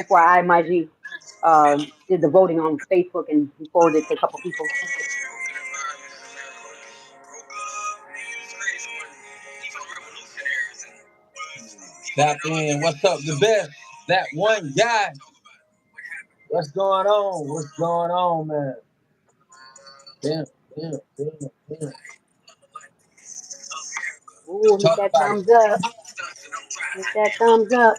FYI, my G did the voting on Facebook and he forwarded it to a couple people. Tap in. What's up, the best? That one guy. What's going on? What's going on, man? Damn, damn, damn, damn. Ooh, hit Talk that about it. thumbs up. Hit that thumbs up.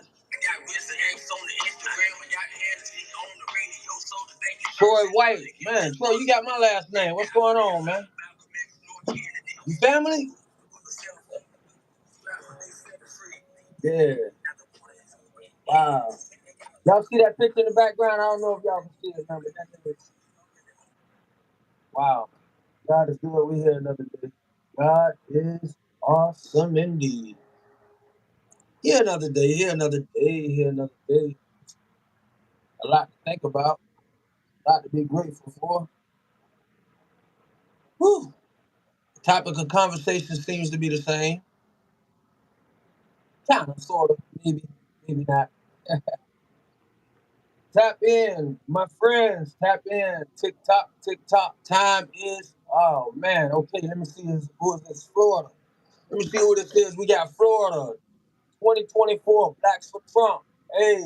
Troy White. Man, Troy, you got my last name. What's going on, man? You family? Yeah. Wow. Y'all see that picture in the background? I don't know if y'all can see it, man, but that is, wow. God is good. We here another day. God is awesome indeed. Here another day, here another day, here another day. A lot to think about, a lot to be grateful for. Whew. The topic of conversation seems to be the same. Kind of, sort of, maybe, maybe not. Tap in, my friends. Tap in. Tick tock, tick tock. Time is. Oh man. Okay. Let me see. Who is this? Florida. Let me see who this is. We got Florida, 2024. Blacks for Trump. Hey,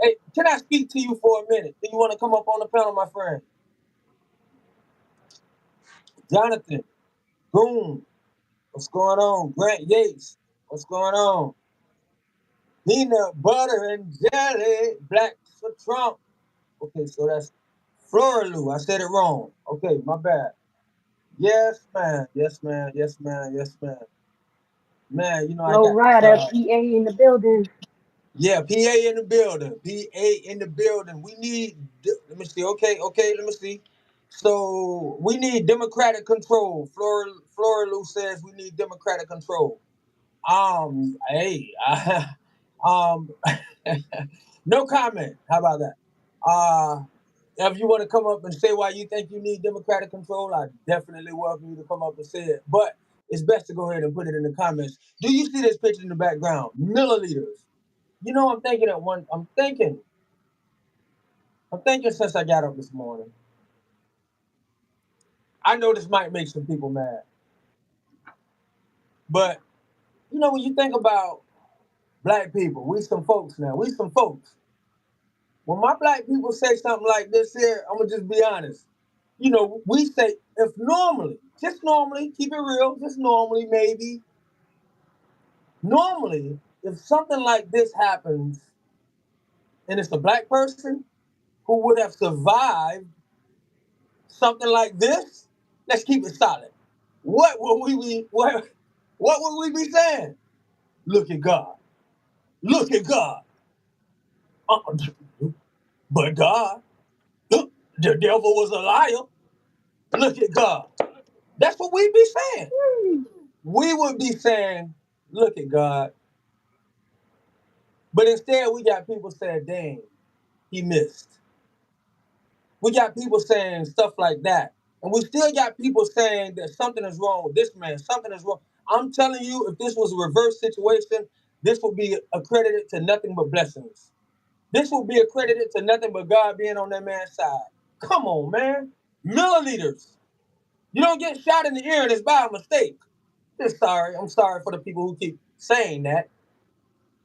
hey. Can I speak to you for a minute? Do you want to come up on the panel, my friend? Jonathan, Goon. What's going on? Grant Yates. What's going on? Peanut butter and jelly. Blacks for Trump. Okay, so that's Florilu. I said it wrong. Okay, my bad. Yes, man. Yes, man. Yes, man. Yes, man. Man, you know I Low got this. rider, PA in the building. Yeah, PA in the building. PA in the building. We need. Let me see. Okay, okay. Let me see. So we need democratic control. Florilu says we need democratic control. Hey, um, no comment. How about that? Uh, if you want to come up and say why you think you need democratic control, I definitely welcome you to come up and say it. But it's best to go ahead and put it in the comments. Do you see this picture in the background? Milliliters. You know, I'm thinking at one. I'm thinking since I got up this morning. I know this might make some people mad, but you know when you think about black people, we some folks now. We some folks. When my black people say something like this here, I'm gonna just be honest. You know, we say if normally, just normally, keep it real, just normally, maybe, normally, if something like this happens and it's a black person who would have survived something like this, let's keep it solid. What would we be saying? Look at God. Look at God. Uh, but God, the devil was a liar. Look at God. That's what we'd be saying. We would be saying, look at God. But instead, we got people saying, dang, he missed. We got people saying stuff like that. And we still got people saying that something is wrong with this man, something is wrong. I'm telling you, if this was a reverse situation, this would be accredited to nothing but blessings. This would be accredited to nothing but God being on that man's side. Come on, man. Milliliters. You don't get shot in the ear and it's by a mistake. Just sorry. I'm sorry for the people who keep saying that.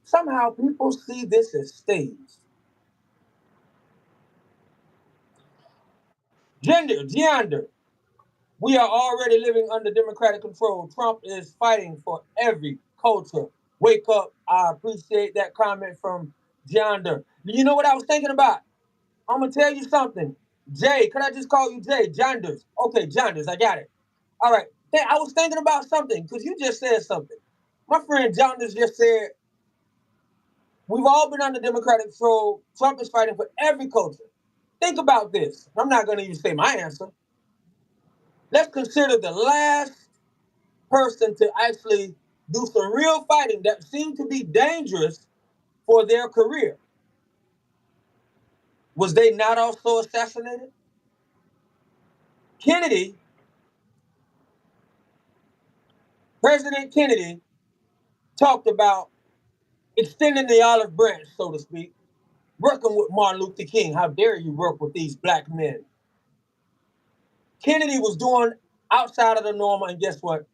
Somehow people see this as staged. Gender. We are already living under democratic control. Trump is fighting for every culture. Wake up. I appreciate that comment from Gender. You know what I was thinking about? I'm going to tell you something. Jay, could I just call you Jay? Janders. Okay, Janders, I got it. All right. Hey, I was thinking about something because you just said something. My friend Janders just said, we've all been under democratic control. Trump is fighting for every culture. Think about this. I'm not going to even say my answer. Let's consider the last person to actually do some real fighting that seemed to be dangerous for their career. Was they not also assassinated? Kennedy, President Kennedy, talked about extending the olive branch, so to speak, working with Martin Luther King. How dare you work with these black men? Kennedy was doing outside of the normal, and guess what?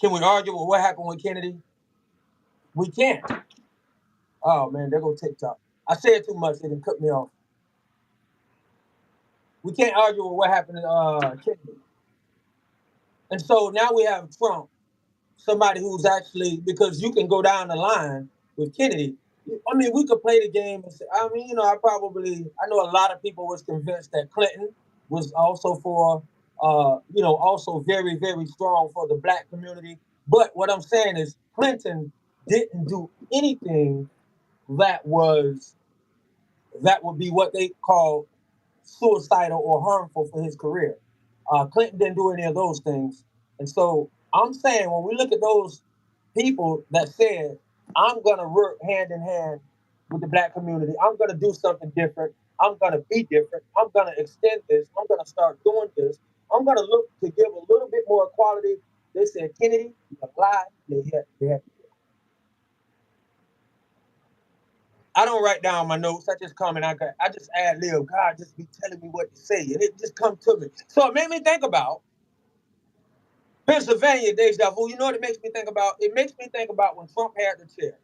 Can we argue with what happened with Kennedy? We can't. Oh man, there go TikTok. I said too much, it didn't cut me off. We can't argue with what happened to Kennedy. And so now we have Trump, somebody who's actually, because you can go down the line with Kennedy. I mean, we could play the game and say, I mean, I know a lot of people was convinced that Clinton was also for, also very, very strong for the black community. But what I'm saying is Clinton didn't do anything that was, that would be what they call suicidal or harmful for his career. Clinton didn't do any of those things. And so I'm saying when we look at those people that said, I'm going to work hand in hand with the black community, I'm going to do something different, I'm going to be different, I'm going to extend this, I'm going to start doing this, I'm going to look to give a little bit more equality. They said, Kennedy, you lied, they had. I don't write down my notes. I just come and I just ad lib. God just be telling me what to say, and it just come to me. So it made me think about Pennsylvania deja vu. You know what it makes me think about? It makes me think about when Trump had the chair.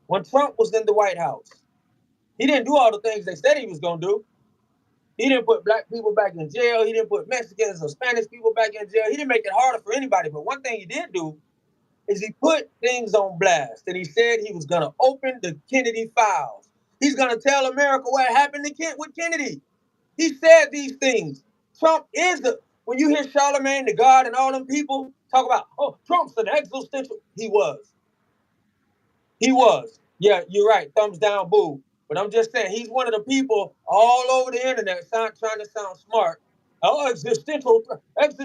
When Trump was in the White House, he didn't do all the things they said he was going to do. He didn't put black people back in jail. He didn't put Mexicans or Spanish people back in jail. He didn't make it harder for anybody. But one thing he did do is he put things on blast, and he said he was going to open the Kennedy files. He's going to tell America what happened with Kennedy. He said these things. Trump is the, when you hear Charlemagne the God and all them people talk about, oh, Trump's an existential. He was. He was. Yeah, you're right. Thumbs down, boo. But I'm just saying, he's one of the people all over the internet trying to sound smart. Oh, existential. This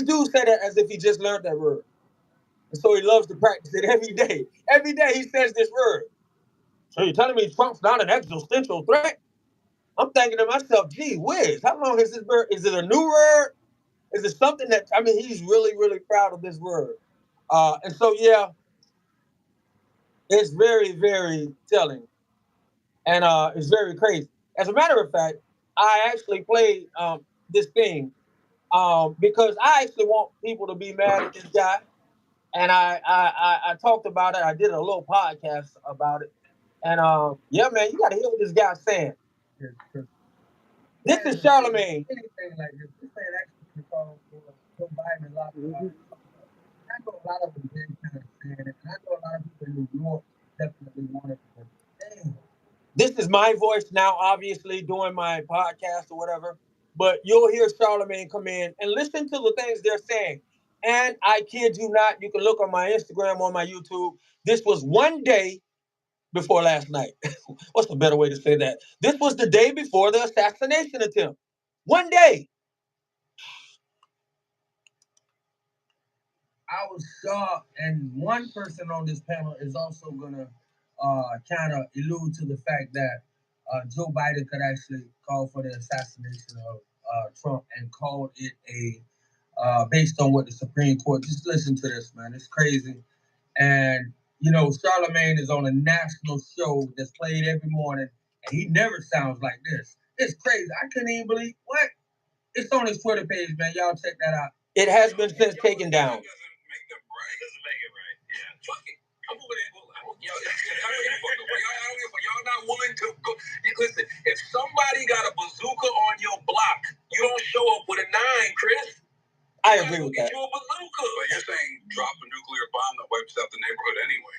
dude said that as if he just learned that word. And so he loves to practice it every day. Every day he says this word. So you're telling me Trump's not an existential threat? I'm thinking to myself, gee whiz, how long has this word? Is it a new word? Is it something that, I mean, he's really, really proud of this word. And so, yeah, it's very, very telling. And it's very crazy. As a matter of fact, I actually played this thing because I actually want people to be mad at this guy. And I talked about it. I did a little podcast about it. And yeah, man, you got to hear what this guy's saying. This is Charlemagne. Anything like this man actually called for Joe Biden a lot. Mhm. I know a lot of them been kind of saying it. And I know a lot of people in New York definitely wanted to. Damn. This is my voice now, obviously, doing my podcast or whatever. But you'll hear Charlemagne come in and listen to the things they're saying. And I kid you not, you can look on my Instagram, on my YouTube. This was one day before last night. What's a better way to say that? This was the day before the assassination attempt. One day. I was shocked, and one person on this panel is also gonna kind of allude to the fact that Joe Biden could actually call for the assassination of Trump and called it a based on what the Supreme Court. Just listen to this, man. It's crazy. And Charlemagne is on a national show that's played every morning, and he never sounds like this. It's crazy. I couldn't even believe what. It's on his Twitter page, man. Y'all check that out. It has been since taken down. Y'all not willing to go. Listen, if somebody got a bazooka on your block, you don't show up with a 9, Chris. I agree with that. You a bazooka. But you're saying drop a nuclear bomb that wipes out the neighborhood anyway.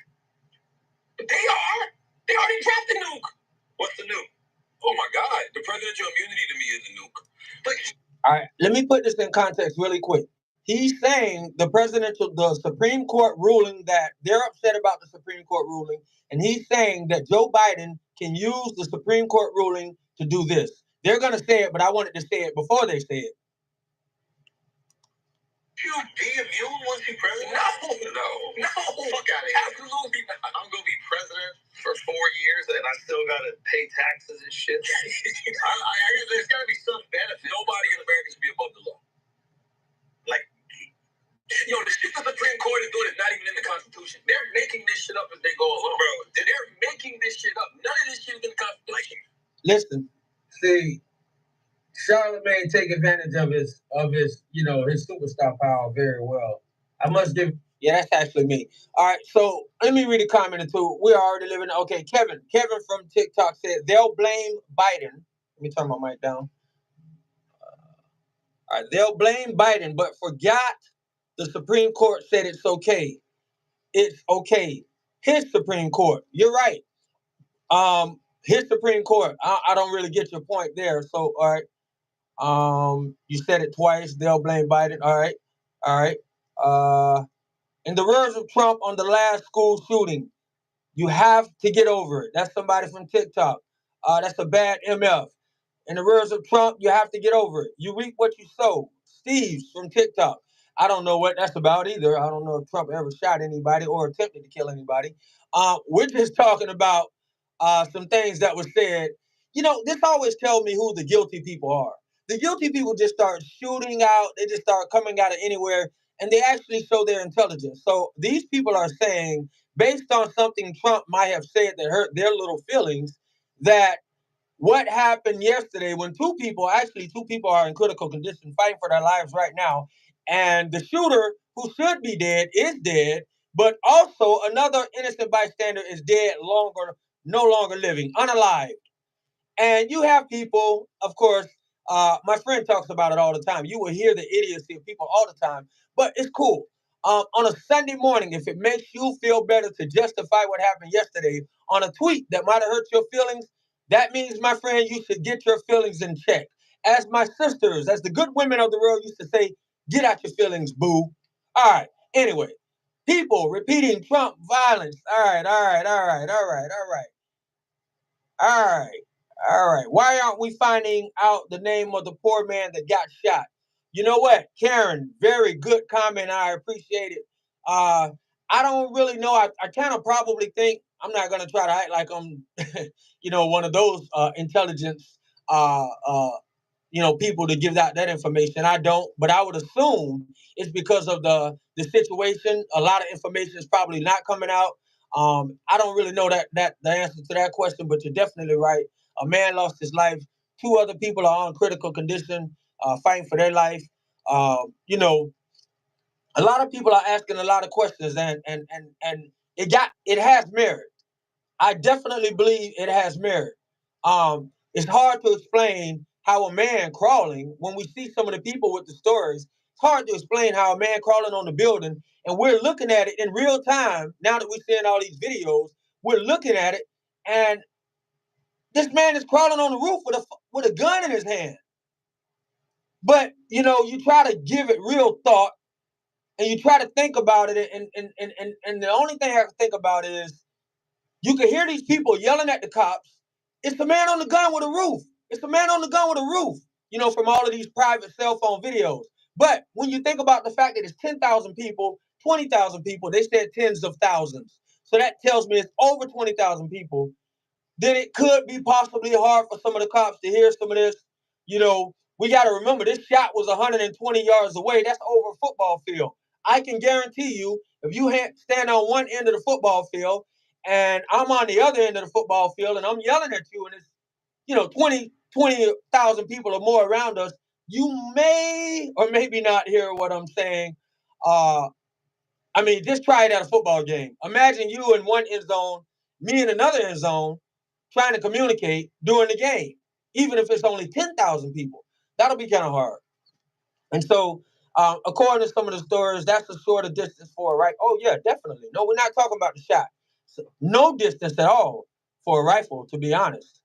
But they are. They already dropped the nuke. What's the nuke? Oh my God. The presidential immunity to me is a nuke. All right, let me put this in context really quick. He's saying the Supreme Court ruling, that they're upset about the Supreme Court ruling, and he's saying that Joe Biden can use the Supreme Court ruling to do this. They're going to say it, but I wanted to say it before they say it. You be immune once you're president? No. Fuck out of here. Absolutely not. I'm going to be president for 4 years, and I still got to pay taxes and shit. There's got to be some benefit. Nobody in America should be above the law. Like, the shit the Supreme Court is doing is not even in the Constitution. Constitution. They're making this shit up as they go along, bro. They're making this shit up. None of this shit is in the Constitution. Listen, see, Charlemagne take advantage of his his superstar power very well. I must give. Yeah, that's actually me. All right, so let me read a comment or two. We're already living. Okay, Kevin. Kevin from TikTok said they'll blame Biden. Let me turn my mic down. All right, they'll blame Biden, but forgot the Supreme Court said it's okay. It's okay. His Supreme Court. You're right. His Supreme Court. I don't really get your point there. So, all right. You said it twice. They'll blame Biden. All right. All right. In the words of Trump on the last school shooting, you have to get over it. That's somebody from TikTok. That's a bad MF. In the words of Trump, you have to get over it. You reap what you sow. Steve's from TikTok. I don't know what that's about either. I don't know if Trump ever shot anybody or attempted to kill anybody. We're just talking about some things that were said. This always tells me who the guilty people are. The guilty people just start shooting out. They just start coming out of anywhere, and they actually show their intelligence. So these people are saying, based on something Trump might have said that hurt their little feelings, that what happened yesterday when two people are in critical condition fighting for their lives right now, and the shooter who should be dead is dead, but also another innocent bystander is dead, no longer living, unalive. And you have people, of course, my friend talks about it all the time. You will hear the idiocy of people all the time, but it's cool. On a Sunday morning, if it makes you feel better to justify what happened yesterday on a tweet that might have hurt your feelings, that means, my friend, you should get your feelings in check. As my sisters, as the good women of the world used to say, get out your feelings, boo. All right. Anyway, people repeating Trump violence. All right, all right, all right, all right, all right. All right. All right. Why aren't we finding out the name of the poor man that got shot? You know what, Karen? Very good comment. I appreciate it. Uh, I don't really know. I kind of probably think I'm not gonna try to act like I'm, one of those intelligence, people to give out that information. I don't, but I would assume it's because of the situation. A lot of information is probably not coming out. I don't really know that the answer to that question, but you're definitely right. A man lost his life. Two other people are on critical condition, fighting for their life. You know, a lot of people are asking a lot of questions, and it has merit. I definitely believe it has merit. It's hard to explain how a man crawling, when we see some of the people with the stories, it's hard to explain how a man crawling on the building, and we're looking at it in real time. Now that we're seeing all these videos, we're looking at it, and this man is crawling on the roof with a gun in his hand. But you try to give it real thought, and you try to think about it, and the only thing I can think about is you can hear these people yelling at the cops. It's the man on the gun with a roof. It's the man on the gun with a roof, from all of these private cell phone videos. But when you think about the fact that it's 10,000 people, 20,000 people, they said tens of thousands. So that tells me it's over 20,000 people. Then it could be possibly hard for some of the cops to hear some of this. We got to remember this shot was 120 yards away. That's over a football field. I can guarantee you, if you stand on one end of the football field and I'm on the other end of the football field and I'm yelling at you and it's, 20,000 people or more around us, you may or maybe not hear what I'm saying. Just try it at a football game. Imagine you in one end zone, me in another end zone, trying to communicate during the game, even if it's only 10,000 people. That'll be kind of hard. And so, according to some of the stories, that's the shorter distance for it, right? Oh, yeah, definitely. No, we're not talking about the shot. So, no distance at all for a rifle, to be honest.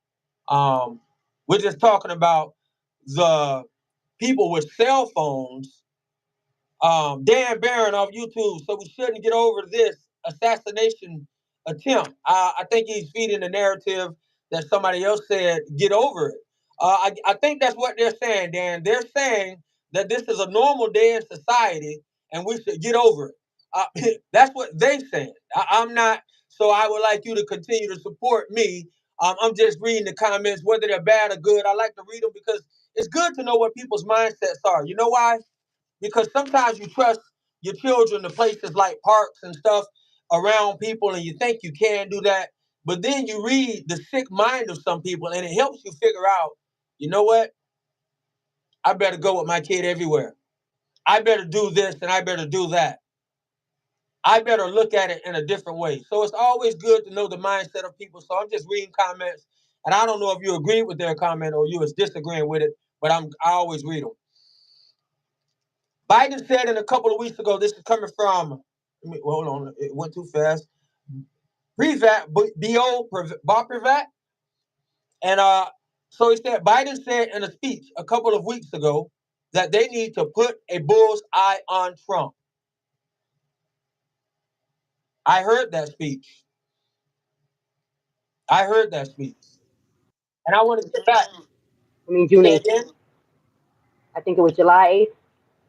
We're just talking about the people with cell phones. Dan Barron off YouTube. So we shouldn't get over this assassination attempt. I think he's feeding the narrative that somebody else said, get over it. I think that's what they're saying, Dan. They're saying that this is a normal day in society and we should get over it. That's what they're saying. I'm not. So I would like you to continue to support me. I'm just reading the comments, whether they're bad or good. I like to read them because it's good to know what people's mindsets are. You know why? Because sometimes you trust your children to places like parks and stuff. around people and you think you can do that. But then you read the sick mind of some people and it helps you figure out, you know what? I better go with my kid everywhere. I better do this and I better do that. I better look at it in a different way. So it's always good to know the mindset of people. So I'm just reading comments, and I don't know if you agree with their comment or you was disagreeing with it, but I always read them. Biden said in a couple of weeks ago, this is coming from, hold on, it went too fast. Privat, B.O. Bob Privat. And so he said, Biden said in a speech a couple of weeks ago that they need to put a bull's eye on Trump. I heard that speech. I heard that speech. And I want to get back. I mean, June Say 8th. again? I think it was July 8th.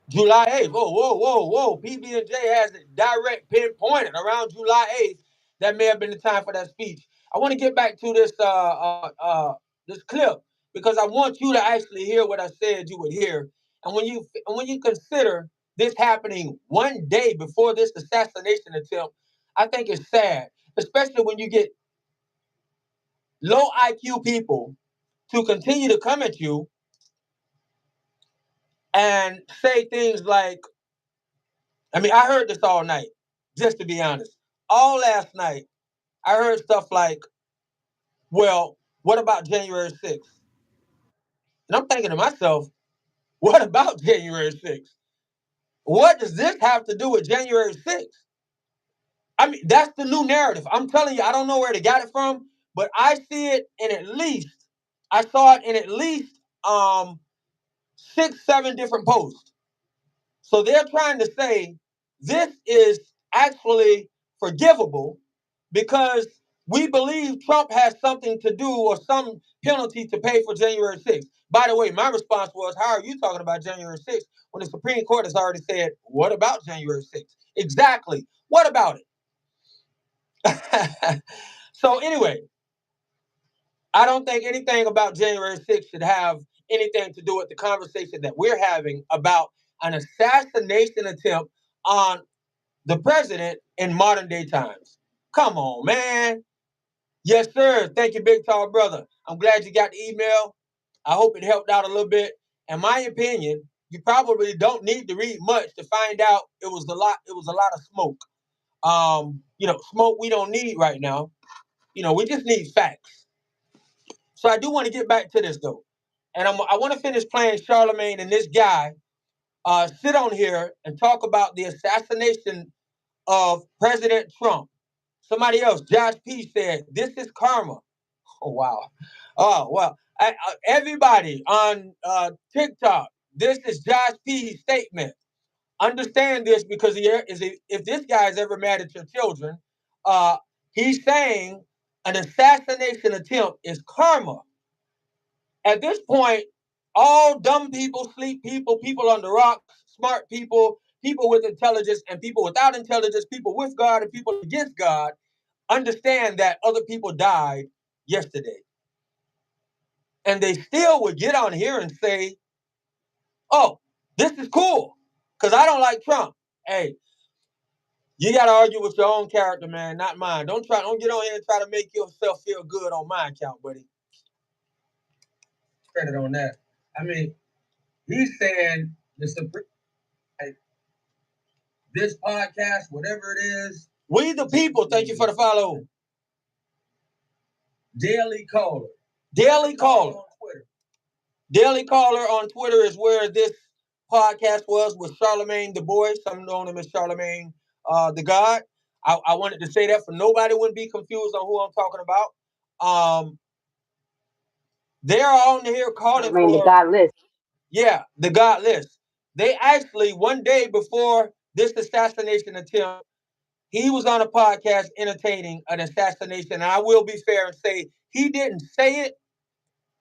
July 8th. Whoa, whoa, whoa, whoa. PB&J has it direct pinpointed around July 8th. That may have been the time for that speech. I want to get back to this clip because I want you to actually hear what I said you would hear. And when you consider this happening one day before this assassination attempt, I think it's sad, especially when you get low IQ people to continue to come at you and say things like, I mean, I heard this all night, just to be honest. All last night, I heard stuff like, well, what about January 6th? And I'm thinking to myself, what about January 6th? What does this have to do with January 6th? I mean, that's the new narrative. I'm telling you, I don't know where they got it from, but I see it in I saw it in at least 6, 7 different posts. So they're trying to say this is actually forgivable because we believe Trump has something to do or some penalty to pay for January 6th. By the way, my response was, how are you talking about January 6th when the Supreme Court has already said, what about January 6th? Exactly. What about it? So anyway, I don't think anything about January 6th should have anything to do with the conversation that we're having about an assassination attempt on the president in modern day times. Come on, man. Yes, sir. Thank you, big tall brother. I'm glad you got the email. I hope it helped out a little bit. In my opinion, you probably don't need to read much to find out it was a lot of smoke. Smoke we don't need right now. We just need facts. So I do want to get back to this though. And I want to finish playing Charlemagne and this guy sit on here and talk about the assassination of President Trump. Somebody else, Josh P said, this is karma. Oh, wow. Oh, well, everybody on TikTok, this is Josh P's statement. Understand this because if this guy is ever mad at your children, uh, he's saying an assassination attempt is karma. At this point, all dumb people, sleep people, people on the rocks, smart people, people with intelligence, and people without intelligence, people with God and people against God, understand that other people died yesterday. And they still would get on here and say, oh, this is cool because I don't like Trump. Hey, you got to argue with your own character, man, not mine. Don't get on here and try to make yourself feel good on my account, buddy. Credit on that. I mean, he's saying the Supreme, this podcast, whatever it is. We the people, thank you for the follow. Daily Caller. Daily Caller. On Twitter. Daily Caller on Twitter is where this podcast was with Charlemagne the Boy. Some know him as Charlemagne the God. I wanted to say that for nobody wouldn't be confused on who I'm talking about. They're on here calling Charlemagne the for, God list. yeah, the God list. They actually, one day before this assassination attempt, he was on a podcast entertaining an assassination. And I will be fair and say he didn't say it,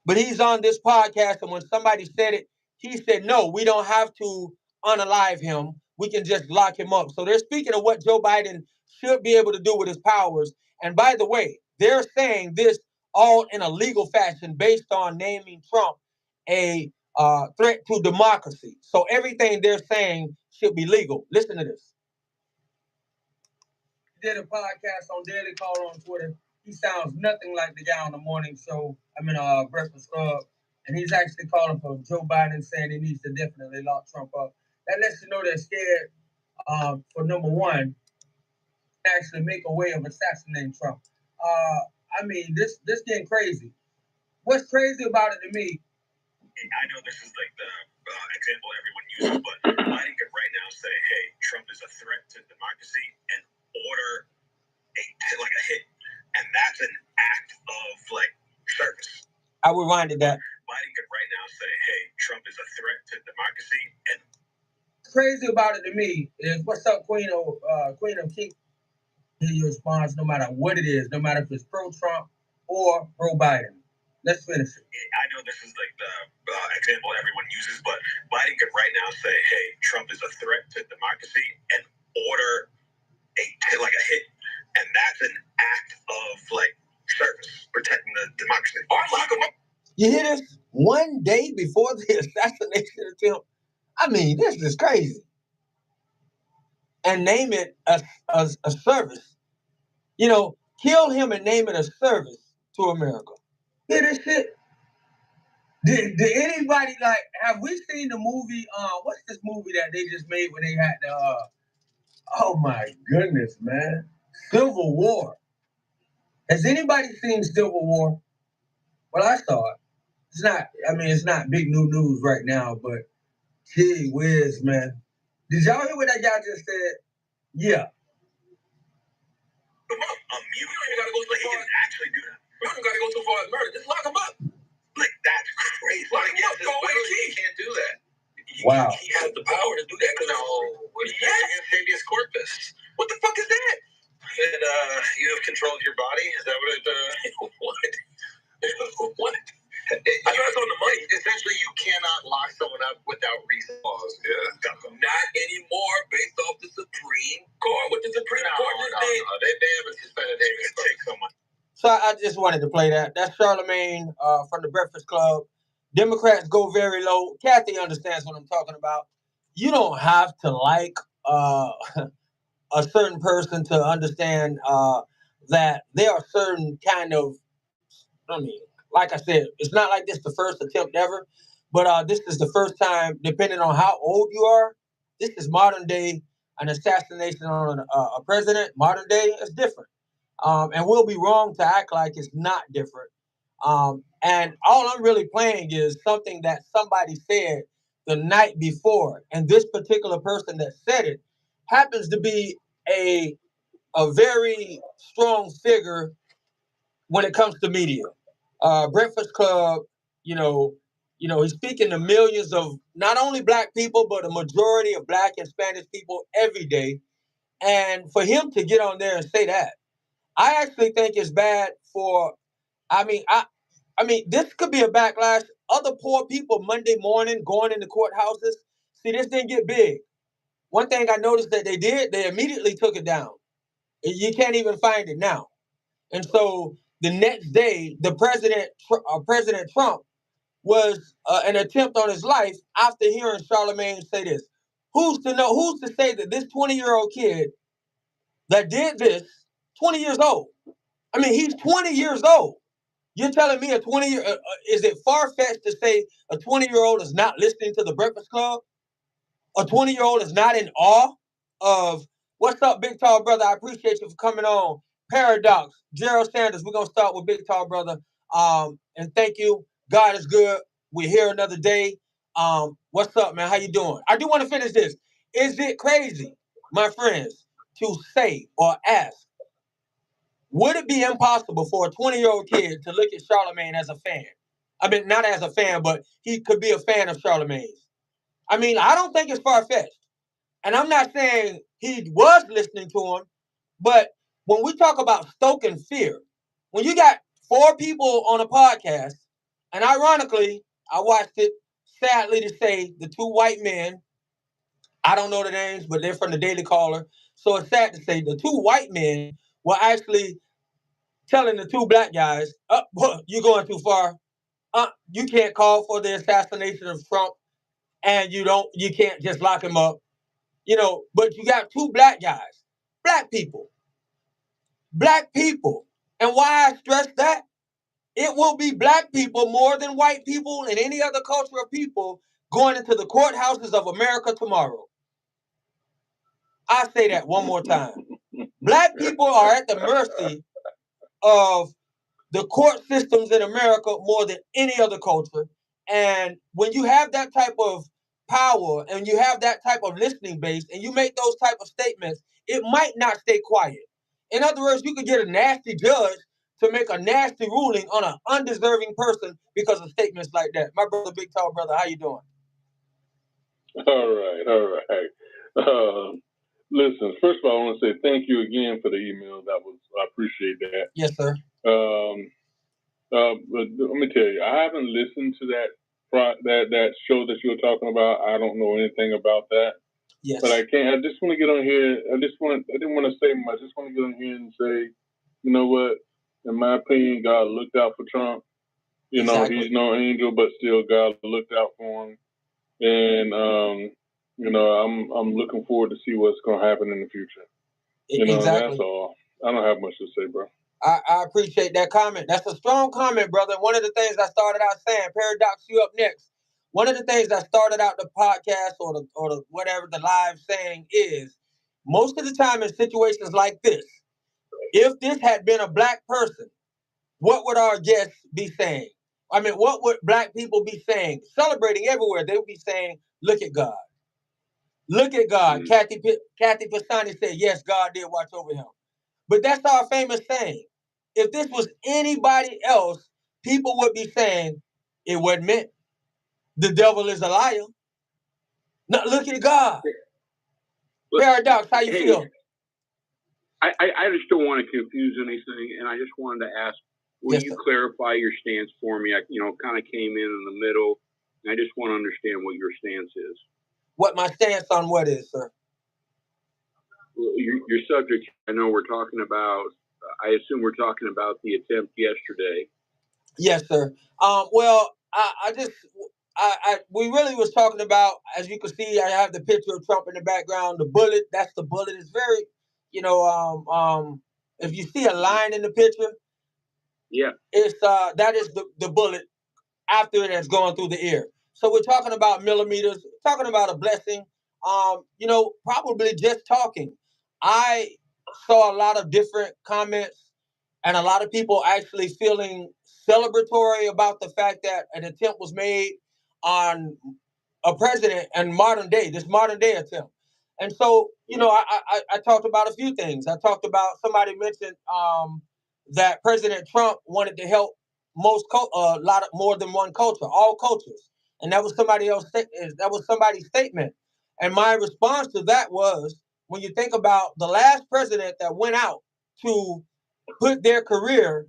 but he's on this podcast. And when somebody said it, he said, no, we don't have to unalive him. We can just lock him up. So they're speaking of what Joe Biden should be able to do with his powers. And by the way, they're saying this all in a legal fashion based on naming Trump a threat to democracy. So everything they're saying should be legal. Listen to this. did a podcast on Daily Call on Twitter. He sounds nothing like the guy on the morning show. Breakfast Club, and he's actually calling for Joe Biden, saying he needs to definitely lock Trump up. That lets you know they're scared. For number one, actually make a way of assassinating Trump. This getting crazy. What's crazy about it to me? I know this is like the example everyone uses, but Biden could right now say, "Hey, Trump is a threat to democracy," and order a hit, and that's an act of like service. I reminded that Biden could right now say, "Hey, Trump is a threat to democracy," and what's crazy about it to me is, "What's up, Queen of King?" Your response, no matter what it is, no matter if it's pro-Trump or pro-Biden. Let's finish it. I know this is like the example everyone uses, but Biden could right now say, "Hey, Trump is a threat to democracy," and order a hit, and that's an act of like service, protecting the democracy. You hear this? One day before the assassination attempt. I mean, this is crazy. And name it a service. Kill him and name it a service to America. Hear this shit? Did anybody have we seen the movie? What's this movie that they just made when they had the? Oh my goodness, man! Civil War. Has anybody seen Civil War? Well, I saw it. It's not. I mean, it's not big new news right now, but gee whiz, man! Did y'all hear what that guy just said? Yeah. You don't even gotta go so far. He can actually do that. You don't gotta go so far as murder. Just lock him up. Like, that's crazy. Lock him up. Go away, he can't do that. Wow. He has the power to do that. No. Yes. Habeas corpus. What the fuck is that? You have control of your body? Is that what it, what? What? I thought it's on the money. Essentially, you cannot lock someone up without reason. Yeah. Not anymore, based off the Supreme Court. What the Supreme Court just did? No. They haven't suspended Davis. Take someone. So I just wanted to play that. That's Charlemagne from the Breakfast Club. Democrats go very low. Kathy understands what I'm talking about. You don't have to like a certain person to understand that there are certain kind of, like I said, it's not like this the first attempt ever, but this is the first time, depending on how old you are, this is modern day, an assassination on a president. Modern day is different. And we'll be wrong to act like it's not different. And all I'm really playing is something that somebody said the night before. And this particular person that said it happens to be a very strong figure when it comes to media. Breakfast Club, he's speaking to millions of not only black people, but a majority of black and Spanish people every day. And for him to get on there and say that, I actually think it's bad for. This could be a backlash. Other poor people Monday morning going into courthouses. See, this didn't get big. One thing I noticed that they did, they immediately took it down. You can't even find it now. And so the next day, President Trump was an attempt on his life after hearing Charlemagne say this. Who's to know? Who's to say that this 20-year-old kid that did this, 20 years old? I mean, he's 20 years old. You're telling me is it far-fetched to say a 20-year-old is not listening to the Breakfast Club? A 20-year-old is not in awe of, what's up, Big Tall Brother? I appreciate you for coming on. Paradox, Gerald Sanders, we're going to start with Big Tall Brother. And thank you. God is good. We're here another day. What's up, man? How you doing? I do want to finish this. Is it crazy, my friends, to say or ask, would it be impossible for a 20-year-old kid to look at Charlemagne as a fan? I mean, not as a fan, but he could be a fan of Charlemagne's. I mean, I don't think it's far-fetched. And I'm not saying he was listening to him, but when we talk about stoking fear, when you got 4 people on a podcast, and ironically, I watched it, sadly to say, the 2 white men, I don't know the names, but they're from the Daily Caller. So it's sad to say the 2 white men were actually telling the 2 black guys, you're going too far. You can't call for the assassination of Trump, and you can't just lock him up. But you got 2 black guys, black people, Black people. And why I stress that? It will be black people more than white people and any other culture of people going into the courthouses of America tomorrow. I say that one more time. Black people are at the mercy of the court systems in America more than any other culture. And when you have that type of power and you have that type of listening base and you make those type of statements, it might not stay quiet. In other words, you could get a nasty judge to make a nasty ruling on an undeserving person because of statements like that. My brother, big tall brother, how you doing? All right, all right. Listen, first of all, I want to say thank you again for the email. I appreciate that. Yes, sir. But let me tell you, I haven't listened to that show that you were talking about. I don't know anything about that. Yes. But I can't. I just want to get on here. I didn't want to say much. I just want to get on here and say, you know what? In my opinion, God looked out for Trump. You know, Exactly. he's no angel, but still God looked out for him. And I'm looking forward to see what's going to happen in the future. You know, Exactly. that's all. I don't have much to say, bro. I appreciate that comment. That's a strong comment, brother. One of the things I started out saying, Paradox, you up next. One of the things I started out the podcast or the whatever the live saying is, most of the time in situations like this, if this had been a black person, what would our guests be saying? I mean, what would black people be saying? Celebrating everywhere, they would be saying, "Look at God, look at God." Kathy Pisani said, "Yes, God did watch over him." But that's our famous saying. If this was anybody else, people would be saying it wasn't meant. The devil is a liar. Now look at God. Paradox, how you Hey, feel? I just don't want to confuse anything, and I just wanted to ask, will Yes, you sir. clarify your stance for me? I, kind of came in the middle, and I just want to understand what your stance is. What my stance on what is, sir? Well, your subject, I know we're talking about, I assume we're talking about the attempt yesterday. Yes, sir. Well, I just, we really was talking about, as you can see, I have the picture of Trump in the background. The bullet, that's the bullet. It's very, you know, if you see a line in the picture, Yeah. it's that is the bullet after it has gone through the ear. So we're talking about millimeters, talking about a blessing. Probably just talking. I saw a lot of different comments and a lot of people actually feeling celebratory about the fact that an attempt was made on a president and this modern day attempt. And so, I talked about a few things. I talked about somebody mentioned that President Trump wanted to help a lot of more than one culture, all cultures, and that was somebody's statement. And my response to that was, when you think about the last president that went out to put their career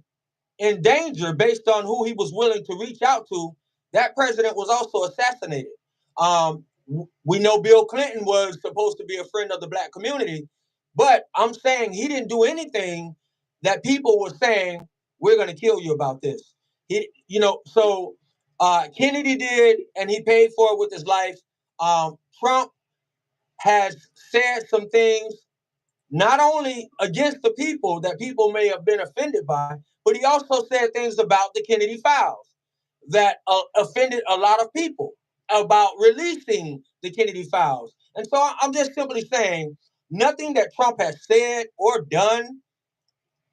in danger based on who he was willing to reach out to, that president was also assassinated. Um, we know Bill Clinton was supposed to be a friend of the black community, but I'm saying he didn't do anything that people were saying we're going to kill you about this. Kennedy did, and he paid for it with his life. Trump has said some things not only against the people that people may have been offended by, but he also said things about the Kennedy files that offended a lot of people about releasing the Kennedy files. And so I'm just simply saying nothing that Trump has said or done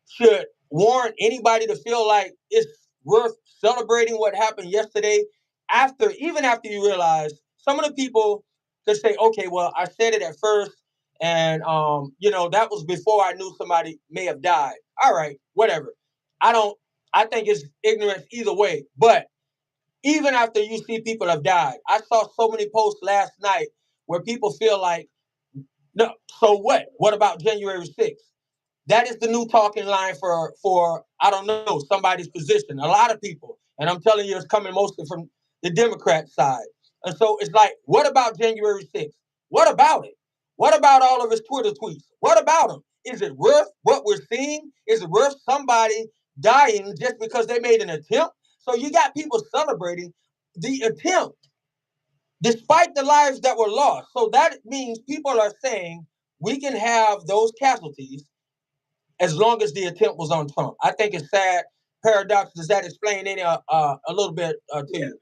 should warrant anybody to feel like it's worth celebrating what happened yesterday even after you realize some of the people could say, okay, well, I said it at first and that was before I knew somebody may have died. All right, whatever. I don't I think it's ignorance either way. But even after you see people have died, I saw so many posts last night where people feel like, no, so what? What about January 6th? That is the new talking line for I don't know, somebody's position. A lot of people, and I'm telling you, it's coming mostly from the Democrat side. And so it's like, what about January 6th? What about it? What about all of his Twitter tweets? What about him? Is it worth what we're seeing? Is it worth somebody dying just because they made an attempt? So you got people celebrating the attempt despite the lives that were lost. So that means people are saying we can have those casualties as long as the attempt was on Trump. I think it's sad. Paradox, does that explain any a little bit to you?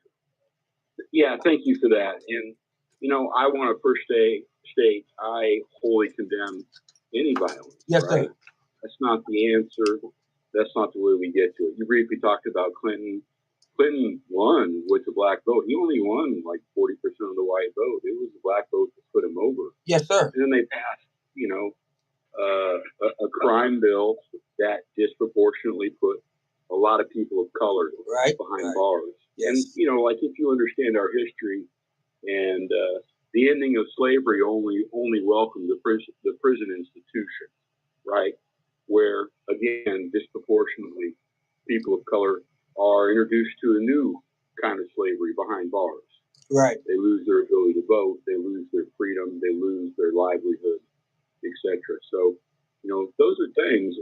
Yeah, thank you for that. And, I want to first state I wholly condemn any violence. Yes, right? sir. That's not the answer. That's not the way we get to it. You briefly talked about Clinton. Clinton won with the black vote. He only won like 40% of the white vote. It was the black vote that put him over. Yes, sir. And then they passed, a crime bill that disproportionately put a lot of people of color behind bars. Yes. And, like if you understand our history and the ending of slavery only welcomed the prison institution, right? Where, again, disproportionately, people of color are introduced to a new kind of slavery behind bars. Right. They lose their ability to vote, they lose their freedom, they lose their livelihood, etc. So, those are things.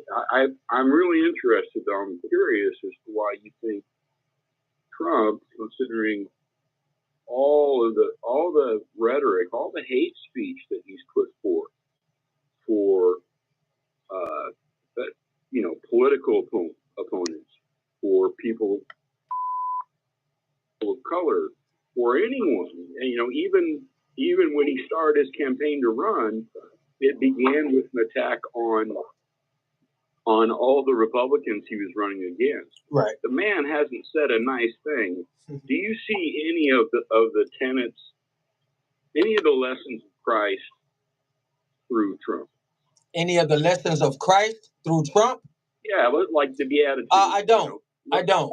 I'm really interested, though. I'm curious as to why you think Trump, considering all the rhetoric, all the hate speech that he's put forth for political opponents, for people of color, for anyone, and even when he started his campaign to run, it began with an attack on all the Republicans he was running against. Right. The man hasn't said a nice thing. Do you see any of the tenets, any of the lessons of Christ through Trump? Any of the lessons of Christ through Trump? Yeah, like the Beatitudes. I don't. I don't.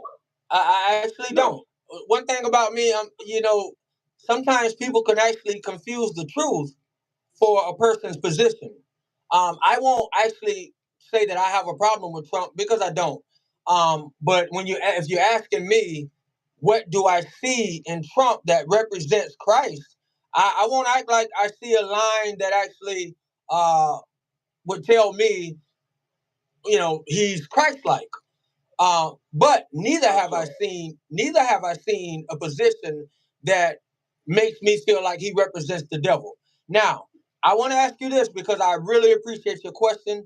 I actually don't. One thing about me, sometimes people can actually confuse the truth for a person's position. I won't actually say that I have a problem with Trump because I don't. But if you're asking me, what do I see in Trump that represents Christ? I won't act like I see a line that actually would tell me, he's Christ-like. But neither have I seen a position that makes me feel like he represents the devil. Now, I want to ask you this because I really appreciate your question.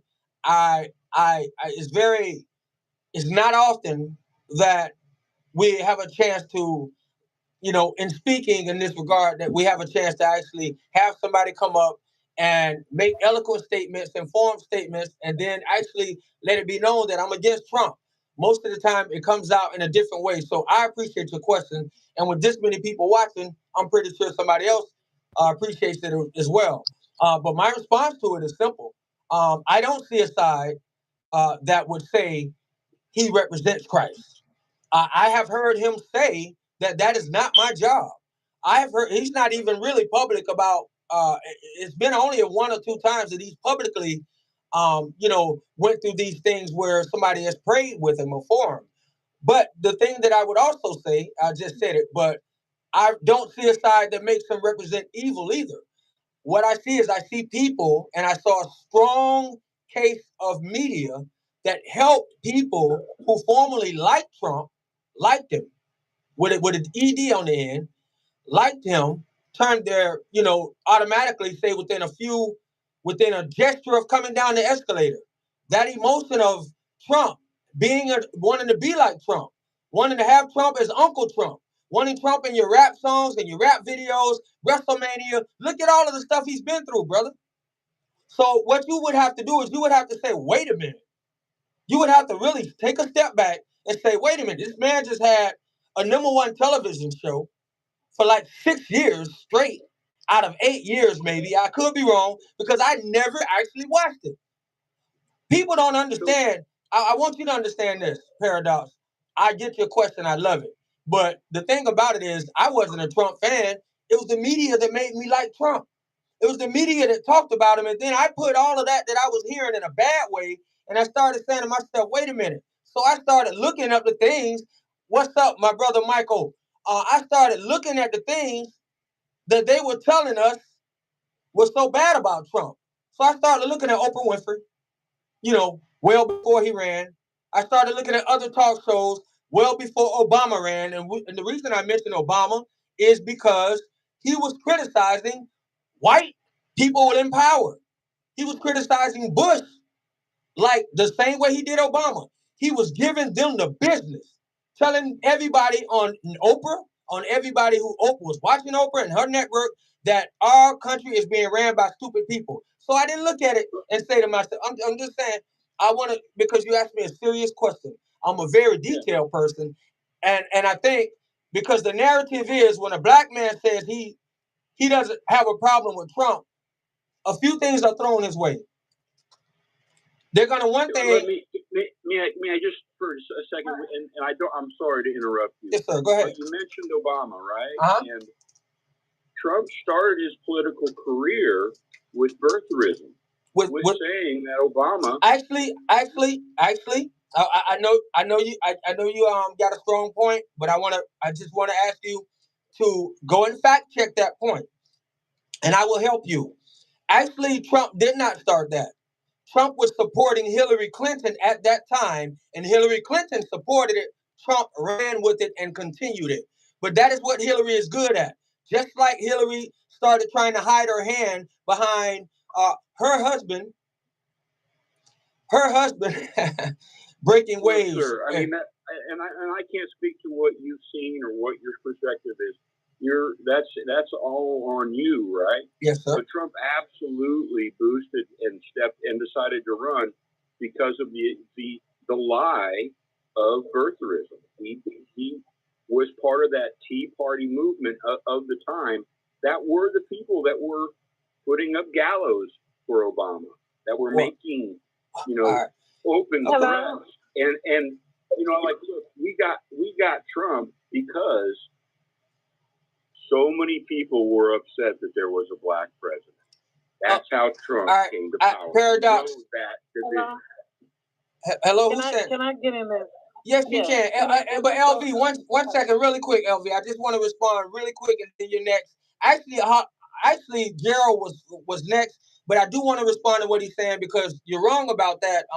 It's not often that we have a chance to, in speaking in this regard, that we have a chance to actually have somebody come up and make eloquent statements, informed statements, and then actually let it be known that I'm against Trump. Most of the time, it comes out in a different way. So I appreciate your question. And with this many people watching, I'm pretty sure somebody else appreciates it as well. But my response to it is simple. I don't see a side that would say he represents Christ. I have heard him say that is not my job. I have heard he's not even really public about. It's been only one or two times that he's publicly, went through these things where somebody has prayed with him or for him. But the thing that I would also say, I just said it, but I don't see a side that makes him represent evil either. What I see is I see people, and I saw a strong case of media that helped people who formerly liked Trump, liked him, with an ED on the end, liked him, turned their, automatically say within a gesture of coming down the escalator, that emotion of Trump, wanting to be like Trump, wanting to have Trump as Uncle Trump, wanting Trump in your rap songs and your rap videos, WrestleMania. Look at all of the stuff he's been through, brother. So what you would have to do is you would have to say, wait a minute. You would have to really take a step back and say, wait a minute, this man just had a #1 television show for like 6 years straight out of 8 years, maybe. I could be wrong because I never actually watched it. People don't understand. I want you to understand this, Paradox. I get your question. I love it. But the thing about it is, I wasn't a Trump fan. It was the media that made me like Trump. It was the media that talked about him. And then I put all of that I was hearing in a bad way. And I started saying to myself, wait a minute. So I started looking up the things. What's up, my brother Michael? I started looking at the things that they were telling us was so bad about Trump. So I started looking at Oprah Winfrey, well before he ran. I started looking at other talk shows well before Obama ran. And the reason I mentioned Obama is because he was criticizing white people in power. He was criticizing Bush like the same way he did Obama. He was giving them the business, telling everybody on Oprah, on everybody who Oprah was watching Oprah and her network, that our country is being ran by stupid people. So I didn't look at it and say to myself, I'm just saying, I want to, because you asked me a serious question. I'm a very detailed person. And I think because the narrative is when a black man says he doesn't have a problem with Trump, a few things are thrown his way. They're gonna one thing. May I just for a second, and I don't. I'm sorry to interrupt you. Yes, sir. Go ahead. But you mentioned Obama, right? Uh-huh. And Trump started his political career with birtherism, with saying that Obama. Actually, I know you got a strong point, but I just want to ask you to go and fact check that point, and I will help you. Actually, Trump did not start that. Trump was supporting Hillary Clinton at that time, and Hillary Clinton supported it. Trump ran with it and continued it. But that is what Hillary is good at. Just like Hillary started trying to hide her hand behind her husband breaking waves. Sir, I mean, and I can't speak to what you've seen or what your perspective is. That's all on you, right? Yes, sir. But Trump absolutely boosted and stepped and decided to run because of the lie of birtherism. He was part of that Tea Party movement of the time that were the people that were putting up gallows for Obama, that were making, open threats. And like, look, we got Trump because so many people were upset that there was a black president. That's how Trump came to power. Paradox. Hello, who said? Can I get in there? Yes, you can. But LV, one second, really quick, LV. I just want to respond really quick, and then you're next. Actually, Gerald was next, but I do want to respond to what he's saying because you're wrong about that.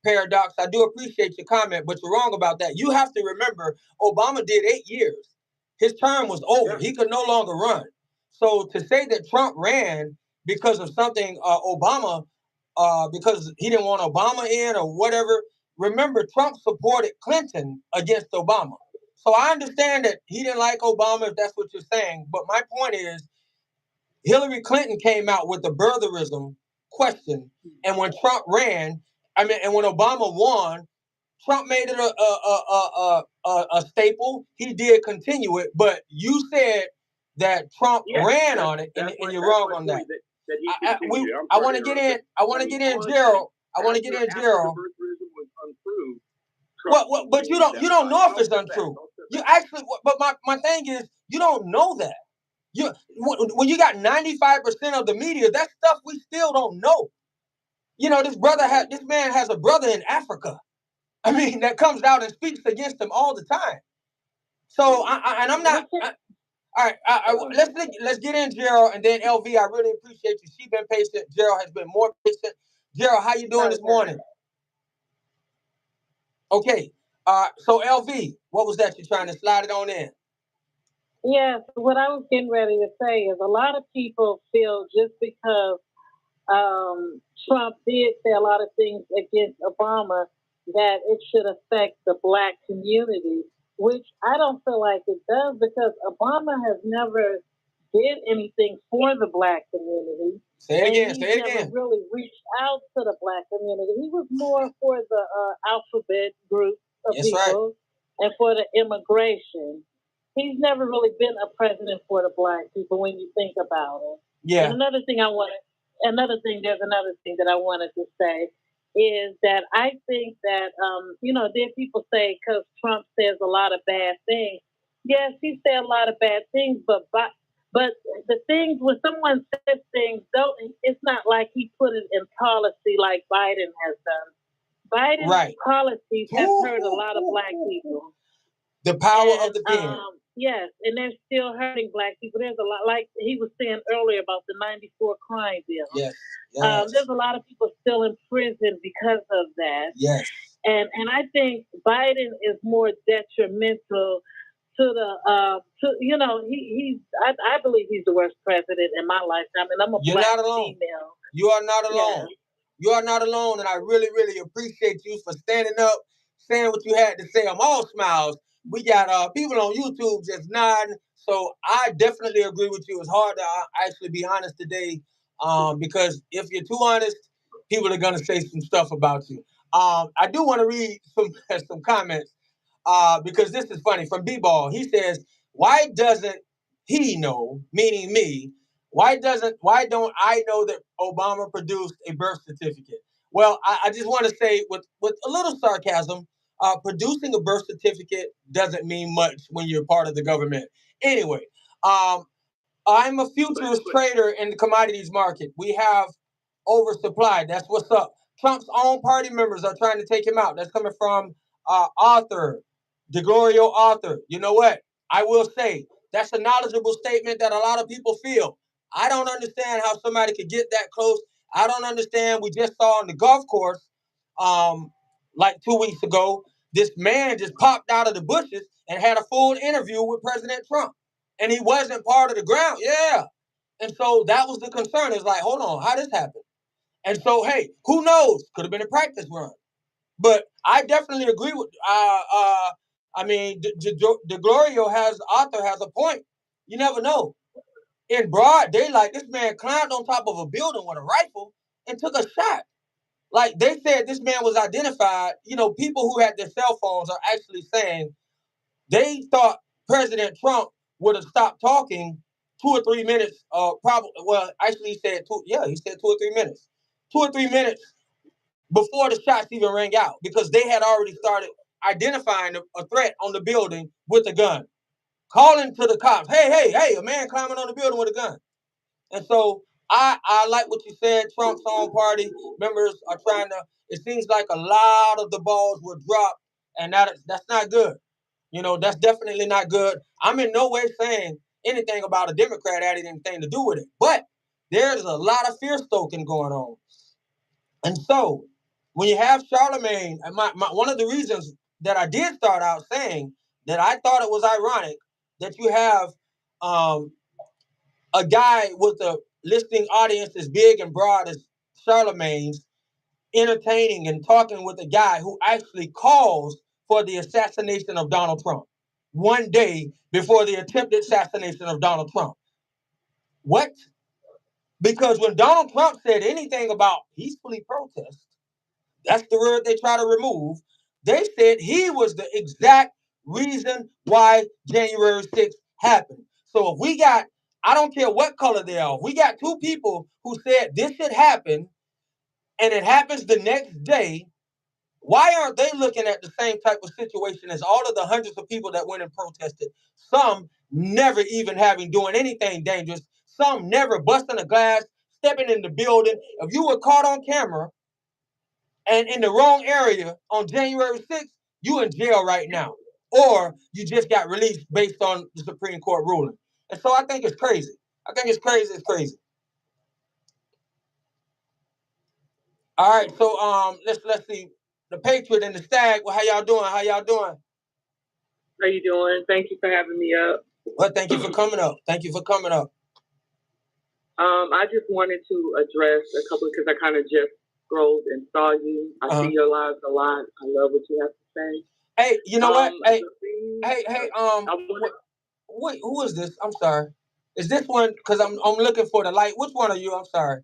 Paradox. I do appreciate your comment, but you're wrong about that. You have to remember, Obama did 8 years. His term was over. Yeah. He could no longer run. So to say that Trump ran because of something Obama, because he didn't want Obama in or whatever. Remember, Trump supported Clinton against Obama. So I understand that he didn't like Obama, if that's what you're saying. But my point is, Hillary Clinton came out with the birtherism question. And when Trump ran, and when Obama won, Trump made it a staple. He did continue it. But you said that Trump ran on it, and you're wrong on that. I want to get in. Gerald. I want to get in, Gerald. But you don't know if it's untrue. You actually, but my thing is, you don't know that. When you got 95% of the media, that stuff we still don't know. This man has a brother in Africa. I mean, that comes out and speaks against him all the time. So I'm not. All right, let's get in, Gerald, and then LV. I really appreciate you. She's been patient. Gerald has been more patient. Gerald, how you doing this morning? Okay. So LV, what was that? You're trying to slide it on in? Yes. What I was getting ready to say is a lot of people feel just because Trump did say a lot of things against Obama that it should affect the black community, which I don't feel like it does because Obama has never did anything for the black community. Say it again. He never really reached out to the black community. He was more for the alphabet group of people and for the immigration. He's never really been a president for the black people when you think about it. Yeah. And there's another thing that I wanted to say is that I think that, then people say because Trump says a lot of bad things. Yes, he said a lot of bad things, but the things, when someone says things, it's not like he put it in policy like Biden has done. Biden's policies have hurt a lot of black people. The power of the pen. Yes, and they're still hurting black people. There's a lot, like he was saying earlier about the 94 crime bill. Yes. There's a lot of people still in prison because of that. Yes. And I think Biden is more detrimental to the I believe he's the worst president in my lifetime, and I'm a black female. You are not alone. Yeah. You are not alone, and I really, really appreciate you for standing up, saying what you had to say. I'm all smiles. We got people on YouTube just nodding. So I definitely agree with you. It's hard to actually be honest today, because if you're too honest, people are gonna say some stuff about you. I do want to read some comments, because this is funny from B-Ball. He says, "Why doesn't he know?" Meaning me. Why don't I know that Obama produced a birth certificate? Well, I just want to say with a little sarcasm, producing a birth certificate doesn't mean much when you're part of the government. Anyway, um, I'm a futurist trader in the commodities market. We have oversupply. That's what's up. Trump's own party members are trying to take him out. That's coming from author, DeGlorio author. You know what? I will say that's a knowledgeable statement that a lot of people feel. I don't understand how somebody could get that close. I don't understand. We just saw on the golf course, um, like 2 weeks ago, this man just popped out of the bushes and had a full interview with President Trump, and he wasn't part of the ground. Yeah, and so that was the concern. It's like, hold on, how this happened? And so, hey, who knows? Could have been a practice run. But I definitely agree with. I mean, the Glorio has author has a point. You never know. In broad daylight, this man climbed on top of a building with a rifle and took a shot. Like they said, this man was identified. You know, people who had their cell phones are actually saying they thought President Trump would have stopped talking 2 or 3 minutes. Probably. Well, actually, he said two. Yeah, he said 2 or 3 minutes. 2 or 3 minutes before the shots even rang out, because they had already started identifying a threat on the building with a gun, calling to the cops, "Hey, hey, hey! A man climbing on the building with a gun." And so I like what you said. Trump's own party members are trying to. It seems like a lot of the balls were dropped, and that's not good. You know, that's definitely not good. I'm in no way saying anything about a Democrat had anything to do with it, but there's a lot of fear stoking going on. And so when you have Charlemagne, and one of the reasons that I did start out saying that I thought it was ironic that you have um, a guy with a listening audience as big and broad as Charlemagne's entertaining and talking with a guy who actually calls for the assassination of Donald Trump one day before the attempted assassination of Donald Trump. What? Because when Donald Trump said anything about peacefully protest, that's the word they try to remove. They said he was the exact reason why January 6th happened. So if we got, I don't care what color they are, if we got two people who said this should happen and it happens the next day, why aren't they looking at the same type of situation as all of the hundreds of people that went and protested? Some never even having doing anything dangerous, some never busting a glass, stepping in the building. If you were caught on camera and in the wrong area on January 6th, you in jail right now. Or you just got released based on the Supreme Court ruling. And so I think it's crazy. I think it's crazy. It's crazy. All right, so let's see. The Patriot and the Stag. Well, how y'all doing? How y'all doing? How you doing? Thank you for having me up. Well, thank you for coming up. Thank you for coming up. I just wanted to address a couple because I kind of just scrolled and saw you. I see your lives a lot. I love what you have to say. Hey, you know what? Hey, wanted, wait, who is this? I'm sorry. Is this one? Because I'm looking for the light. Which one are you? I'm sorry.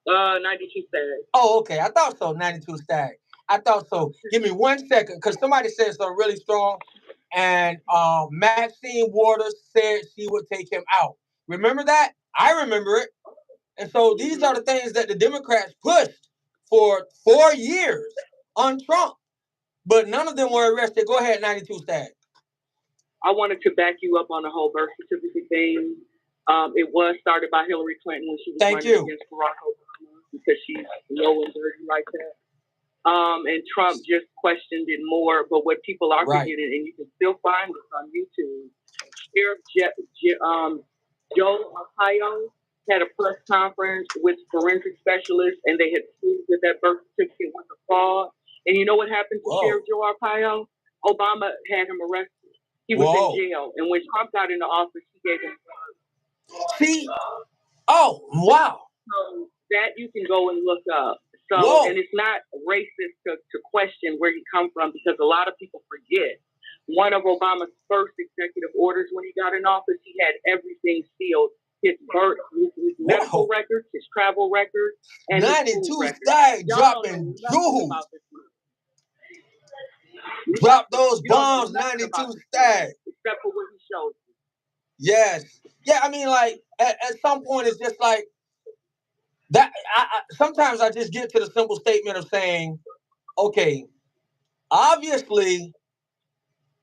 92 Stag. Oh, okay. I thought so. 92 Stag. I thought so. Give me 1 second, because somebody said something really strong, and Maxine Waters said she would take him out. Remember that? I remember it. And so these are the things that the Democrats pushed for 4 years on Trump, but none of them were arrested. Go ahead, 92 Stag. I wanted to back you up on the whole birth certificate thing. It was started by Hillary Clinton when she was running against Barack Obama because she's low and dirty like that. And Trump just questioned it more. But what people are forgetting, and you can still find this on YouTube, Sheriff Joe Arpaio had a press conference with forensic specialists, and they had proved that birth certificate was a fraud. And you know what happened to Sheriff Joe Arpaio? Obama had him arrested. He was in jail. And when Trump got into office, he gave him See? Oh, wow. So That you can go and look up. So, Whoa. And it's not racist to question where he come from, because a lot of people forget. One of Obama's first executive orders when he got in office, he had everything sealed. His birth, his medical records, his travel records, and 92 his food records. Stag dropping jewels. Drop those bombs, 92 Stag. Except for what he showed you. Yes. Yeah, I mean, like, at some point, it's just like, that. Sometimes I just get to the simple statement of saying, okay, obviously,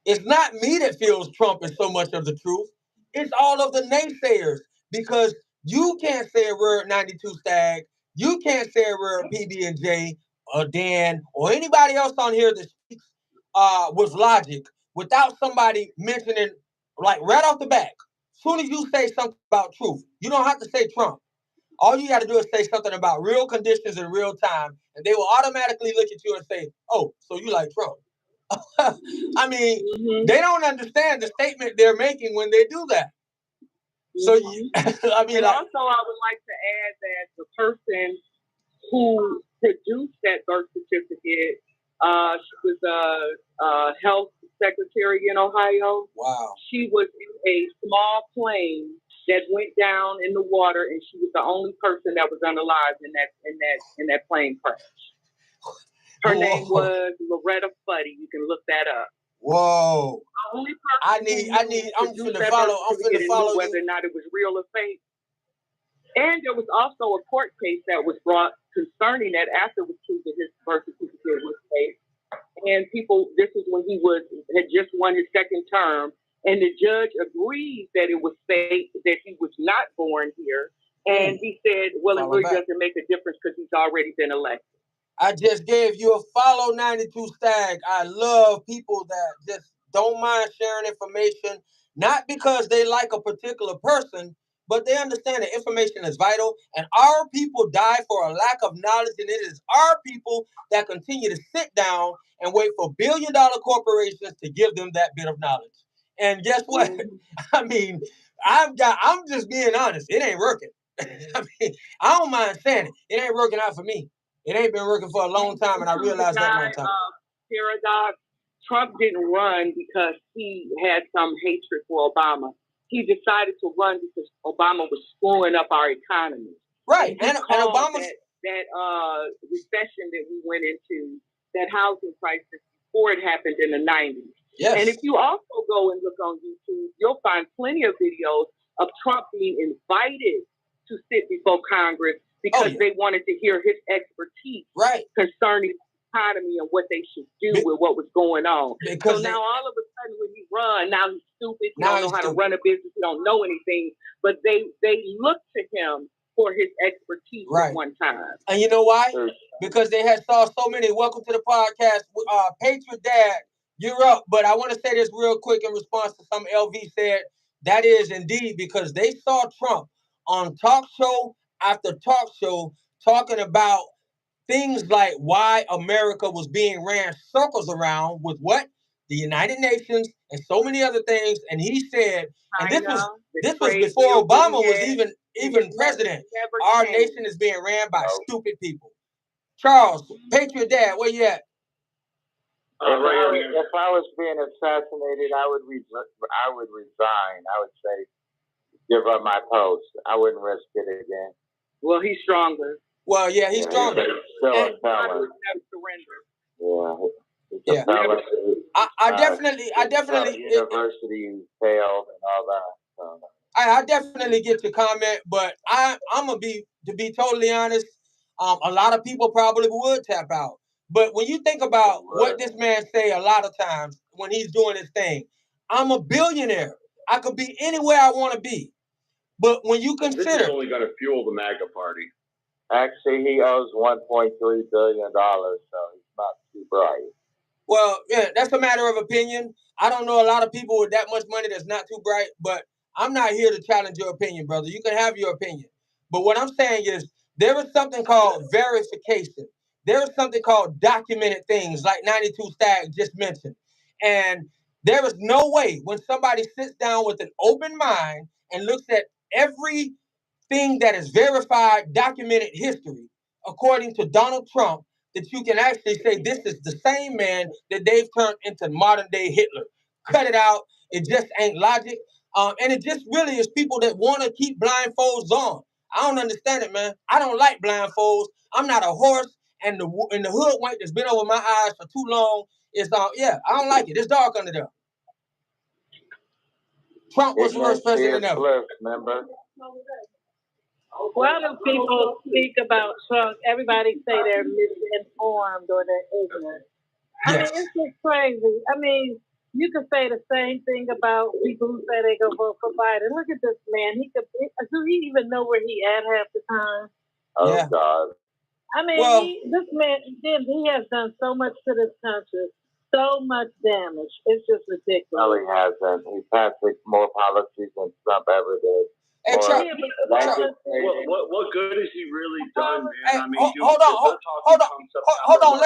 it's not me that feels Trump is so much of the truth. It's all of the naysayers, because you can't say a word 92 Stag. You can't say a word PB&J or Dan or anybody else on here that speaks with logic without somebody mentioning, like, right off the back. As soon as you say something about truth, you don't have to say Trump. All you got to do is say something about real conditions in real time, and they will automatically look at you and say, "Oh, so you like Trump?" I mean, they don't understand the statement they're making when they do that. So, I mean, and also, I would like to add that the person who produced that birth certificate, she was a health secretary in Ohio. Wow. She was in a small plane that went down in the water, and she was the only person that was unalive in that plane crash. Her name was Loretta Fuddy. You can look that up. Whoa. The only person I'm finna follow whether or not it was real or fake. And there was also a court case that was brought concerning that after it was proved that his birth certificate was fake. And this is when he had just won his second term, and the judge agreed that it was fake, that he was not born here. And he said, well, it really doesn't make a difference because he's already been elected. I just gave you a follow, 92 Stag. I love people that just don't mind sharing information, not because they like a particular person, but they understand that information is vital, and our people die for a lack of knowledge, and it is our people that continue to sit down and wait for billion-dollar corporations to give them that bit of knowledge. And guess what? I mean, I'm just being honest. It ain't working. I mean, I don't mind saying it. It ain't working out for me. It ain't been working for a long time, and I realized that one time. Paradox. Trump didn't run because he had some hatred for Obama. He decided to run because Obama was screwing up our economy. Right, and Obama that recession that we went into, that housing crisis before it happened in the 90s. Yes. And if you also go and look on YouTube, you'll find plenty of videos of Trump being invited to sit before Congress because they wanted to hear his expertise concerning the economy and what they should do with what was going on. So now all of a sudden when he run, now he's stupid. He don't know how to run a business. He don't know anything. But they look to him for his expertise at one time. And you know why? Because they had saw so many. Welcome to the podcast. Patriot Dad, you're up. But I want to say this real quick in response to something LV said. That is indeed because they saw Trump on talk show after talk show talking about things like why America was being ran circles around with what? The United Nations and so many other things. And he said, and this was before Obama was even president. Our nation is being ran by stupid people. Charles, Patriot Dad, where you at? If I was being assassinated, I would resign. I would say, give up my post. I wouldn't risk it again. Well, he's stronger. Well, yeah, he's stronger. Still a felon. Yeah. I definitely university failed and all that. So. I definitely get your comment, but I'm gonna to be totally honest. A lot of people probably would tap out. But when you think about what this man say a lot of times when he's doing his thing, I'm a billionaire. I could be anywhere I want to be. But when you consider, this is only going to fuel the MAGA party. Actually, he owes $1.3 billion, so he's not too bright. Well, yeah, that's a matter of opinion. I don't know a lot of people with that much money that's not too bright, but I'm not here to challenge your opinion, brother. You can have your opinion. But what I'm saying is there is something called verification. There is something called documented things like 92 Stag just mentioned. And there is no way when somebody sits down with an open mind and looks at every thing that is verified, documented history, according to Donald Trump, that you can actually say this is the same man that they've turned into modern day Hitler. Cut it out. It just ain't logic. And it just really is people that want to keep blindfolds on. I don't understand it, man. I don't like blindfolds. I'm not a horse, and the hoodwink that's been over my eyes for too long is I don't like it. It's dark under there. Trump was the worst president ever. Remember? Why do people speak about Trump? Everybody say they're misinformed or they're ignorant. I mean, it's just crazy. I mean, you could say the same thing about people who say they go vote for Biden. Look at this man. Do he even know where he at half the time? Oh, God. I mean, this man, he has done so much to this country, so much damage. It's just ridiculous. No, he hasn't. He passed more policies than Trump ever did. Hey, Chuck, what good has he really done, man? Hey, I mean, hold on.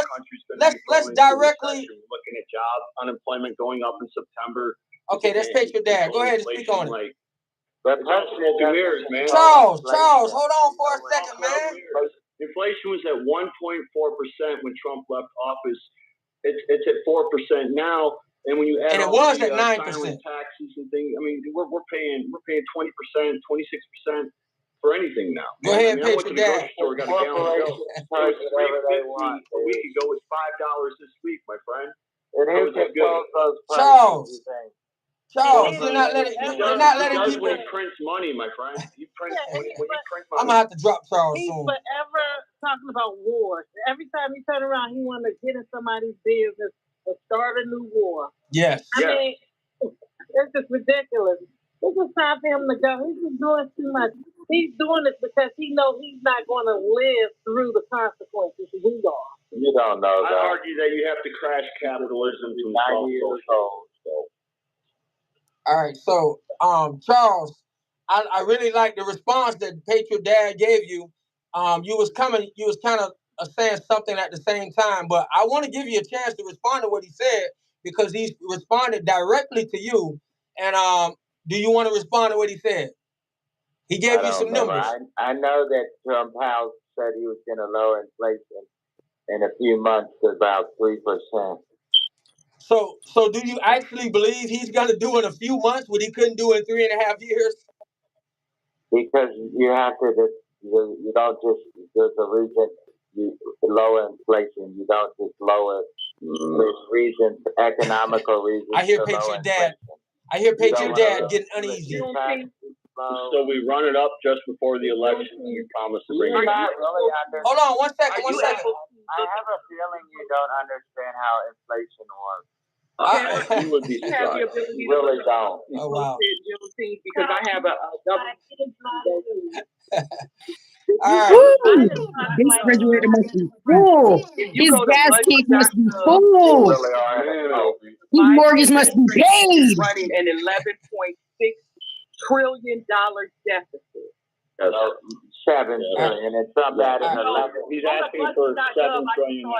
Let's directly looking at job unemployment going up in September. Okay, that's Patriot Dad. Go ahead and speak on it. Man. Charles, hold on for a second, man. Inflation was at 1.4% when Trump left office. It's at 4% now. And when you add it was at 9% taxes and things, I mean, we're paying 20%, 26% for anything now. Go ahead, I went to the grocery store, got a gallon of milk. It was $3.50 a week ago. It's $5 this week, my friend. It is good. Charles, you're not letting people. When he prints money, my friend. He prints when you print money. I'm gonna have to drop Charles He's soon. forever talking about wars. Every time he turn around, he want to get in somebody's business and start a new war. Yes. I mean, it's just ridiculous. It's just time for him to go. He's just doing too much. He's doing it because he knows he's not going to live through the consequences we are. You don't know that. I argue that you have to crash capitalism to 90 years old. All right, so Charles, I really like the response that Patriot Dad gave you. You was kind of saying something at the same time, but I want to give you a chance to respond to what he said because he responded directly to you. And do you want to respond to what he said? He gave you some numbers. I know that Trump House said he was going to lower inflation in a few months to about 3%. So do you actually believe he's going to do in a few months what he couldn't do in 3.5 years? Because you have to, you don't just, there's a reason you lower inflation. You don't just lower it. There's reasons, economical reasons. I hear Patriot Dad. I hear Patriot Dad getting uneasy. So we run it up just before the election and you promise to bring it back. Hold on, one second. I have a feeling you don't understand how inflation works. You would be surprised. You really don't. Oh, wow. Because I have a double. This refrigerator must be full. His gas tank must be full. His mortgage must be paid. Running an $11.6 trillion deficit. 7 trillion. It's not bad in 11. He's asking for 7 trillion. $11.6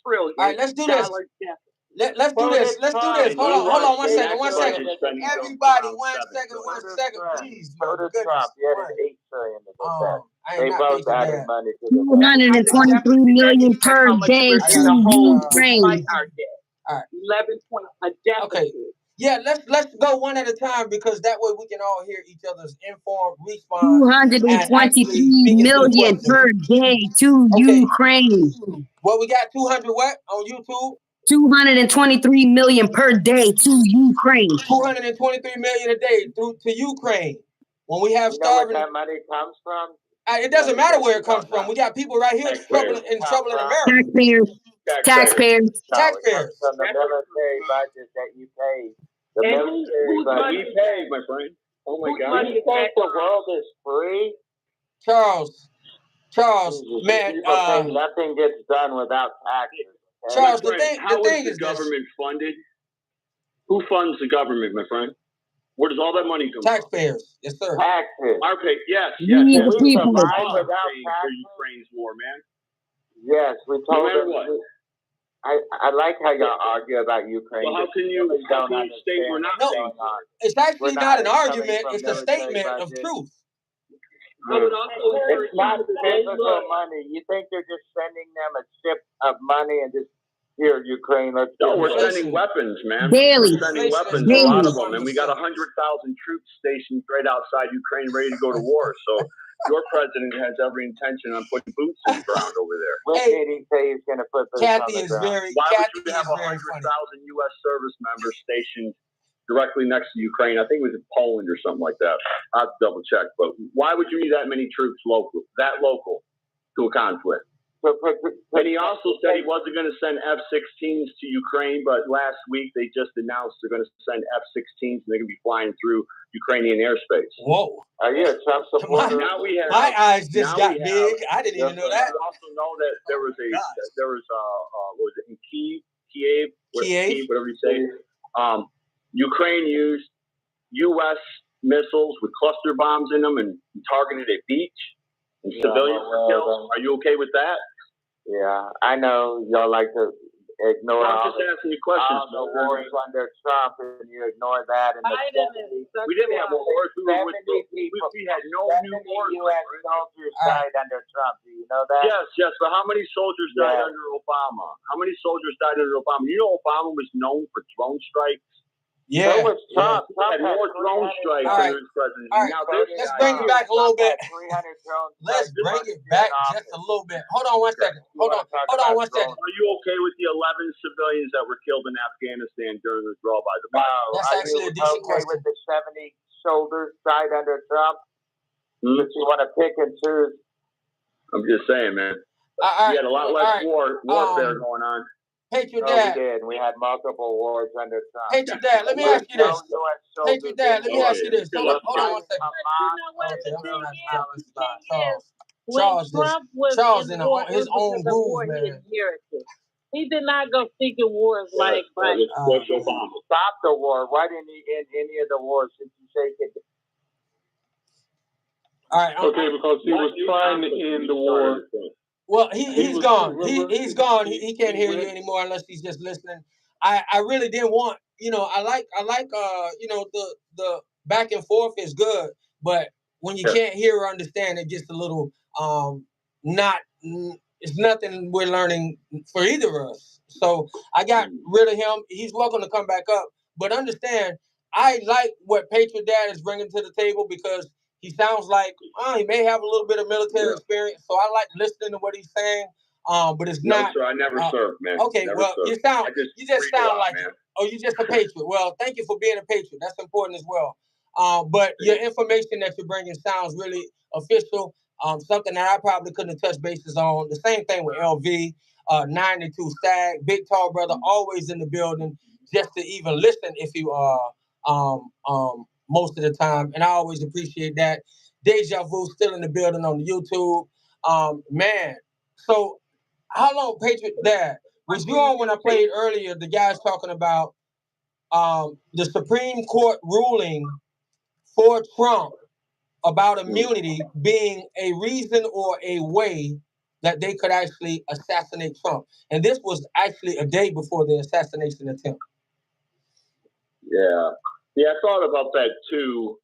trillion. All right, let's do this. Let's do this. Hold on one second. Everybody, 1 second, please. So does Trump. He had an $8 trillion deficit. They not both added money to the 223 million per day to Ukraine. All right. 11 point a deficit. Okay. Yeah, let's go one at a time because that way we can all hear each other's informed response. 223 million per day to Ukraine. Well, we got 200 what on YouTube? 223 million per day to Ukraine. 223 million a day to Ukraine. When we have starving, where that money comes from? It doesn't matter where it comes from. We got people right here in trouble in America. Taxpayers. From the military budget that you pay. The military budget we pay, my friend. Oh my God! You think the world is free? Charles, man, nothing gets done without taxes. Okay? Charles, how is the government funded? Who funds the government, my friend? Where does all that money come from? Taxpayers, yes, sir. Taxes. Our pay, yes. We survive without taxes. Ukraine's war, man. Yes, we told them. I like how y'all argue about Ukraine. Well, how can you state we're not paying for it? It's actually not an argument. It's a statement of truth. It's not physical money. You think they're just sending them a ship of money and just here, Ukraine? Let's No, we're sending weapons, man. Daily. We're sending weapons, a lot of them, and we got 100,000 troops stationed right outside Ukraine, ready to go to war. So your president has every intention on putting boots in the ground over there. What did he say he's going to put boots on the ground? Why would you have 100,000 U.S. service members stationed directly next to Ukraine? I think it was in Poland or something like that. I'll have to double check. But why would you need that many troops local to a conflict? And he also said he wasn't going to send F-16s to Ukraine, but last week they just announced they're going to send F-16s and they're going to be flying through Ukrainian airspace. Whoa. Are you a Trump supporter? Now we have, my eyes just got big. I didn't even know that. We also know that there was what was it, in Kiev, whatever you say. Ukraine used U.S. missiles with cluster bombs in them and targeted a beach, and civilians were killed. Are you okay with that? Yeah, I know y'all like to ignore I'm just asking you questions. the wars under Trump, and you ignore that. And we didn't have wars. We had no new wars. U.S. soldiers died under Trump. Do you know that? Yes. But how many soldiers died under Obama? How many soldiers died under Obama? You know, Obama was known for drone strikes. Yeah. So was Trump. Trump had more drone strikes under his presidency. All right. Now, let's bring it back a little bit. 300 drones. Let's bring it back just a little bit. Hold on one second. Hold on 1 second. Are you okay with the 11 civilians that were killed in Afghanistan during the withdrawal by the Biden? That's actually a decent okay question. with the 70 soldiers died under Trump? If you want to pick and choose. I'm just saying, man. We had a lot less warfare going on. Patriot Dad. We did. We had multiple wars under Trump. Patriot Dad, let me ask you this. Patriot Dad, let me ask you this. Hold on 1 second. Charles in his own groove, man. He did not go seeking wars like stop the war. Why didn't he end any of the wars since you say it? All right. Okay, because he was trying to end the war. Well, he's gone. He's gone. He can't hear you anymore unless he's just listening. I really didn't want, I like the back and forth is good, but when you can't hear or understand, it gets a little it's nothing we're learning for either of us. So I got rid of him. He's welcome to come back up, but understand, I like what Patriot Dad is bringing to the table because he sounds like he may have a little bit of military experience, so I like listening to what he's saying. But it's not. No, sir, I never served, man. Okay, never well, served. you just sound like it. Oh, you just a patriot. Well, thank you for being a patriot. That's important as well. But your information that you're bringing sounds really official. Something that I probably couldn't have touched bases on. The same thing with LV, 92 Stag, Big Tall Brother, always in the building just to even listen if you are most of the time. And I always appreciate that. Deja Vu still in the building on the YouTube. Man, so how long, Patriot Dad, was you on when I played earlier, the guys talking about the Supreme Court ruling for Trump about immunity being a reason or a way that they could actually assassinate Trump. And this was actually a day before the assassination attempt. Yeah, I thought about that too,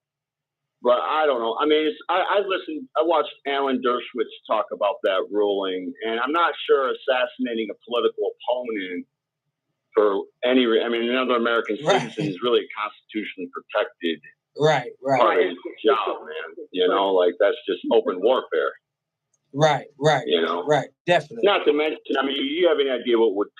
but I don't know. I mean, I watched Alan Dershowitz talk about that ruling, and I'm not sure assassinating a political opponent for another American citizen is really constitutionally protected. Right. Part of his job, man. Like that's just open warfare. Right. Right, definitely. Not to mention, you have any idea to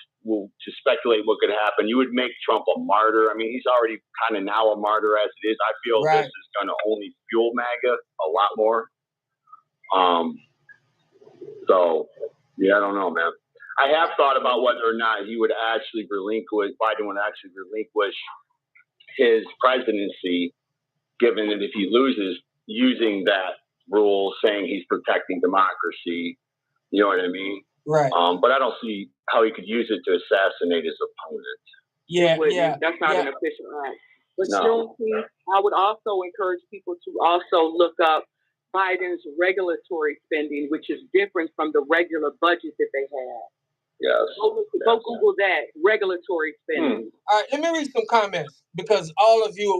speculate what could happen? You would make Trump a martyr. I mean, he's already kind of now a martyr as it is. I feel this is going to only fuel MAGA a lot more. So, I don't know, man. I have thought about whether or not Biden would actually relinquish his presidency, given that if he loses, using that rule saying he's protecting democracy. You know what I mean? Right. But I don't see how he could use it to assassinate his opponent. Yeah. That's not an official act. But I would also encourage people to also look up Biden's regulatory spending, which is different from the regular budget that they have. Yes. Go Google that, regulatory spending. All right, let me read some comments because all of you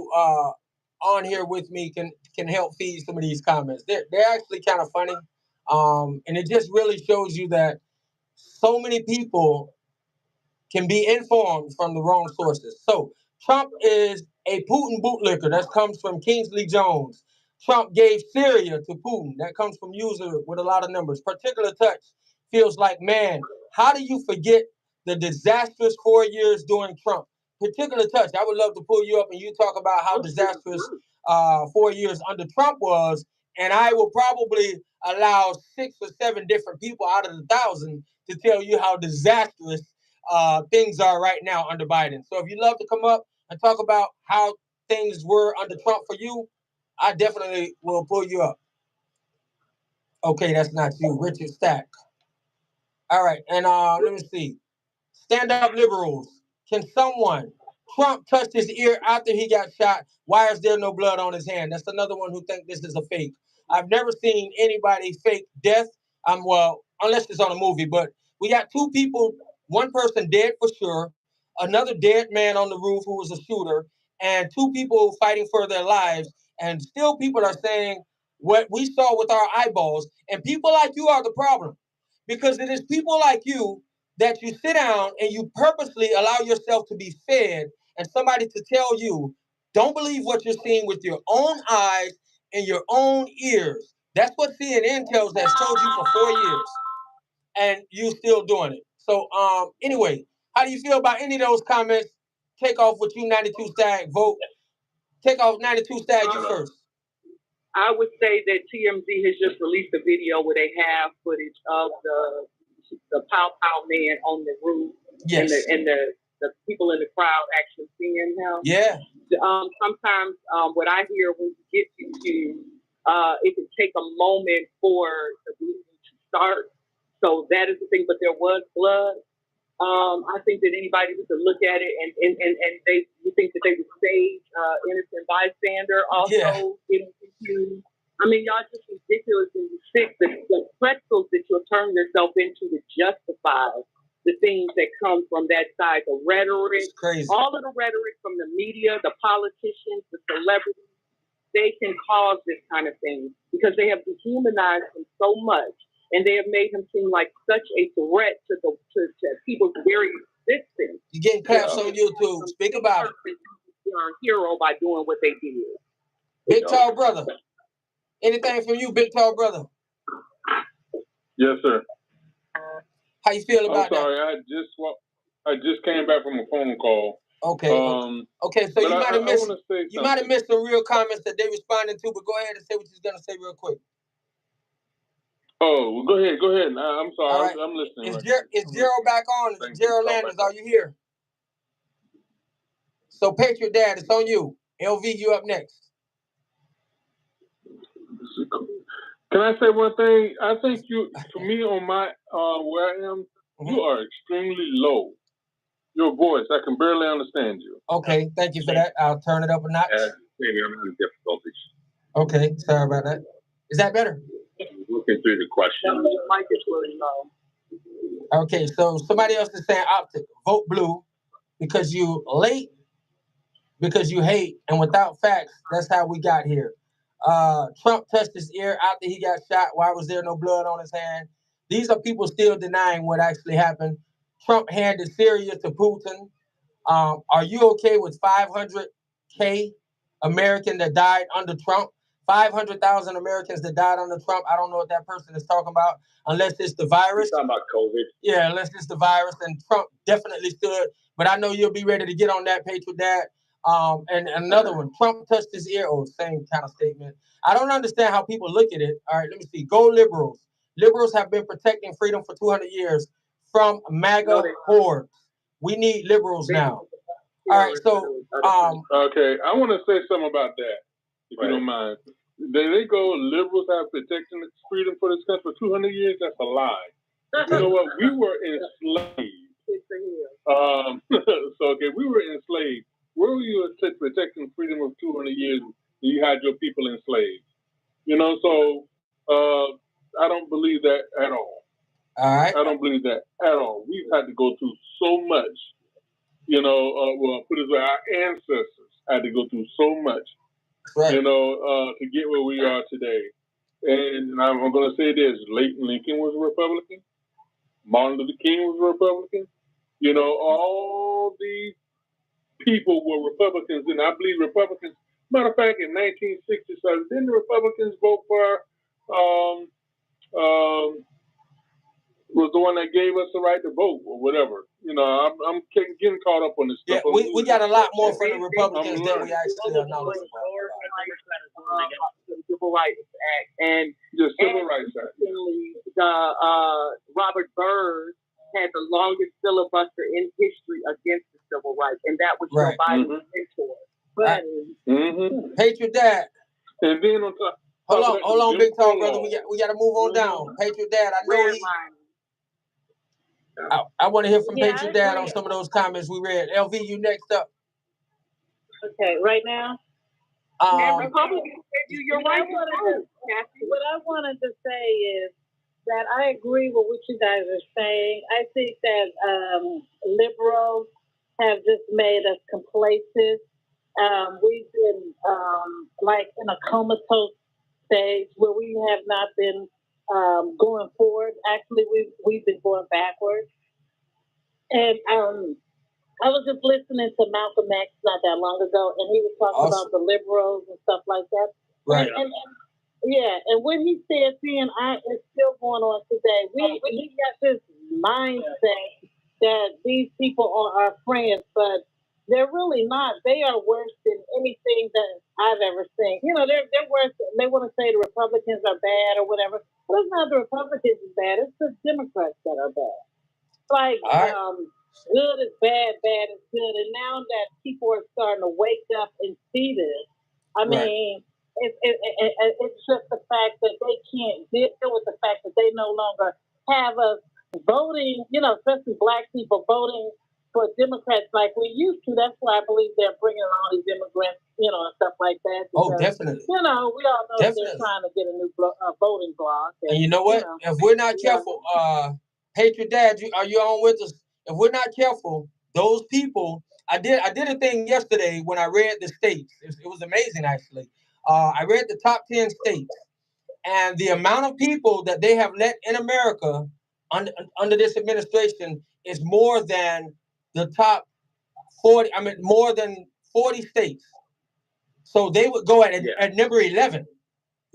on here with me can help feed some of these comments. They're actually kind of funny, and it just really shows you that so many people can be informed from the wrong sources. So Trump is a Putin bootlicker. That comes from Kingsley Jones. Trump gave Syria to Putin. That comes from user with a lot of numbers. Particular touch feels like, man, how do you forget the disastrous 4 years during Trump? Particular touch, I would love to pull you up and you talk about how disastrous 4 years under Trump was. And I will probably allow 6 or 7 different people out of the 1,000 to tell you how disastrous things are right now under Biden. So if you'd love to come up and talk about how things were under Trump for you, I definitely will pull you up. Okay, that's not you, Richard Stack. All right, and let me see. Stand up liberals. Can someone? Trump touched his ear after he got shot. Why is there no blood on his hand? That's another one who think this is a fake. I've never seen anybody fake death. Well, unless it's on a movie, but we got 2 people, one person dead for sure, another dead man on the roof who was a shooter, and 2 people fighting for their lives. And still people are saying what we saw with our eyeballs. And people like you are the problem. Because it is people like you that you sit down and you purposely allow yourself to be fed and somebody to tell you, don't believe what you're seeing with your own eyes and your own ears. That's what CNN tells has told you for 4 years. And you still doing it. So anyway, how do you feel about any of those comments? Take off with you, 92 Stag, vote. Take off 92 Stag, you first. I would say that TMZ has just released a video where they have footage of the pow man on the roof, yes, and the people in the crowd actually seeing him. Yeah. Sometimes what I hear when you get to it can take a moment for the bleeding to start. So that is the thing. But there was blood. I think that anybody who could look at it and they think that they would save innocent bystander also getting confused. I mean, y'all just ridiculous and sick. The pretzels that you'll turn yourself into to justify the things that come from that side, the rhetoric, all of the rhetoric from the media, the politicians, the celebrities, they can cause this kind of thing because they have dehumanized him so much. And they have made him seem like such a threat to people's very existence. You're getting claps on YouTube. Speak about it. You're a hero by doing what they did. Big Tall Brother. Anything from you, Big Tall Brother? Yes, sir. How you feel about that? I'm sorry, I just came back from a phone call. Okay. Okay, so you might have missed some real comments that they responded to, but go ahead and say what you're gonna say real quick. Oh, well, go ahead. I'm sorry, right. I'm listening. Is Gerald back on? Gerald Landers, are you here? So Patriot Dad, it's on you. LV, you up next. Can I say one thing? I think for me on my where I am, you are extremely low. Your voice, I can barely understand you. Okay, thank you for that. I'll turn it up a notch. Maybe I'm having difficulties. Okay, sorry about that. Is that better? Looking through the question. Mike is really low. Okay, so somebody else is saying optic. Vote blue because you late, because you hate, and without facts, that's how we got here. Trump touched his ear after he got shot. Why was there no blood on his hand? These are people still denying what actually happened. Trump handed Syria to Putin. Are you okay with 500K American that died under Trump? 500,000 Americans that died under Trump. I don't know what that person is talking about, unless it's the virus. You're talking about COVID. Yeah, unless it's the virus, and Trump definitely stood. But I know you'll be ready to get on that, Patriot Dad. And another one, Trump touched his ear. Oh, same kind of statement. I don't understand how people look at it. All right, let me see. Go liberals. Liberals have been protecting freedom for 200 years from MAGA hordes. We need liberals now. All right, so okay, I want to say something about that, if you don't mind. They go, liberals have protecting freedom for this country for 200 years. That's a lie. You know what? We were enslaved. We were enslaved. Where were you protecting freedom of 200 years? You had your people enslaved. You know, so I don't believe that at all. All right. I don't believe that at all. We've had to go through so much. Well, put it this way, our ancestors had to go through so much, right. To get where we are today. And I'm going to say this: Lincoln was a Republican. Martin Luther King was a Republican. All these people were Republicans, and I believe Republicans. Matter of fact, in 1967, didn't the Republicans vote for? Was the one that gave us the right to vote or whatever. I'm getting caught up on this stuff. Yeah, we got a lot more from the Republicans than we actually are knowledgeable about. The Civil Rights Act and the Civil Rights Act. Robert Byrd had the longest filibuster in history against the civil rights, and that was Joe Biden's mentor. But Patriot Dad. And then on top. Hold on, Big Talk, brother. We got to move on down. Patriot Dad, I know I want to hear from Patriot Dad on some of those comments we read. LV, you next up. Okay, right now. What I wanted to say is that I agree with what you guys are saying. I think that liberals have just made us complacent. We've been like in a comatose stage where we have not been going forward. Actually, we've been going backwards. And I was just listening to Malcolm X not that long ago, and he was talking about the liberals and stuff like that. Right. And what he said then, it's still going on today. We got this mindset that these people are our friends, but they're really not. They are worse than anything that I've ever seen. They're worse. They want to say the Republicans are bad or whatever. But it's not the Republicans is bad. It's the Democrats that are bad. Like, good is bad, bad is good. And now that people are starting to wake up and see this, I mean, it's just the fact that they can't deal with the fact that they no longer have us voting, especially black people voting for Democrats like we used to. That's why I believe they're bringing all these immigrants, and stuff like that. Because, definitely. We all know they're trying to get a new voting bloc. And you know what? If we're not careful, Patriot Dad, are you on with us? If we're not careful, those people. I did a thing yesterday when I read the states. It was amazing, actually. I read the top 10 states, and the amount of people that they have let in America under this administration is more than the top 40. I mean, more than 40 states. So they would go at number 11.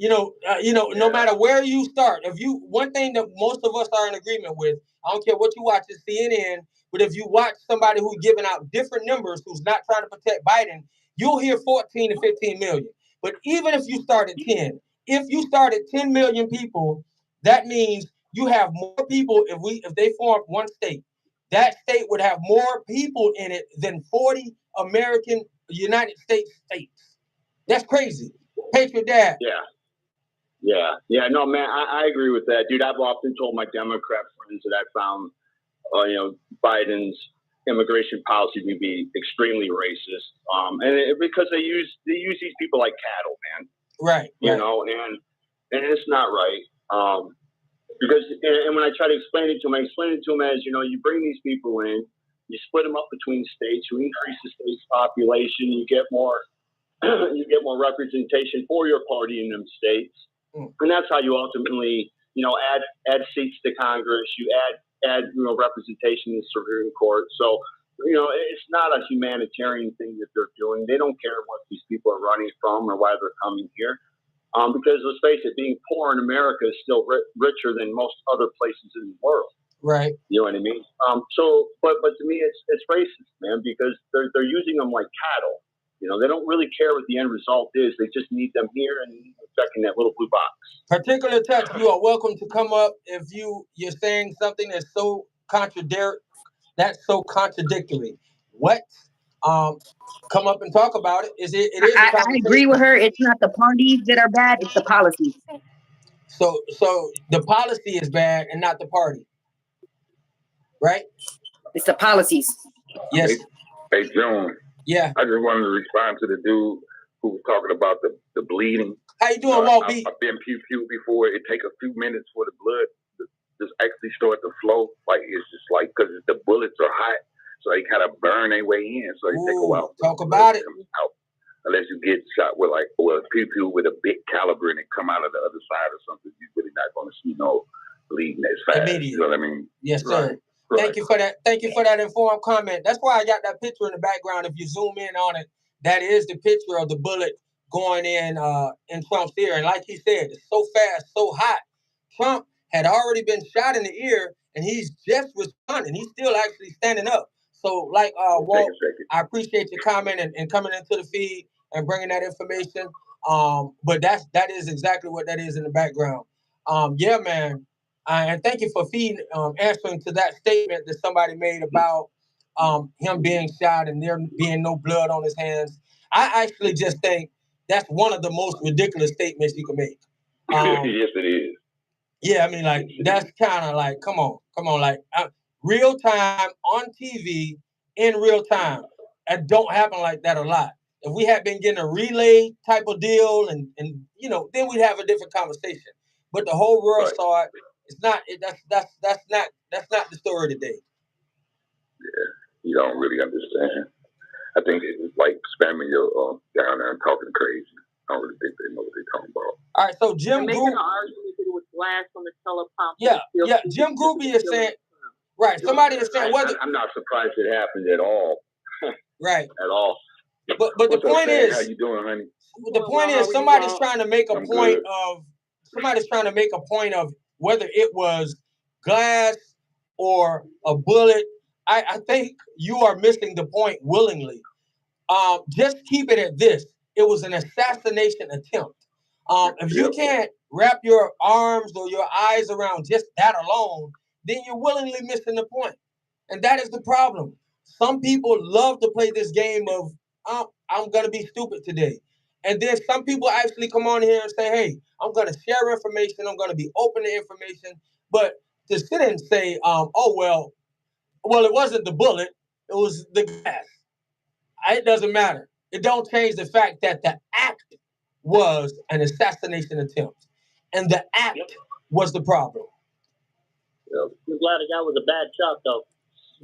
No matter where you start, one thing that most of us are in agreement with, I don't care what you watch at CNN, but if you watch somebody who's giving out different numbers, who's not trying to protect Biden, you'll hear 14 to 15 million. But even if you start at 10, if you start at 10 million people, that means you have more people. If they form one state, that state would have more people in it than 40 American United States states. That's crazy. Patriot Dad. Yeah. No, man, I agree with that, dude. I've often told my Democrat friends that I found, Biden's immigration policy to be extremely racist, because they use these people like cattle, man. Right. And it's not right. Because when I try to explain it to them, I explain it to them as, you bring these people in, you split them up between states, you increase the state's population, you get more representation for your party in them states. And that's how you ultimately, add seats to Congress. You add representation in the Supreme Court. So, it's not a humanitarian thing that they're doing. They don't care what these people are running from or why they're coming here. Because let's face it, being poor in America is still richer than most other places in the world. Right. You know what I mean? But to me, it's racist, man, because they're using them like cattle. They don't really care what the end result is. They just need them here and checking that little blue box. Particular touch, you are welcome to come up if you're saying something that's so contradictory. What? Come up and talk about it. I agree with her. It's not the parties that are bad; it's the policies. So the policy is bad and not the party, right? It's the policies. Yes. Hey, June. Yeah. I just wanted to respond to the dude who was talking about the bleeding. How you doing, Walt B? I've been pew before. It take a few minutes for the blood, just actually start to flow. Like it's just like because the bullets are hot, so they kind of burn their way in. So they take a while. Talk about it. Out. Unless you get shot with like pew with a big caliber and it come out of the other side or something, you're really not going to see no bleeding as fast. Immediate. You know what I mean? Yes, sir. Right. Thank you for that. Thank you for that informed comment. That's why I got that picture in the background. If you zoom in on it, that is the picture of the bullet going in Trump's ear. And like he said, it's so fast, so hot. Trump had already been shot in the ear, and he's just responding. He's still actually standing up. So, like Walt, I appreciate your comment and coming into the feed and bringing that information. But that is exactly what that is in the background. Yeah, man. And thank you for answering to that statement that somebody made about him being shot and there being no blood on his hands. I actually just think that's one of the most ridiculous statements you can make. Yes, it is. Yeah, I mean, like, that's kind of like, come on, like, real time on TV in real time. It don't happen like that a lot. If we had been getting a relay type of deal, and then we'd have a different conversation. But the whole world saw it. It's not. That's not the story today. Yeah, you don't really understand. I think it's like spamming your down there and talking crazy. I don't really think they know what they're talking about. All right, so Jim making an argument that it was glass on the teleprompter. Yeah. Jim Groovy is saying, right. Somebody is saying whether I'm not surprised it happened at all. Right. At all. But the point is, how you doing, honey? The point is, somebody's trying to make a point of. Somebody's trying to make a point of whether it was glass or a bullet. I think you are missing the point willingly. Just keep it at this. It was an assassination attempt. If you can't wrap your arms or your eyes around just that alone, then you're willingly missing the point. And that is the problem. Some people love to play this game of, I'm going to be stupid today. And then some people actually come on here and say, hey, I'm going to share information. I'm going to be open to information. But to sit and say, well, it wasn't the bullet. It was the gas. It doesn't matter. It don't change the fact that the act was an assassination attempt. And the act was the problem. I'm glad the guy was a bad shot, though.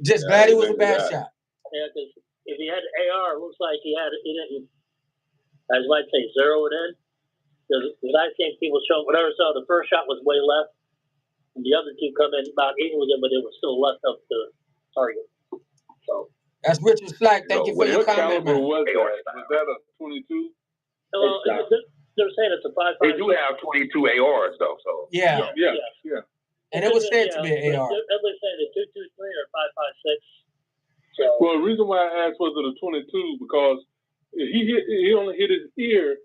Just glad he was a bad shot. Yeah, because if he had an AR, it looks like he didn't, as I might say, zero it in. Because I've seen people show, whatever, so the first shot was way left. And the other two come in about equal with him, but it was still left up to target. So. That's Richard Slack. Thank you for your comment, man. Was that a 22? Well, they're saying it's a 5.56. They do have 22 ARs, though. So. Yeah. And it was said to be an AR. Everybody's saying a 223 or 5.56. So. Well, the reason why I asked was it a 22 because he only hit his ear.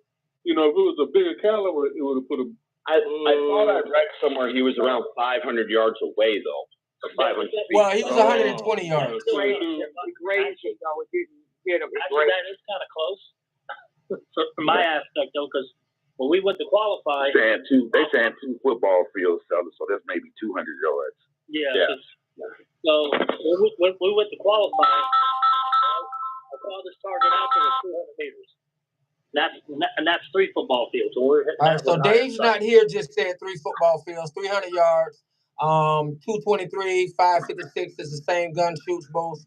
You know, if it was a bigger caliber, it would have put him. I thought I read somewhere he was around 500 yards away, though. 500 feet. Well, he was 120 yards. Actually, that is kind of close. From my aspect, though, because when we went to qualify, they saying two football fields, fellas, so that's maybe 200 yards. Yeah. So when we went to qualify, I saw this target out there was 200 meters. That's 3 football fields. So we're hitting. All right, so Dave's not here. Just said 3 football fields, 300 yards. 223, 556 is the same gun, shoots both.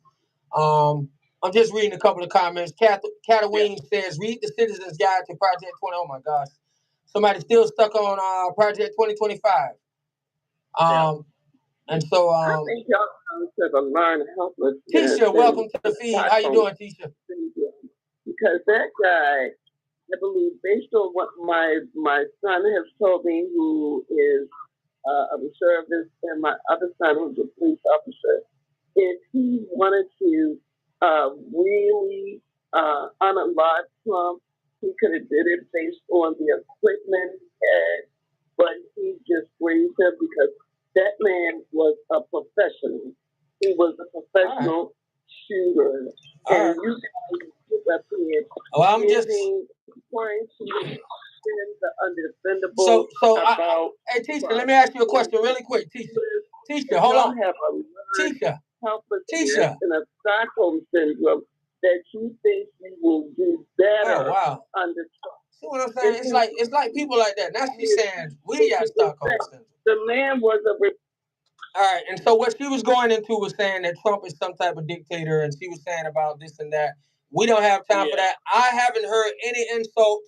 I'm just reading a couple of comments. Cataween says, read the Citizen's Guide to Project 20. Oh my gosh. Somebody's still stuck on Project 2025. And so I think y'all to the learn helpless. Tisha, welcome to the feed. How you doing, Tisha? Because that guy, I believe, based on what my son has told me, who is a reservist, and my other son, who's a police officer, if he wanted to really unalive Trump, he could have did it based on the equipment he had, but he just raised him because that man was a professional. He was a professional shooter. And you guys get up here trying to the undefendable. Hey, Tisha, let me ask you a question really quick. Tisha, hold on. Tisha. In a Stockholm syndrome that you think you will do better under Trump. See what I'm saying? It's like people like that. Now she's saying we got Stockholm syndrome. The man was All right, and so what she was going into was saying that Trump is some type of dictator, and she was saying about this and that. We don't have time for that. I haven't heard any insults,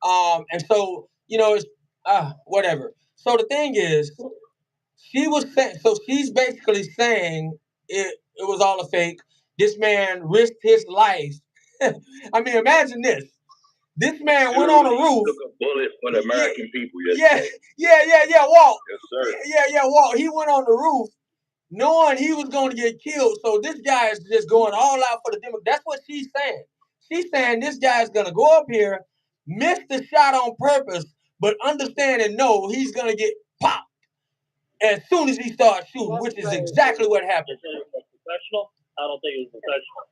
and so it's whatever. So the thing is, she was saying, so she's basically saying it was all a fake. This man risked his life. I mean, imagine this. This man went on a roof. Took a bullet for the American people Yeah, yesterday. Walt. Yes, sir. Yeah, Walt. He went on the roof knowing he was going to get killed. So this guy is just going all out for the Democrats. That's what she's saying. She's saying this guy is going to go up here, miss the shot on purpose, but understand and know he's going to get popped as soon as he starts shooting, which is exactly what happened. Professional? I don't think it was professional.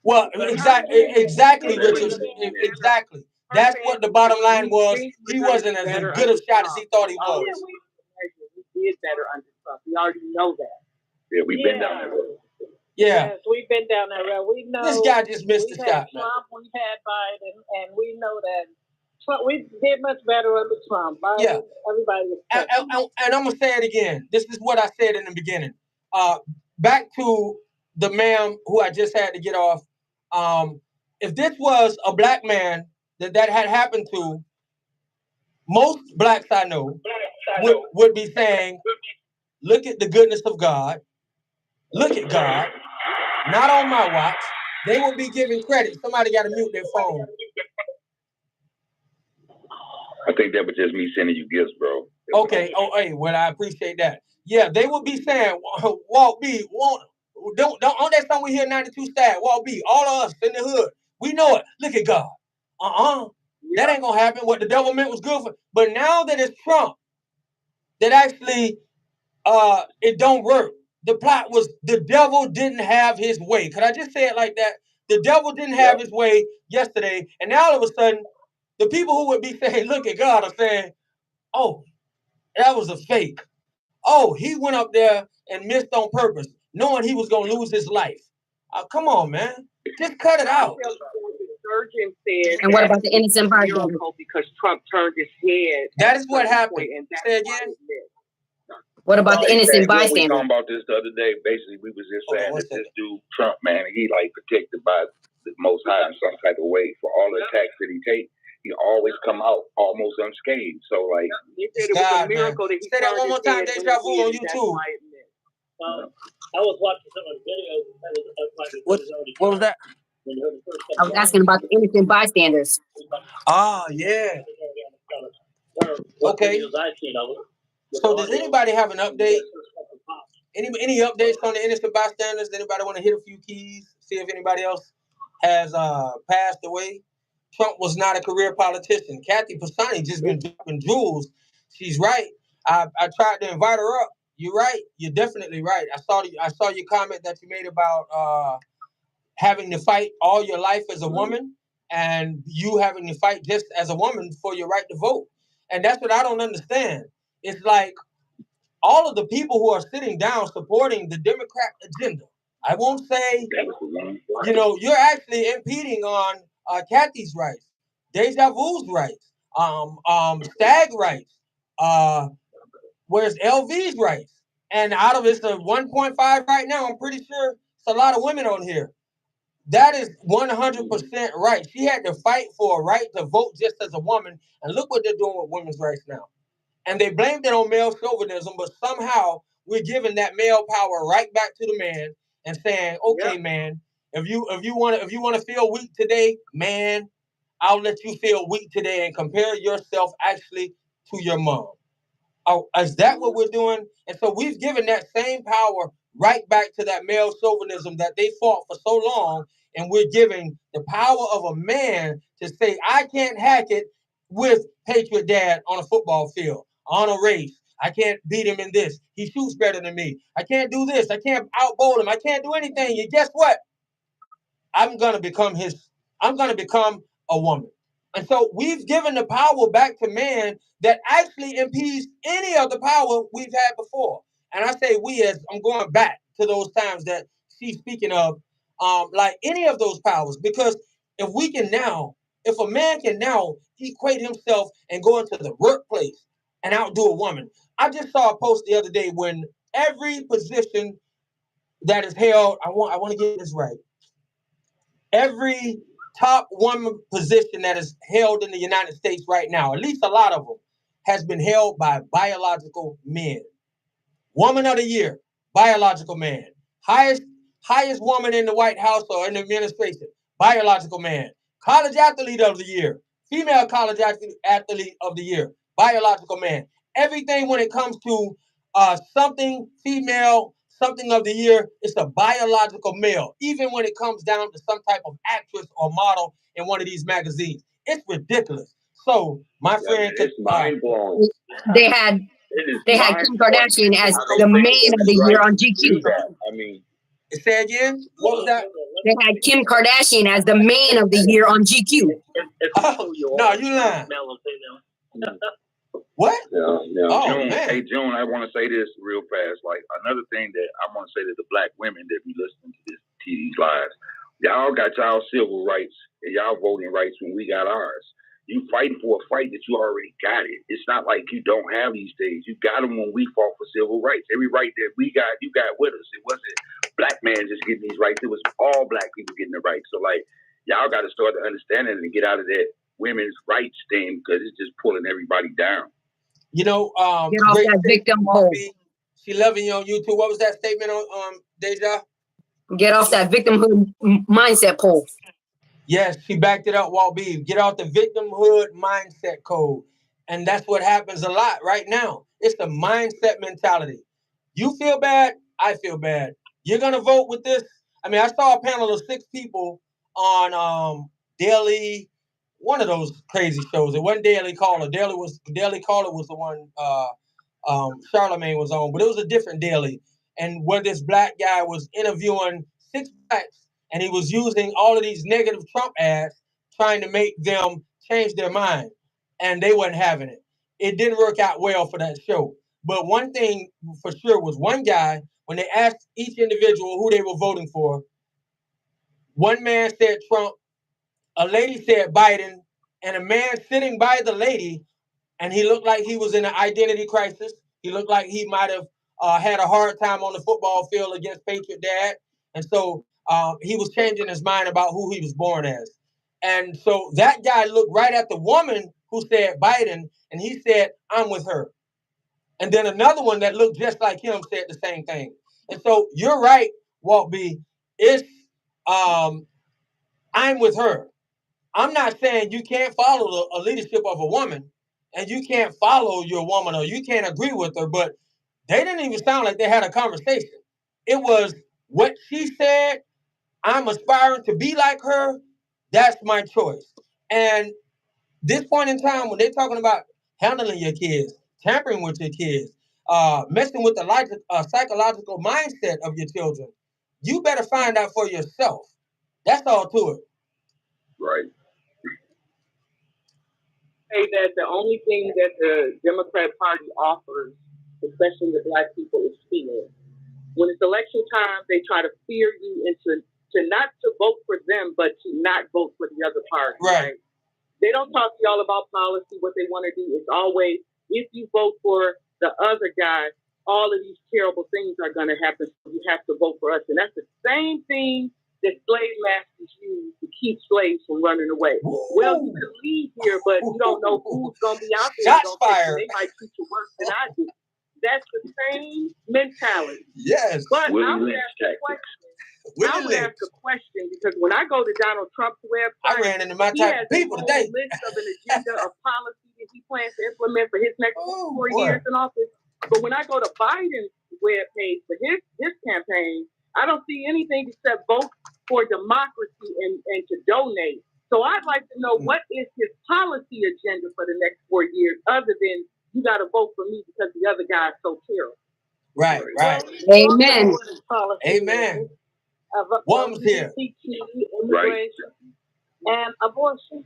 Well, exactly, Richard. Exactly. That's what the bottom line was. He wasn't as good a shot as he thought he was. We did better under Trump. We already know that. Yeah, we've been down that road. Yeah. Yes, we've been down that road. We know this guy just missed the shot. Trump, we've had Biden, and we know that Trump, we did much better under Trump. Biden, everybody was and I'm gonna say it again. This is what I said in the beginning. Back to the ma'am who I just had to get off. If this was a black man that had happened to, most blacks I know would be saying, look at the goodness of God. Look at God. Not on my watch. They will be giving credit. Somebody got to mute their phone. I think that was just me sending you gifts, bro. Okay. Oh, hey. Well, I appreciate that. Yeah, they will be saying, Walt B. Don't on that song we hear 92 Stag. Walt B. All of us in the hood. We know it. Look at God. That ain't gonna happen. What the devil meant was good for. But now that it's Trump, that actually it don't work. The plot was the devil didn't have his way. Could I just say it like that? The devil didn't have his way yesterday, and now all of a sudden, the people who would be saying, "Look at God," are saying, "Oh, that was a fake. Oh, he went up there and missed on purpose, knowing he was gonna lose his life." Come on, man, just cut it out. Surgeon said, and what about the innocent bystander? Because Trump turned his head. That is what happened. Say again. What about the innocent We bystander? talking about this the other day. Basically, we was just saying that this dude Trump, man, he like protected by the Most High in some type of way. For all the attacks that he take, he always come out almost unscathed. So like, it was a miracle that he say that one more time. Deja vu on YouTube. I was watching some of the videos. What was that? I was asking about the innocent bystanders. Yeah. Okay. So does anybody have an update? Any updates on the innocent bystanders? Anybody want to hit a few keys? See if anybody else has passed away? Trump was not a career politician. Kathy Pisani just been dropping jewels. She's right. I tried to invite her up. You're right. You're definitely right. I saw your comment that you made about having to fight all your life as a woman, and you having to fight just as a woman for your right to vote. And that's what I don't understand. It's like all of the people who are sitting down supporting the Democrat agenda. I won't say, you're actually impeding on Kathy's rights, Deja Vu's rights, Stag rights, where's LV's rights. And out of it's a 1.5 right now, I'm pretty sure it's a lot of women on here. That is 100% right. She had to fight for a right to vote just as a woman. And look what they're doing with women's rights now. And they blamed it on male chauvinism, but somehow we're giving that male power right back to the man and saying, okay, man, if you want to feel weak today, man, I'll let you feel weak today and compare yourself actually to your mom. Oh, is that what we're doing? And so we've given that same power right back to that male chauvinism that they fought for so long, and we're giving the power of a man to say, I can't hack it with Patriot Dad on a football field, on a race. I can't beat him in this. He shoots better than me. I can't do this. I can't out-bowl him. I can't do anything. And guess what? I'm going to become a woman. And so we've given the power back to man that actually impedes any of the power we've had before. And I say we, as I'm going back to those times that she's speaking of, like any of those powers, because if a man can now equate himself and go into the workplace and outdo a woman. I just saw a post the other day when every position that is held, I want to get this right. Every top woman position that is held in the United States right now, at least a lot of them, has been held by biological men. Woman of the Year, biological man. Highest woman in the White House or in the administration, biological man. College Athlete of the Year, female college athlete of the year, biological man. Everything when it comes to something female, something of the year, it's a biological male. Even when it comes down to some type of actress or model in one of these magazines, it's ridiculous. So my friend, it's mind blowing. They had Kim Kardashian as the man of the year on GQ. I mean, say again. What was that? They had Kim Kardashian as the man of the year on GQ. No, you lying. What? Yeah. Oh, June, man. hey, June, I want to say this real fast. Like, another thing that I want to say to the black women that be listening to these lives, y'all got y'all civil rights and y'all voting rights when we got ours. You fighting for a fight that you already got it. It's not like you don't have these things. You got them when we fought for civil rights. Every right that we got, you got with us. It wasn't black man just getting these rights. It was all black people getting the rights. So, like, y'all got to start to understand it and get out of that women's rights thing because it's just pulling everybody down. You know, get off that victim pole. She loving you on YouTube. What was that statement on Deja? Get off that victimhood mindset pole. Yes, she backed it up, Walt B. Get off the victimhood mindset code. And that's what happens a lot right now. It's the mindset mentality. You feel bad, I feel bad. You're going to vote with this. I mean, I saw a panel of 6 people on Daily, one of those crazy shows. It wasn't Daily Caller. Daily Caller was the one Charlemagne was on, but it was a different Daily. And where this black guy was interviewing 6 blacks, and he was using all of these negative Trump ads trying to make them change their mind. And they wasn't having it. It didn't work out well for that show. But one thing for sure was one guy, when they asked each individual who they were voting for, one man said Trump, a lady said Biden, and a man sitting by the lady, and he looked like he was in an identity crisis. He looked like he might have had a hard time on the football field against Patriot Dad. And so he was changing his mind about who he was born as. And so that guy looked right at the woman who said Biden, and he said, I'm with her. And then another one that looked just like him said the same thing. And so you're right, Walt B. It's I'm with her. I'm not saying you can't follow a leadership of a woman and you can't follow your woman or you can't agree with her, but they didn't even sound like they had a conversation. It was what she said, I'm aspiring to be like her, that's my choice. And this point in time, when they're talking about handling your kids, tampering with your kids, messing with the psychological mindset of your children, you better find out for yourself. That's all to it. Right. Say that the only thing that the Democrat Party offers, especially the black people, is fear. When it's election time, they try to fear you into not to vote for them, but to not vote for the other party. Right? They don't talk to y'all about policy. What they want to do is always, if you vote for the other guy, all of these terrible things are going to happen. So you have to vote for us. And that's the same thing that slave masters use to keep slaves from running away. Ooh. Well, you can leave here, but you don't know who's going to be out there. Shots fired. They might treat you worse than I do. That's the same mentality. Yes. But I would ask a question because when I go to Donald Trump's website, I ran into my type of people today. He has a list of an agenda of policy that he plans to implement for his next 4 years in office. But when I go to Biden's webpage for his campaign, I don't see anything except vote for democracy and to donate. So I'd like to know what is his policy agenda for the next 4 years, other than you got to vote for me because the other guy is so terrible. Right. Amen. Amen. Woman's here. Immigration and abortion.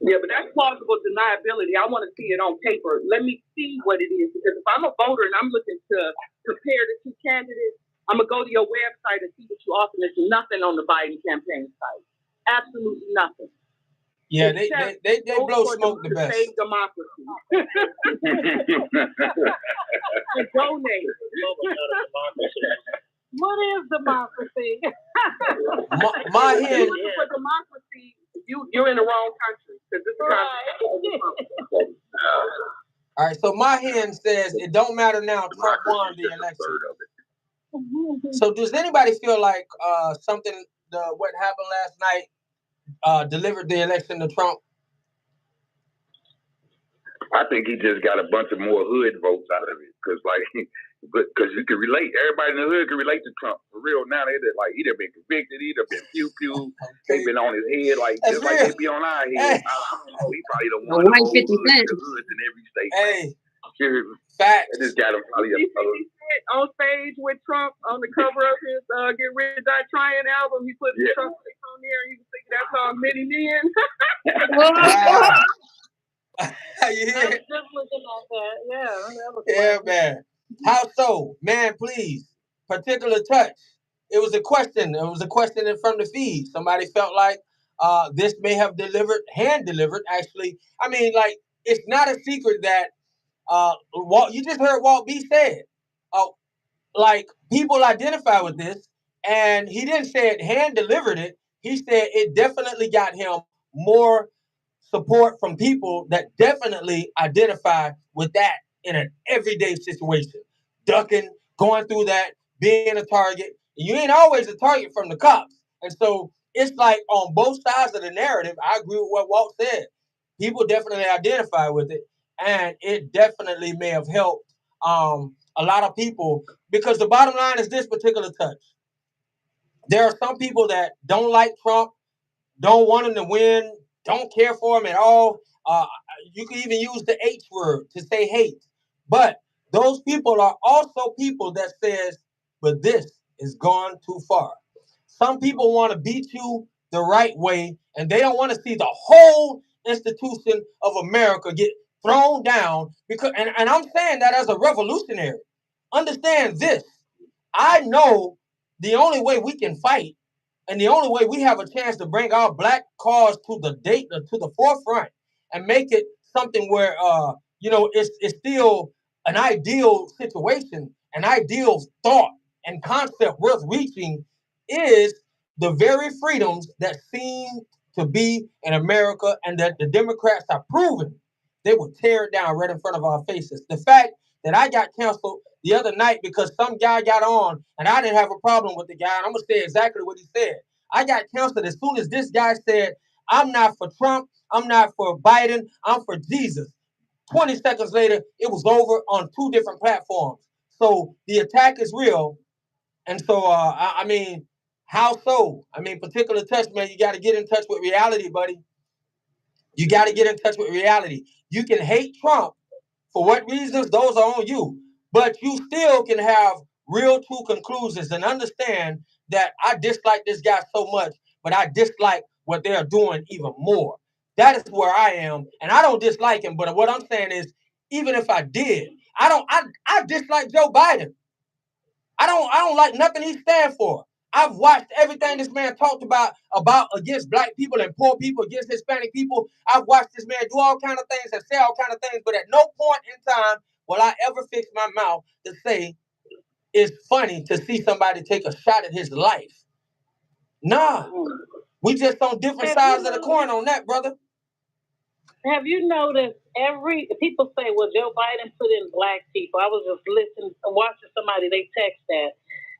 Yeah, but that's plausible deniability. I want to see it on paper. Let me see what it is. Because if I'm a voter and I'm looking to compare the 2 candidates, I'm going to go to your website and see what you offer. There's nothing on the Biden campaign site. Absolutely nothing. Yeah, they blow smoke the best. Save democracy. Donate. What is democracy? My hen. For democracy, you're in the wrong country because this is All right, so my hen says it don't matter now. Trump won the election. So does anybody feel like something what happened last night delivered the election to Trump? I think he just got a bunch of more hood votes out of it, because you can relate. Everybody in the hood can relate to Trump for real. Now he done been convicted, he done been pew. They been on his head like they be on our head. I don't know. He probably don't want the whole hoods in every state. Hey, facts. They just got him probably on stage with Trump on the cover of his Get Rich or Die Trying album. He put the Trump face on there and he was singing that song Many Men. You hear it? Just looking at that. Yeah. That was yeah, man. How so? Man, please. Particular touch. It was a question. It was a question from the feed. Somebody felt like this may have hand delivered, actually. I mean, like, it's not a secret that Walt, you just heard Walt B said. Like, people identify with this, and he didn't say it hand delivered it. He said it definitely got him more support from people that definitely identify with that in an everyday situation. Ducking, going through that, being a target. You ain't always a target from the cops. And so it's like on both sides of the narrative, I agree with what Walt said. People definitely identify with it, and it definitely may have helped a lot of people, because the bottom line is this particular touch. There are some people that don't like Trump, don't want him to win, don't care for him at all. You can even use the H word to say hate. But those people are also people that says, but this is gone too far. Some people want to beat you the right way, and they don't want to see the whole institution of America get thrown down. Because, and I'm saying that as a revolutionary. Understand this. I know the only way we can fight, and the only way we have a chance to bring our black cause to the forefront and make it something where it's still an ideal situation, an ideal thought and concept worth reaching, is the very freedoms that seem to be in America, and that the Democrats are proven they will tear it down right in front of our faces. The fact that I got canceled the other night because some guy got on, and I didn't have a problem with the guy, and I'm going to say exactly what he said. I got canceled as soon as this guy said, I'm not for Trump, I'm not for Biden, I'm for Jesus. 20 seconds later, it was over on 2 different platforms. So the attack is real. And so, I mean, how so? I mean, particular touch, man, you got to get in touch with reality, buddy. You got to get in touch with reality. You can hate Trump for what reasons, those are on you. But you still can have real true conclusions and understand that I dislike this guy so much, but I dislike what they're doing even more. That is where I am. And I don't dislike him, but what I'm saying is, even if I did, I dislike Joe Biden. I don't like nothing he stands for. I've watched everything this man talked about against black people and poor people, against Hispanic people. I've watched this man do all kind of things and say all kind of things, but at no point in time will I ever fix my mouth to say it's funny to see somebody take a shot at his life. Nah, we just on different sides of the coin on that, brother. Have you noticed people say, well, Joe Biden put in black people. I was just watching somebody, they text that.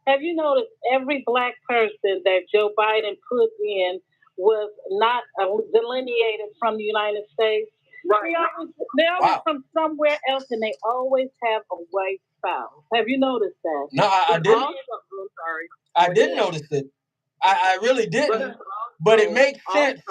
Have you noticed every black person that Joe Biden put in was not delineated from the United States? Right. They're always from somewhere else, and they always have a white spouse. Have you noticed that? No, I didn't. I'm sorry. I didn't notice it. I really didn't. But it makes sense.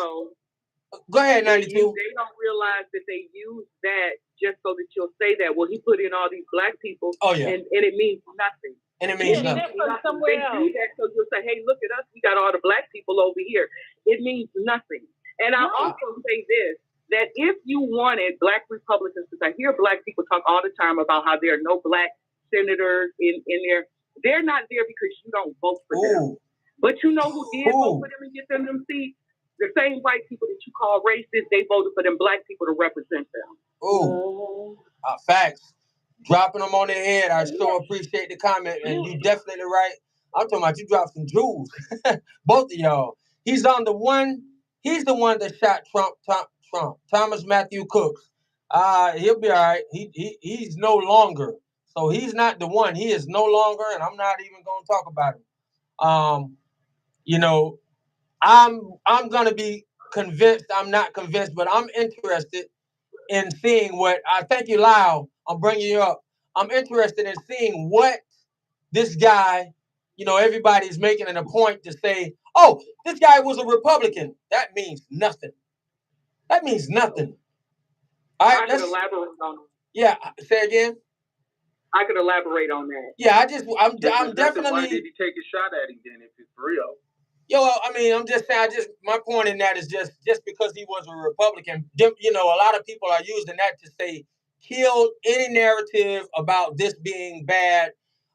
Go ahead, 92. They don't realize that they use that just so that you'll say that. Well, he put in all these black people. Oh, yeah. And it means nothing. And it means nothing. They do that so you'll say, hey, look at us. We got all the black people over here. It means nothing. And I also say this, that if you wanted black Republicans, because I hear black people talk all the time about how there are no black senators in there. They're not there because you don't vote for them. But you know who did vote for them and get them seats? The same white people that you call racist, they voted for them black people to represent them. Ooh, facts. Dropping them on their head. I sure appreciate the comment, and you definitely right. I'm talking about you dropped some jewels, both of y'all. He's the one that shot Trump. Thomas Matthew Cooks. He'll be all right. He's no longer. So he's not the one. He is no longer, and I'm not even going to talk about him. You know, I'm gonna be convinced. I'm not convinced, but I'm interested in seeing what. I thank you, Lyle. I'm bringing you up. I'm interested in seeing what this guy. Everybody's making it a point to say, "Oh, this guy was a Republican." That means nothing. That means nothing. All right, I could elaborate on that. Yeah, say again. I could elaborate on that. Yeah, I'm definitely. Why did he take a shot at him then if it's real? I mean, I'm just saying. My point in that is just because he was a Republican. A lot of people are using that to say kill any narrative about this being bad,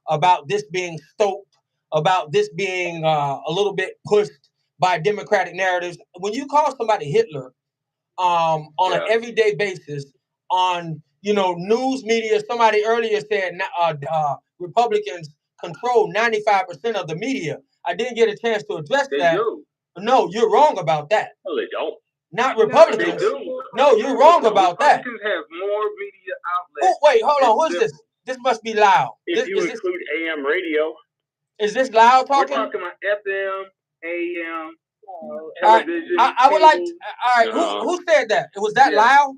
about this being stoked, about this being a little bit pushed by Democratic narratives. When you call somebody Hitler, on an everyday basis, on news media, somebody earlier said Republicans control 95% of the media. I didn't get a chance to address that. They do. No, you're wrong about that. No, they don't. Not Republicans. They do. No, you're wrong about that. Republicans have more media outlets. Oh, wait, hold on. Who is this? This must be Lyle. If you include AM radio. Is this Lyle talking? We're talking about FM, AM, television. I would like to, all right, who said that? Was that Lyle?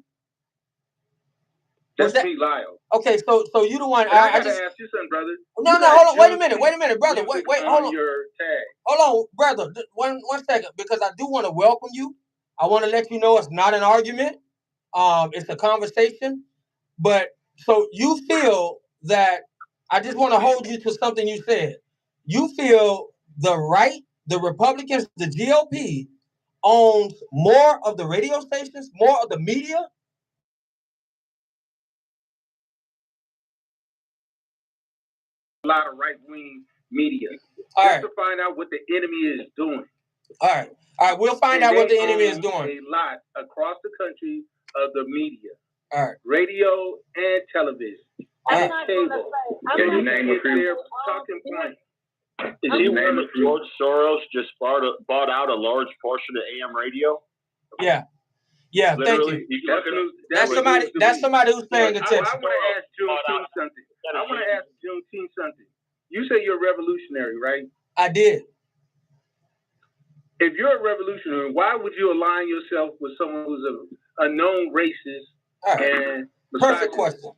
That's me, Lyle. Okay, so you the one. I gotta ask you something, brother. No, hold on. Wait a minute, brother. Wait, hold on. Your tag. Hold on, brother. One second, because I do want to welcome you. I want to let you know it's not an argument. It's a conversation. But so you feel that I just want to hold you to something you said. You feel the right, the Republicans, the GOP owns more of the radio stations, more of the media. A lot of right-wing media. All just right. to find out what the enemy is doing. All right. We'll find out what the enemy is doing. A lot across the country of the media. All right. Radio and television. And cable. Can you name a few? Talking points. Is he one of George Soros just bought out a large portion of AM radio? Yeah. Yeah, literally, thank you. That's somebody who's paying attention. I want to ask Juneteenth something. You say you're a revolutionary, right? I did. If you're a revolutionary, why would you align yourself with someone who's a known racist? All right. And perfect question.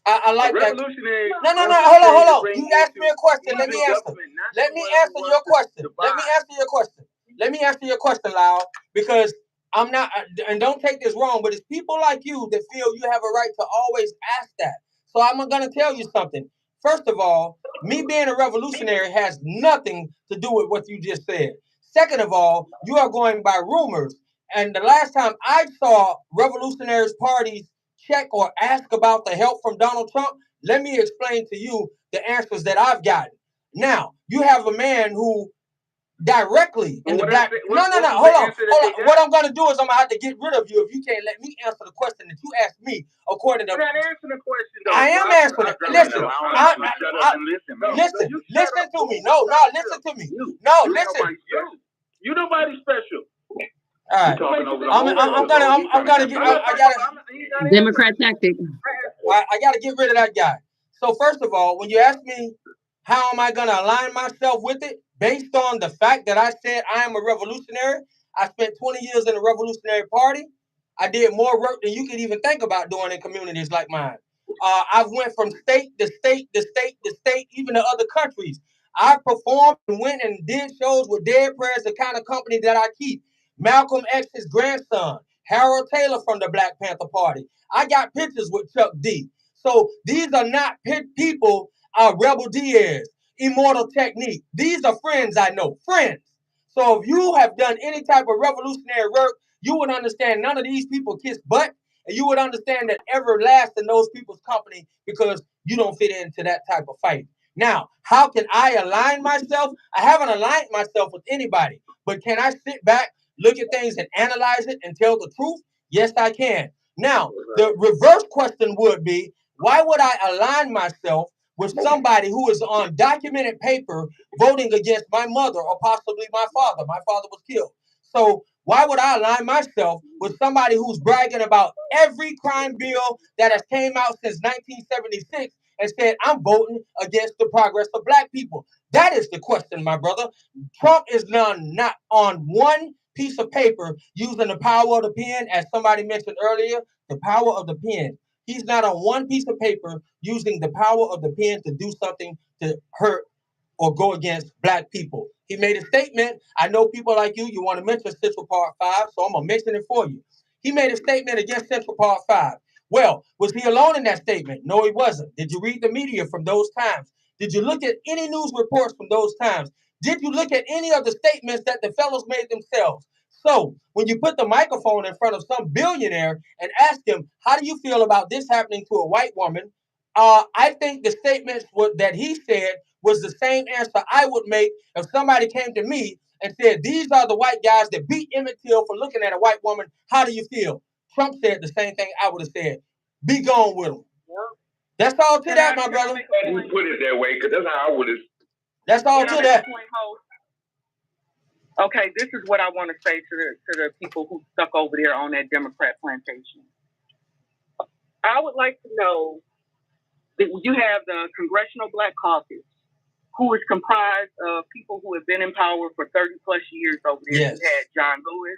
I like that. Revolutionary. No. Hold on. You asked me a question. Let me answer. Let me answer your question. Let me answer your question, Lyle, because I'm not, and don't take this wrong, but it's people like you that feel you have a right to always ask that. So I'm going to tell you something. First of all, me being a revolutionary has nothing to do with what you just said. Second of all, you are going by rumors. And the last time I saw revolutionary parties check or ask about the help from Donald Trump, let me explain to you the answers that I've gotten. Now, you have a man who directly in the black. No. Hold on. What I'm going to do is I'm going to have to get rid of you if you can't let me answer the question that you asked me according to. You're not answering the question, though. I am answering it. Listen. Listen to me. No, listen to me. No, listen. You nobody special. All right. I'm gonna get. I gotta. Democrat tactic. I gotta get rid of that guy. So first of all, when you ask me how am I gonna align myself with it, based on the fact that I said I am a revolutionary, I spent 20 years in the Revolutionary Party. I did more work than you could even think about doing in communities like mine. I've went from state to state to state to state, even to other countries. I performed and went and did shows with Dead Prayers, the kind of company that I keep. Malcolm X's grandson, Harold Taylor from the Black Panther Party. I got pictures with Chuck D. So these are not people, Rebel Diaz, Immortal Technique. These are friends I know, friends. So if you have done any type of revolutionary work, you would understand none of these people kiss butt, and you would understand that ever last in those people's company because you don't fit into that type of fight. Now, how can I align myself? I haven't aligned myself with anybody, but can I sit back look at things and analyze it and tell the truth? Yes, I can. Now, the reverse question would be, why would I align myself with somebody who is on documented paper voting against my mother or possibly my father? My father was killed. So why would I align myself with somebody who's bragging about every crime bill that has came out since 1976 and said, I'm voting against the progress of black people? That is the question, my brother. Trump is not on one piece of paper using the power of the pen, as somebody mentioned earlier, the power of the pen. He's not on one piece of paper using the power of the pen to do something to hurt or go against black people. He made a statement. I know people like you want to mention Central Park 5, so I'm going to mention it for you. He made a statement against Central Park 5. Well, was he alone in that statement? No, he wasn't. Did you read the media from those times? Did you look at any news reports from those times? Did you look at any of the statements that the fellows made themselves? So when you put the microphone in front of some billionaire and ask him, how do you feel about this happening to a white woman? I think the statements that he said was the same answer I would make if somebody came to me and said, these are the white guys that beat Emmett Till for looking at a white woman. How do you feel? Trump said the same thing I would have said. Be gone with them. That's all to that, my brother. You put it that way, because that's how I would have. That's all to that. Okay, this is what I want to say to the people who stuck over there on that Democrat plantation. I would like to know that you have the Congressional Black Caucus, who is comprised of people who have been in power for 30 plus years over there. Yes. You had John Lewis,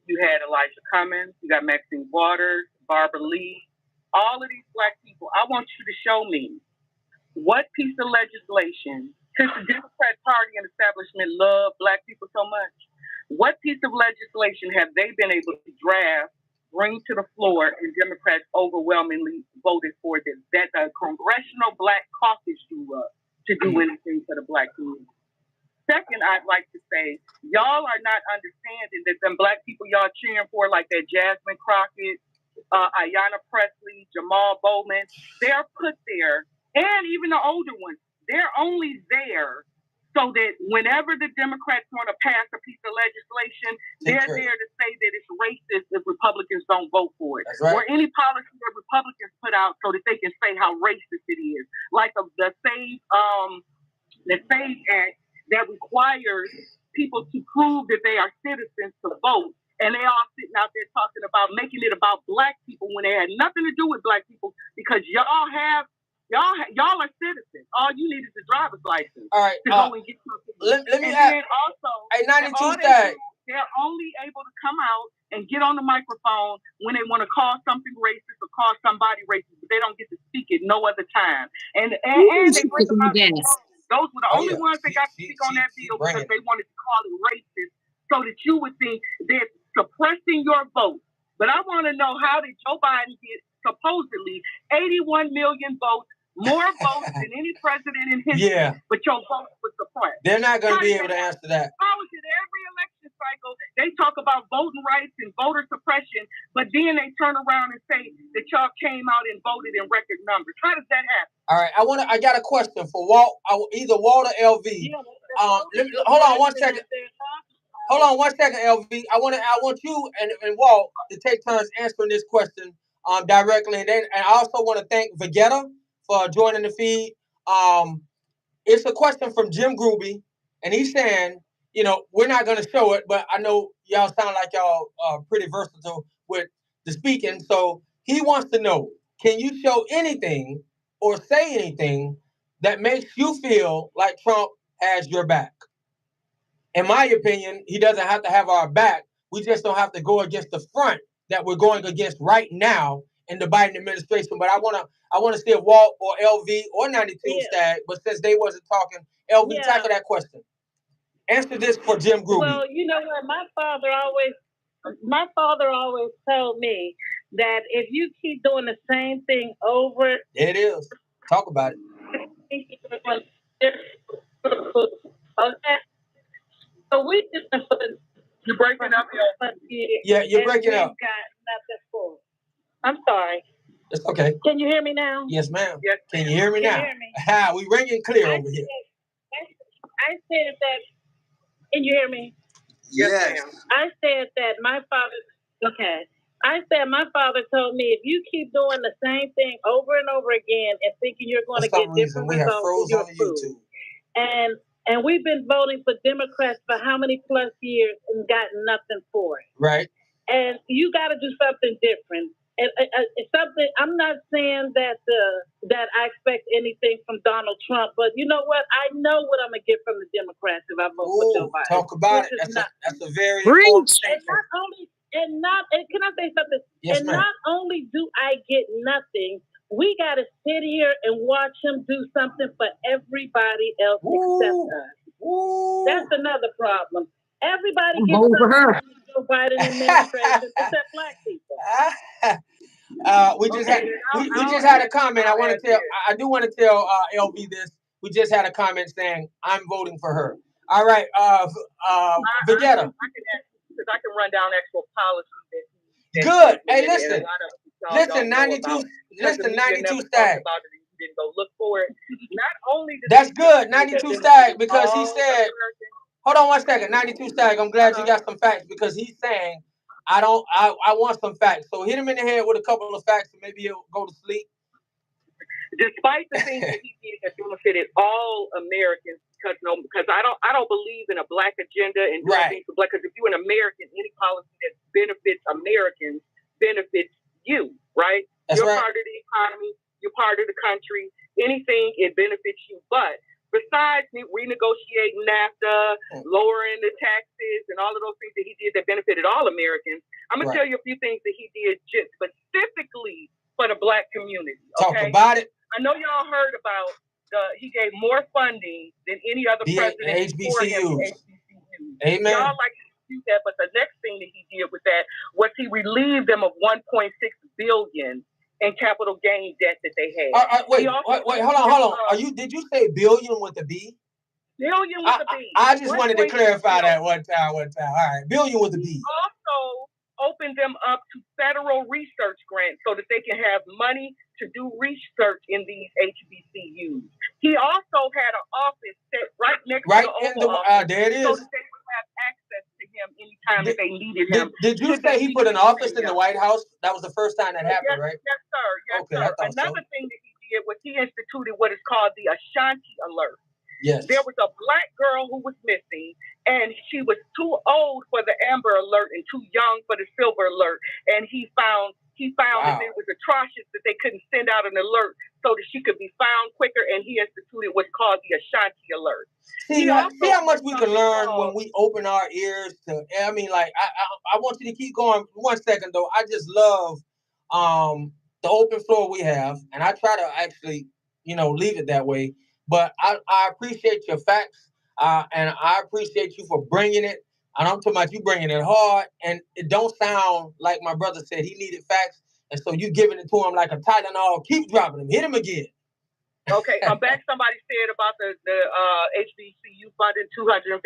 you had Elijah Cummings, you got Maxine Waters, Barbara Lee, all of these black people. I want you to show me what piece of legislation, since the Democrat Party and establishment love black people so much, what piece of legislation have they been able to draft, bring to the floor, and Democrats overwhelmingly voted for that the Congressional Black Caucus drew up to do anything for the black community? Second, I'd like to say, y'all are not understanding that them black people y'all cheering for, like that Jasmine Crockett, Ayanna Pressley, Jamal Bowman, they're put there, and even the older ones, they're only there so that whenever the Democrats want to pass a piece of legislation, they're there to say that it's racist if Republicans don't vote for it. Right. Or any policy that Republicans put out so that they can say how racist it is. Like the SAVE Act that requires people to prove that they are citizens to vote. And they all sitting out there talking about making it about black people when they had nothing to do with black people, because y'all are citizens. All you need is a driver's license to go and get something. Let me add. Then also, hey, 92 Stag. They're only able to come out and get on the microphone when they want to call something racist or call somebody racist, but they don't get to speak it no other time. And they bring them out. Those were the only ones that got to speak on that bill because they wanted to call it racist, so that you would think they're suppressing your vote. But I want to know, how did Joe Biden get supposedly 81 million votes, more votes than any president in history, but your vote was suppressed? They're not going to be able to answer that. How is it every election cycle they talk about voting rights and voter suppression, but then they turn around and say that y'all came out and voted in record numbers? How does that happen? All right, I got a question for Walt, either Walt or LV. Hold on one second. Hold on one second, LV. I want you and Walt to take turns answering this question directly, and I also want to thank Vegeta for joining the feed. It's a question from Jim Gruby, and he's saying, we're not going to show it, but I know y'all sound like y'all are pretty versatile with the speaking. So he wants to know, can you show anything or say anything that makes you feel like Trump has your back? In my opinion, he doesn't have to have our back. We just don't have to go against the front that we're going against right now in the Biden administration. But I want to see if Walt or LV or 92 Stag, but since they wasn't talking, LV, tackle that question. Answer this for Jim Gruby. Well, you know what? My father always told me that if you keep doing the same thing over, it is. Talk about it. Okay. So we just you're breaking up. Yeah, you're breaking up. Got nothing for. I'm sorry. It's okay. Can you hear me now? Yes, ma'am. Yes. Can you hear me now? We ringing clear over here. I said that. Can you hear me? Yes. I said that my father. Okay. I said my father told me if you keep doing the same thing over and over again and thinking you're going to get different results, you're fooled. And we've been voting for Democrats for how many plus years and gotten nothing for it. Right. And you got to do something different. And it's something. I'm not saying that that I expect anything from Donald Trump, but you know what? I know what I'm gonna get from the Democrats if I vote for Joe Biden. Talk about it. That's a very important statement. And can I say something? Yes, and ma'am. not only do I get nothing, we got to sit here and watch him do something for everybody else except us. That's another problem. Everybody gets something from the Joe Biden administration except black people. We just had a comment. I do want to tell LB this. We just had a comment saying I'm voting for her. All right, Vegeta. Because I can run down actual policy. Good. Hey, listen, 92. Listen, 92 Stag. Didn't go look for it. Not only that's good, 92 Stag, because he said. Hold on 1 second, 92 Stag. I'm glad you got some facts because he's saying I want some facts. So hit him in the head with a couple of facts and maybe he'll go to sleep. Despite the things that he did that benefited all Americans, because I don't believe in a black agenda and doing things for black. Because if you're an American, any policy that benefits Americans benefits you, right? You're part of the economy. You're part of the country. Anything, it benefits you. But besides renegotiating NAFTA, lowering the taxes, and all of those things that he did that benefited all Americans, I'm going to tell you a few things that he did just specifically for the black community. Okay? Talk about it. I know y'all heard about he gave more funding than any other president before him. Amen. Y'all like to dispute that, but the next thing that he did with that was he relieved them of $1.6 billion in capital gain debt that they had. Wait, hold on. Did you say billion with a B? Billion with a B. I just wanted to clarify that one time. All right, billion with a B. Also opened them up to federal research grants so that they can have money to do research in these HBCUs. He also had an office set right next to the Oval Office, there it is. so that they would have access to him anytime that they needed him. Did you say he put an office in the White House? That was the first time that happened, right? Yes, sir. Yes, okay, sir. Another thing that he did was he instituted what is called the Ashanti Alert. Yes. There was a black girl who was missing, and she was too old for the Amber Alert and too young for the Silver Alert. And he found that it was atrocious that they couldn't send out an alert so that she could be found quicker. And he instituted what's called the Ashanti Alert. See how much we can learn when we open our ears to. I mean, like I want you to keep going. 1 second though. I just love the open floor we have, and I try to actually leave it that way. But I appreciate your facts, and I appreciate you for bringing it. And I'm talking about you bringing it hard, and it don't sound like my brother said he needed facts, and so you giving it to him like a Tylenol. Keep dropping him. Hit him again. Okay, I'm back. Somebody said about the HBCU funding $250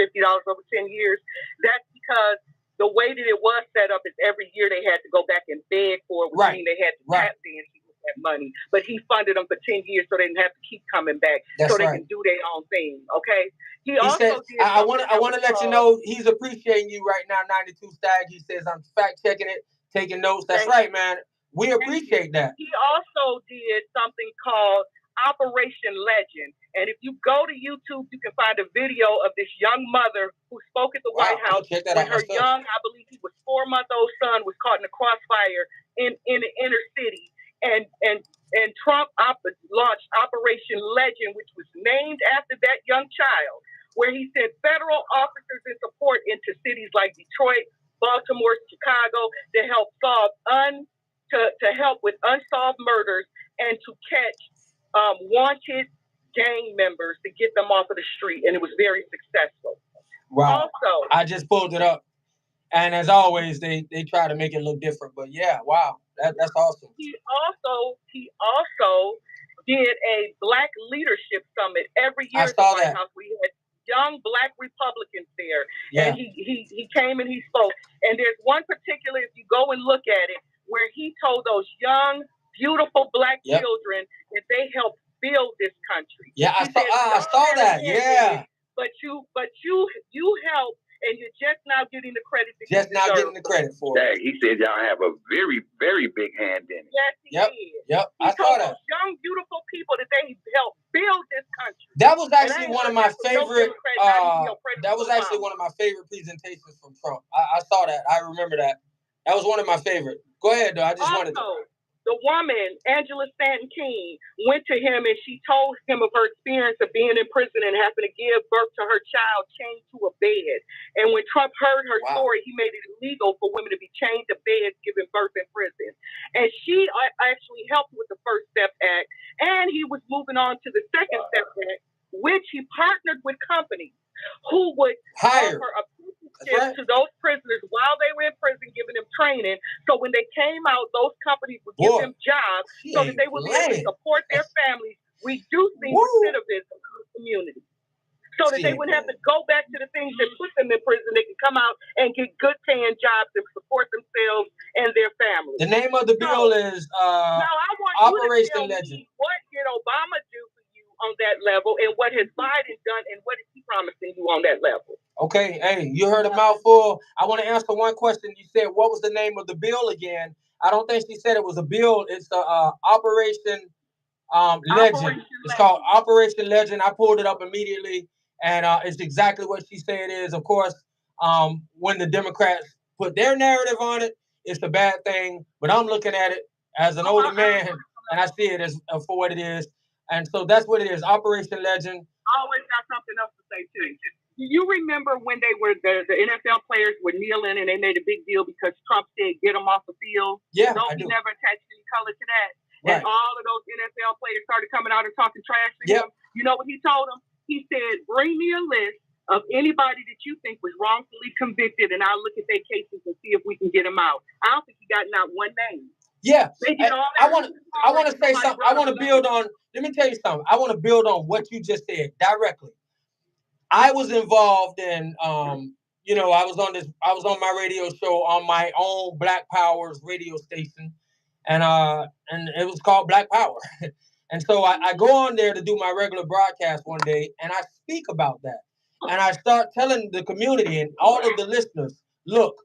over 10 years. That's because the way that it was set up is every year they had to go back and beg for it, which means they had to tap dance that money, but he funded them for 10 years so they didn't have to keep coming back. That's so they can do their own thing. Okay. He also said, I want to let you know he's appreciating you right now, 92 Stag. He says I'm fact checking it, taking notes. That's right, man. We appreciate that. He also did something called Operation Legend. And if you go to YouTube, you can find a video of this young mother who spoke at the White House when her young, I believe he was 4-month-old son was caught in a crossfire in the inner city. And Trump launched Operation Legend, which was named after that young child, where he sent federal officers in support into cities like Detroit, Baltimore, Chicago to help help with unsolved murders and to catch wanted gang members to get them off of the street, and it was very successful. Wow! Also, I just pulled it up. And as always, they try to make it look different. But yeah, wow, that's awesome. He also did a Black Leadership Summit every year at the White House. We had young Black Republicans there, and he came and he spoke. And there's one particular, if you go and look at it, where he told those young, beautiful Black children that they helped build this country. Yeah, I saw that. Yeah, but you helped and you're just now getting the credit that just you now deserve. getting the credit for it. Dang, he said y'all have a very, very big hand in it. Yes, he did. Yep, He I saw told that. those young, beautiful people that they helped build this country. That was And I actually ain't one of heard my that from no favorite. Democrat, not even your President That was actually Obama. one of my favorite presentations from Trump. I saw that. I remember that. That was one of my favorite. Go ahead, though. I just wanted to. The woman, Angela Stanton King, went to him and she told him of her experience of being in prison and having to give birth to her child chained to a bed. And when Trump heard her story, he made it illegal for women to be chained to beds giving birth in prison. And she actually helped with the First Step Act. And he was moving on to the Second Step Act, which he partnered with companies who would hire offer apprenticeships to those prisoners while they were in prison, giving them training. So when they came out, those companies would give them jobs so that they would be able to support their families, reducing recidivism in the community. So that they wouldn't have to go back to the things that put them in prison. They could come out and get good paying jobs and support themselves and their families. The name of the bill is now I want Operation you to tell Legend. me, what did Obama do for you on that level, and what has Biden done, and what is he promising you on that level? Okay, hey, you heard a mouthful. I want to answer one question. You said, what was the name of the bill again? I don't think she said it was a bill. It's the Operation Legend. It's called Operation Legend. I pulled it up immediately, and it's exactly what she said it is. Of course, when the Democrats put their narrative on it, it's a bad thing. But I'm looking at it as an older man, and I see it as for what it is. And so that's what it is, Operation Legend. I always got something else to say, too. Do you remember when they were the NFL players were kneeling and they made a big deal because Trump said get them off the field? Yeah, no, I he do. never attached any color to that. Right. And all of those NFL players started coming out and talking trash to him. You know what he told them? He said, bring me a list of anybody that you think was wrongfully convicted, and I'll look at their cases and see if we can get them out. I don't think he got out one name. Yeah, They did all I that. want to say something. I want to build on. Let me tell you something. I want to build on what you just said directly. I was involved in, you know, I was on my radio show on my own Black Power's radio station, and it was called Black Power. And so I go on there to do my regular broadcast one day, and I speak about that, and I start telling the community and all of the listeners, look,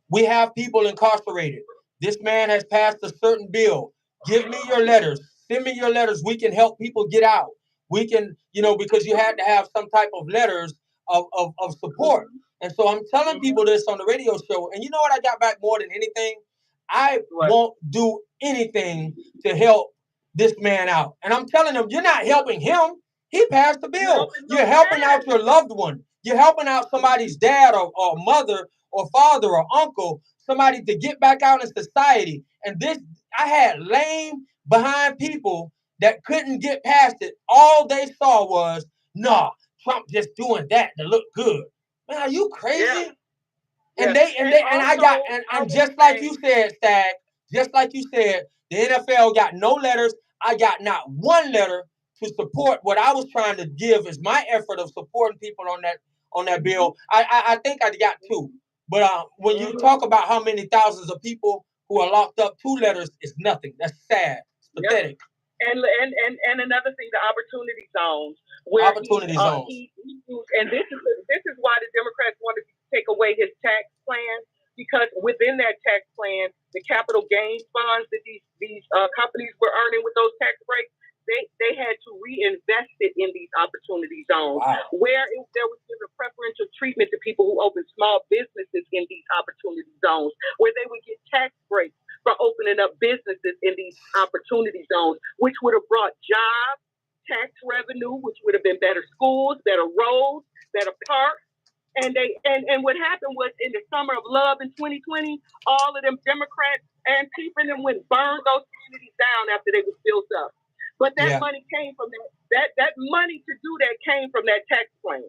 we have people incarcerated. This man has passed a certain bill. Give me your letters. Send me your letters. We can help people get out. We can, you know, because you had to have some type of letters of support. And so I'm telling people this on the radio show. And you know what I got back more than anything? I won't do anything to help this man out. And I'm telling them, you're not helping him. He passed the bill. You're helping out your loved one. You're helping out somebody's dad or mother or father or uncle, somebody to get back out in society. And this, I had lame behind people that couldn't get past it. All they saw was, nah, Trump just doing that to look good. Man, are you crazy? Yeah. And just like you said, Stag, just like you said, the NFL got no letters. I got not one letter to support what I was trying to give is my effort of supporting people on that bill. I think I got two. But when you talk about how many thousands of people who are locked up, 2 letters is nothing. That's sad. It's pathetic. And another thing, the opportunity zones. And this is why the Democrats wanted to take away his tax plan, because within that tax plan, the capital gains funds that these companies were earning with those tax breaks, they had to reinvest it in these opportunity zones, where there was given preferential treatment to people who opened small businesses in these opportunity zones, where they would get tax breaks for opening up businesses in these opportunity zones, which would have brought jobs, tax revenue, which would have been better schools, better roads, better parks. And what happened was, in the summer of love in 2020, all of them Democrats and people them went burned those communities down after they were built up. But that money came from that money to do that came from that tax plan.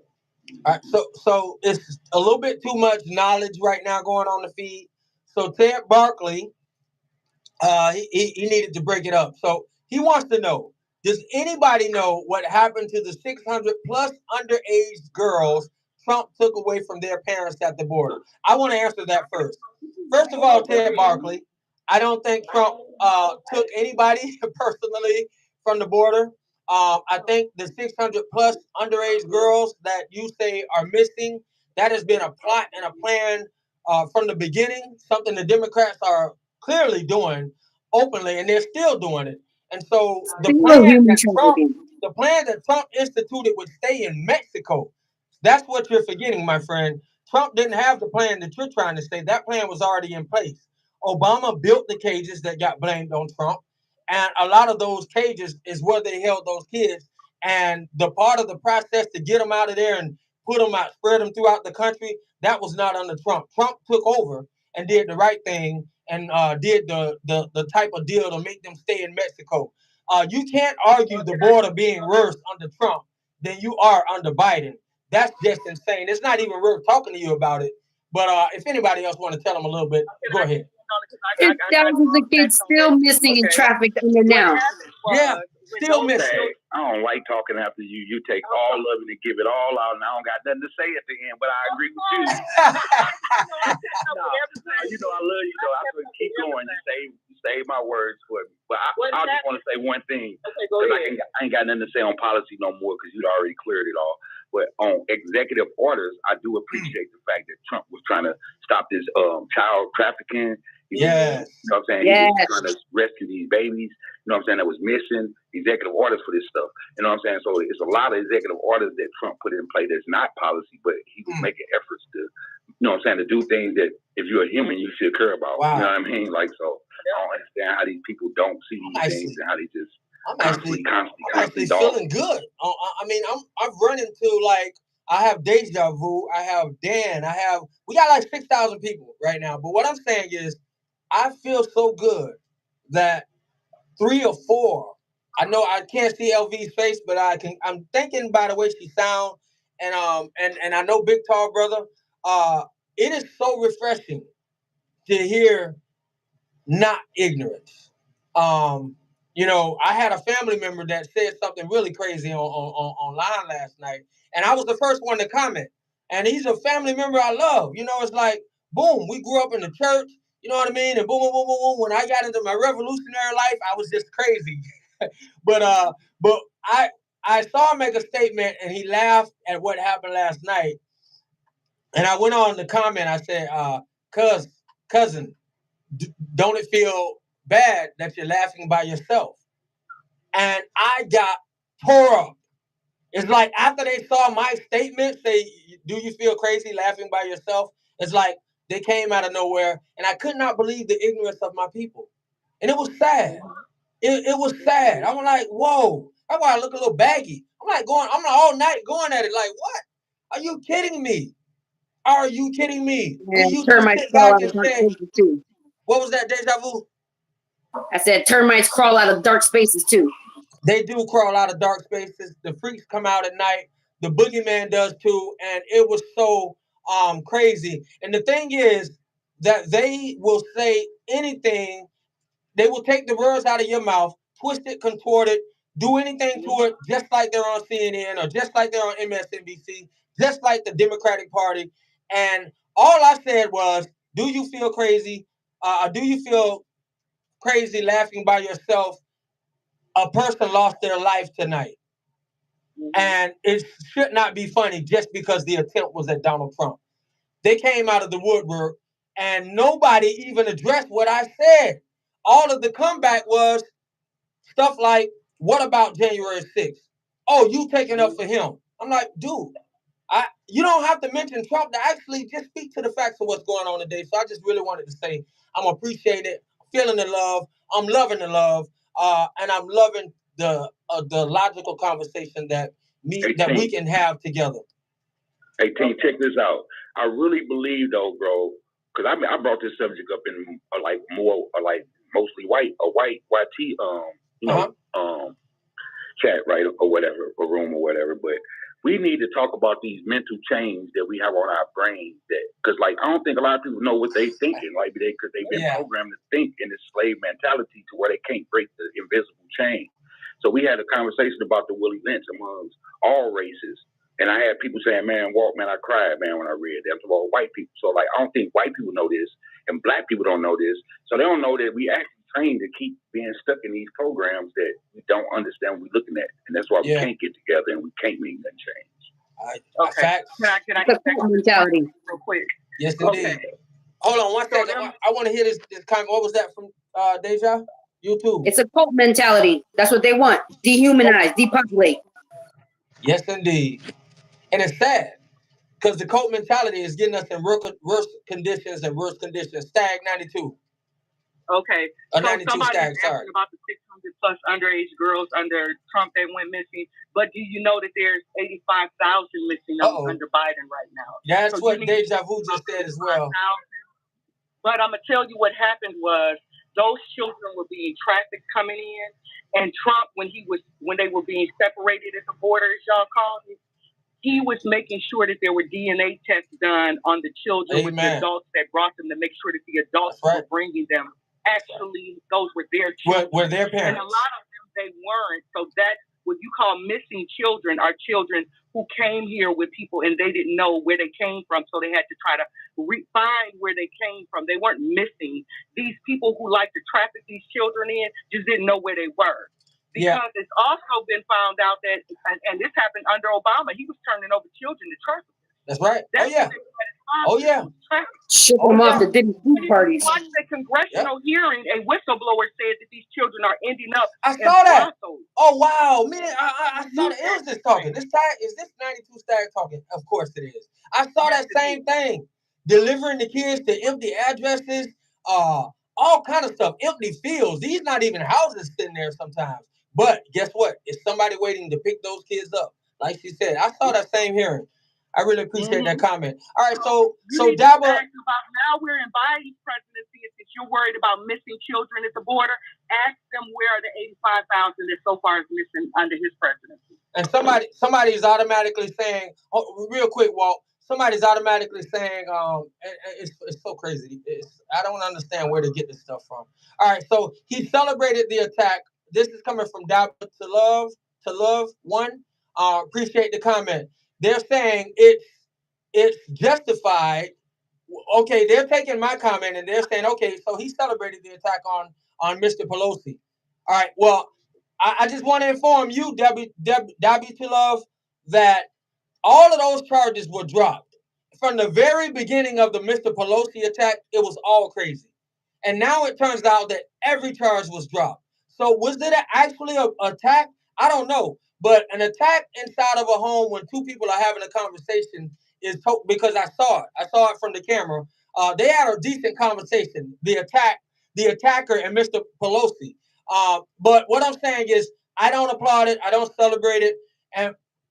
All right, so it's a little bit too much knowledge right now going on the feed. So Ted Barkley, he needed to break it up. So he wants to know, does anybody know what happened to the 600 plus underage girls Trump took away from their parents at the border? I want to answer that first. First of all, Ted Barkley, I don't think Trump took anybody personally from the border. I think the 600 plus underage girls that you say are missing, That has been a plot and a plan from the beginning, something the Democrats are clearly doing openly, and they're still doing it. And so the plan that Trump instituted would stay in Mexico. That's what you're forgetting, my friend. Trump didn't have the plan that you're trying to say. That plan was already in place. Obama built the cages that got blamed on Trump. And a lot of those cages is where they held those kids. And the part of the process to get them out of there and put them out, spread them throughout the country, that was not under Trump. Trump took over and did the right thing and did the type of deal to make them stay in Mexico. You can't argue the border being worse under Trump than you are under Biden. That's just insane. It's not even worth talking to you about it. But if anybody else want to tell them a little bit, go ahead. Thousands of kids still missing in traffic under now. Yeah, still missing. I don't like talking after you. You take all of it and give it all out, and I don't got nothing to say at the end, but I agree with you. You know, I love you, though. I could keep going. You save my words for me. But I just want to say one thing. I ain't got nothing to say on policy no more because you'd already cleared it all. But on executive orders, I do appreciate the fact that Trump was trying to stop this child trafficking. Yes. You know what I'm saying? Yes. He was trying to rescue these babies, you know what I'm saying, that was missing, executive orders for this stuff. You know what I'm saying? So it's a lot of executive orders that Trump put in play that's not policy, but he was making efforts to, you know what I'm saying, to do things that if you're a human, you should care about. Wow. You know what I mean? Like, so I don't understand how these people don't see these things and how they just I'm actually feeling good. I mean, I've run into like, I have Deja Vu, I have Dan, we got like 6,000 people right now. But what I'm saying is, I feel so good that 3 or 4. I know I can't see LV's face, but I'm thinking by the way she sound, and I know Big Tall Brother. It is so refreshing to hear not ignorance. You know, I had a family member that said something really crazy online last night, and I was the first one to comment. And he's a family member I love. You know, it's like, boom, we grew up in the church. You know what I mean? And boom, boom, boom, boom, boom. When I got into my revolutionary life, I was just crazy. but I saw him make a statement, and he laughed at what happened last night. And I went on to comment. I said, cousin, don't it feel bad that you're laughing by yourself? And I got tore up. It's like after they saw my statement say, do you feel crazy laughing by yourself? It's like they came out of nowhere, and I could not believe the ignorance of my people. And it was sad. It was sad. I'm like, whoa. That's why I look a little baggy. I'm like all night going at it like, what? Are you kidding me? Are you kidding me? And termites crawl out of dark spaces too. What was that, Deja Vu? I said termites crawl out of dark spaces too. They do crawl out of dark spaces. The freaks come out at night. The boogeyman does too. And it was so crazy. And the thing is that they will say anything. They will take the words out of your mouth, twist it, contort it, do anything to it, just like they're on CNN or just like they're on MSNBC, just like the Democratic Party. And all I said was, do you feel crazy? Do you feel crazy laughing by yourself? A person lost their life tonight. And it should not be funny just because the attempt was at Donald Trump. They came out of the woodwork and nobody even addressed what I said. All of the comeback was stuff like, what about January 6th? Oh, you taking up for him. I'm like, dude, you don't have to mention Trump to actually just speak to the facts of what's going on today. So I just really wanted to say I'm appreciating it, feeling the love, I'm loving the love, and I'm loving the logical conversation that we can have together. Hey, T, check this out. I really believe though, bro, because I brought this subject up in like more like mostly white YT chat, right, or whatever, or room or whatever. But we need to talk about these mental chains that we have on our brains. That because like I don't think a lot of people know what they thinking, like because they've been programmed to think in this slave mentality to where they can't break the invisible chain. So we had a conversation about the Willie Lynch amongst all races. And I had people saying, man, Walt, man, I cried, man, when I read that. About white people. So, like, I don't think white people know this, and black people don't know this. So they don't know that we actually trained to keep being stuck in these programs that we don't understand what we're looking at. And that's why we can't get together and we can't make that change. Okay. Facts. Can I It's a cult mentality. real quick? Yes, indeed. Okay. Hold on 1 So second. I want to hear this comment. What was that from Deja? YouTube. It's a cult mentality. That's what they want. Dehumanize, depopulate. Yes, indeed. And it's sad because the cult mentality is getting us in worse conditions and worse conditions. Stag 92. Okay. A So 92 somebody stag, is sorry. asking about the 600 plus underage girls under Trump that went missing. But do you know that there's 85,000 missing under Biden right now? That's So what Deja Vu just said as well. But I'm going to tell you what happened was those children were being trafficked coming in. And Trump, when they were being separated at the border, as y'all call it, he was making sure that there were DNA tests done on the children with the adults that brought them to make sure that the adults who were bringing them actually those were their children. Were their parents. And a lot of them, they weren't. So that's what you call missing children are children who came here with people and they didn't know where they came from. So they had to try to find where they came from. They weren't missing. These people who like to traffic these children in just didn't know where they were. Because it's also been found out that, and this happened under Obama, he was turning over children to traffickers. That's right. Ship them off to different food parties. Watch the congressional hearing, a whistleblower said that these children are ending up. I saw that. Oh wow, man! I saw that. It was just talking. Is this 92 Stag talking? Of course it is. I saw that same thing. Delivering the kids to empty addresses, all kind of stuff. Empty fields. These not even houses sitting there sometimes. But guess what? It's somebody waiting to pick those kids up. Like she said, I saw that same hearing. I really appreciate that comment. All right, so Daba. Now we're in Biden's presidency. If you're worried about missing children at the border, ask them where are the 85,000 that so far is missing under his presidency. And somebody's automatically saying, real quick, Walt. Somebody's automatically saying, it's so crazy. I don't understand where to get this stuff from. All right, so he celebrated the attack. This is coming from Daba to love one. Appreciate the comment. They're saying it's justified. Okay, they're taking my comment and they're saying, okay, so he celebrated the attack on Mr. Pelosi. All right, well, I just want to inform you, W to love, that all of those charges were dropped. From the very beginning of the Mr. Pelosi attack, it was all crazy. And now it turns out that every charge was dropped. So was it actually an attack? I don't know. But an attack inside of a home when two people are having a conversation is because I saw it. I saw it from the camera. They had a decent conversation. The attacker, and Mr. Pelosi. But what I'm saying is, I don't applaud it. I don't celebrate it.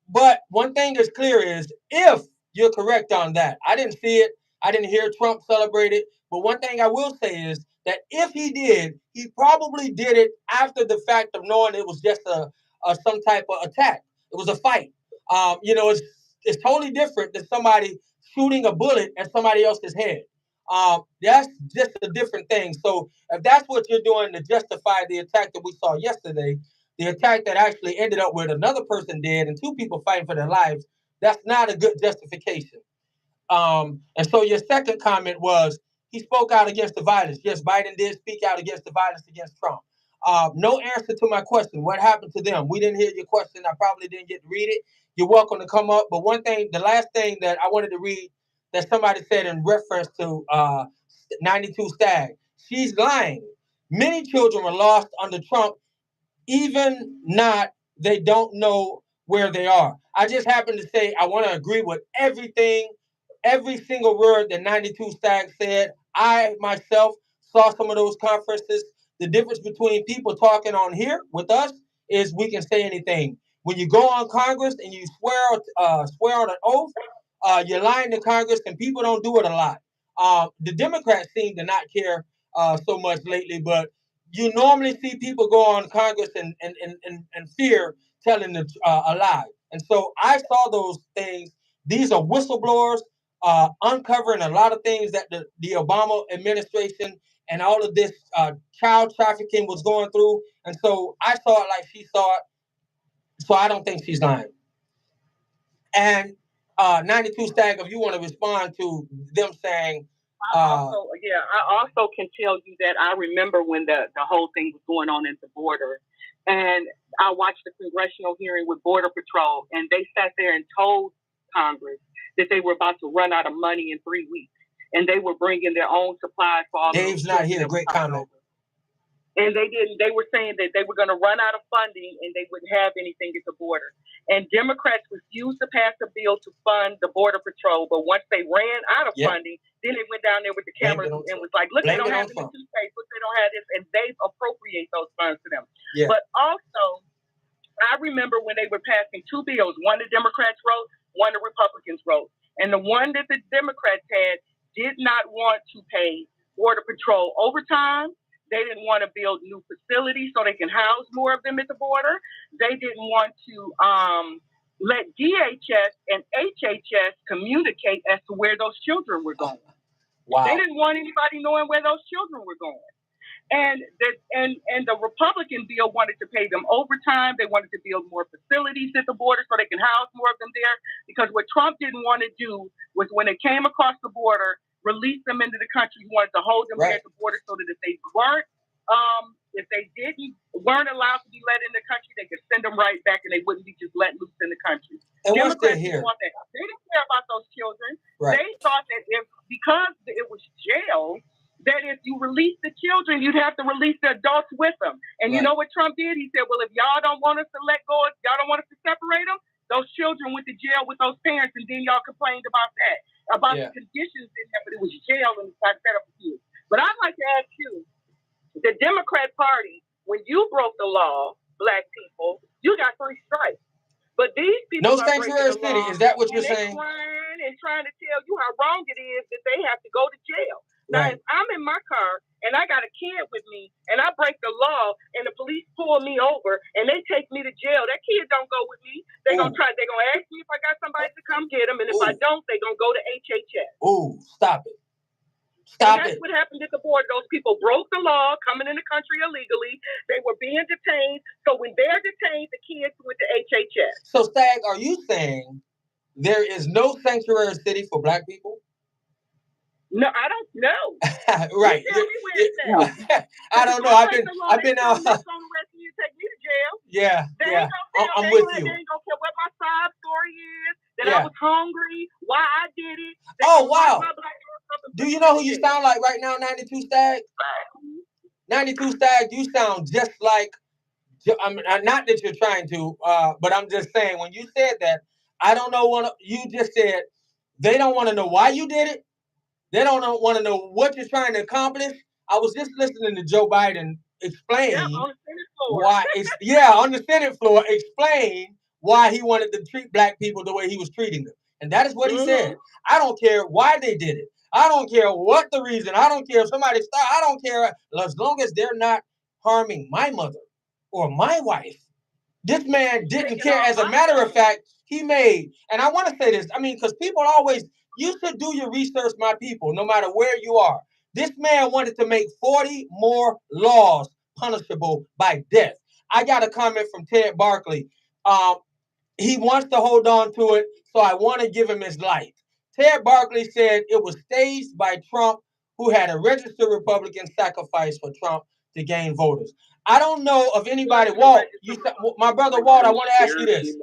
But one thing that's clear is, if you're correct on that, I didn't see it. I didn't hear Trump celebrate it. But one thing I will say is that if he did, he probably did it after the fact of knowing it was just some type of attack. It was a fight. It's totally different than somebody shooting a bullet at somebody else's head. That's just a different thing. So if that's what you're doing to justify the attack that we saw yesterday, the attack that actually ended up with another person dead and two people fighting for their lives, that's not a good justification. And so your second comment was he spoke out against the violence. Yes, Biden did speak out against the violence against Trump. No answer to my question. What happened to them? We didn't hear your question. I probably didn't get to read it. You're welcome to come up. But the last thing that I wanted to read that somebody said in reference to 92 Stag, she's lying. Many children were lost under Trump, even not, they don't know where they are. I just happen to say I want to agree with everything, every single word that 92 Stag said. I myself saw some of those conferences. The difference between people talking on here with us is we can say anything. When you go on Congress and you swear on an oath, you're lying to Congress, and people don't do it a lot. The Democrats seem to not care so much lately, but you normally see people go on Congress and fear telling a lie. And so I saw those things. These are whistleblowers uncovering a lot of things that the Obama administration and all of this child trafficking was going through. And so I saw it like she saw it. So I don't think she's lying. And 92 Stag, if you want to respond to them saying, I also can tell you that I remember when the whole thing was going on at the border, and I watched the congressional hearing with Border Patrol, and they sat there and told Congress that they were about to run out of money in 3 weeks, and they were bringing their own supplies for all Dave's of those not here. Great comment. over. And they didn't. They were saying that they were going to run out of funding and they wouldn't have anything at the border. And Democrats refused to pass a bill to fund the Border Patrol. But once they ran out of funding, then they went down there with the cameras and was like, look, they don't have any toothpaste. Look, they don't have this. And they appropriate those funds to them. Yeah. But also, I remember when they were passing 2 bills, one the Democrats wrote, one the Republicans wrote. And the one that the Democrats had did not want to pay Border Patrol overtime. They didn't want to build new facilities so they can house more of them at the border. They didn't want to let DHS and HHS communicate as to where those children were going. Wow. They didn't want anybody knowing where those children were going. And the Republican bill wanted to pay them overtime. They wanted to build more facilities at the border so they can house more of them there. Because what Trump didn't want to do was when they came across the border, release them into the country. He wanted to hold them at the border so that if they weren't allowed to be let in the country, they could send them right back and they wouldn't be just let loose in the country. And Democrats didn't want that. They didn't care about those children. Right. They thought that because it was jail, that if you release the children, you'd have to release the adults with them. And you know what Trump did? He said, well, if y'all don't want us to let go, y'all don't want us to separate them, those children went to jail with those parents, and then y'all complained about that, about the conditions in there, but it was jail and it's set up for you. But I'd like to ask you, the Democrat Party, when you broke the law, Black people, you got 3 strikes. But these people no sanctuary city. Is that what you're saying? Crying and trying to tell you how wrong it is that they have to go to jail. Now, if I'm in my car and I got a kid with me and I break the law and the police pull me over and they take me to jail, that kid don't go with me. They're going to ask me if I got somebody to come get them. And if I don't, they're going to go to HHS. Ooh, stop it. That's what happened at the border. Those people broke the law, coming in the country illegally. They were being detained. So when they're detained, the kids went to HHS. So, Stag, are you saying there is no sanctuary city for Black people? No, I don't know. Right. I don't know. I've been out. Take me to jail. Yeah. I'm with you. They ain't gonna care what my sob story is. That I was hungry. Why I did it. Wow. Do you know who you sound like right now, 92 Stag? 92 Stag, you sound just like. Not that you're trying to, but I'm just saying when you said that, I don't know what you just said. They don't want to know why you did it. They don't want to know what you're trying to accomplish. I was just listening to Joe Biden explain on the Senate floor. why. On the Senate floor, explain why he wanted to treat Black people the way he was treating them, and that is what he said. I don't care why they did it. I don't care what the reason. I don't care if somebody started. I don't care as long as they're not harming my mother or my wife. This man didn't care. As a matter of fact, he made, and I want to say this, because people always, you should do your research, my people, no matter where you are. This man wanted to make 40 more laws punishable by death. I got a comment from Ted Barkley. He wants to hold on to it, so I want to give him his life. Ted Barkley said it was staged by Trump, who had a registered Republican sacrifice for Trump to gain voters. I don't know of anybody. Walt, my brother Walt, I want to ask you this.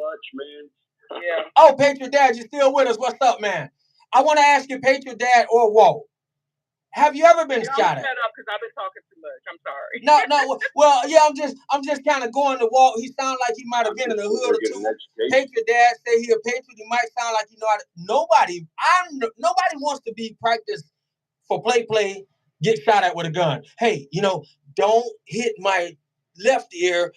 Oh, Patriot Dad, you still with us? What's up, man? I want to ask you, Patriot Dad or Walt, have you ever been shot at? Shut up, because I've been talking too much. I'm sorry. No. Well, yeah, I'm just kind of going to Walt. He sounds like he might have been in the hood or two. Patriot Dad say he a patriot. He might sound like nobody wants to be practiced for play, get shot at with a gun. Hey, don't hit my left ear.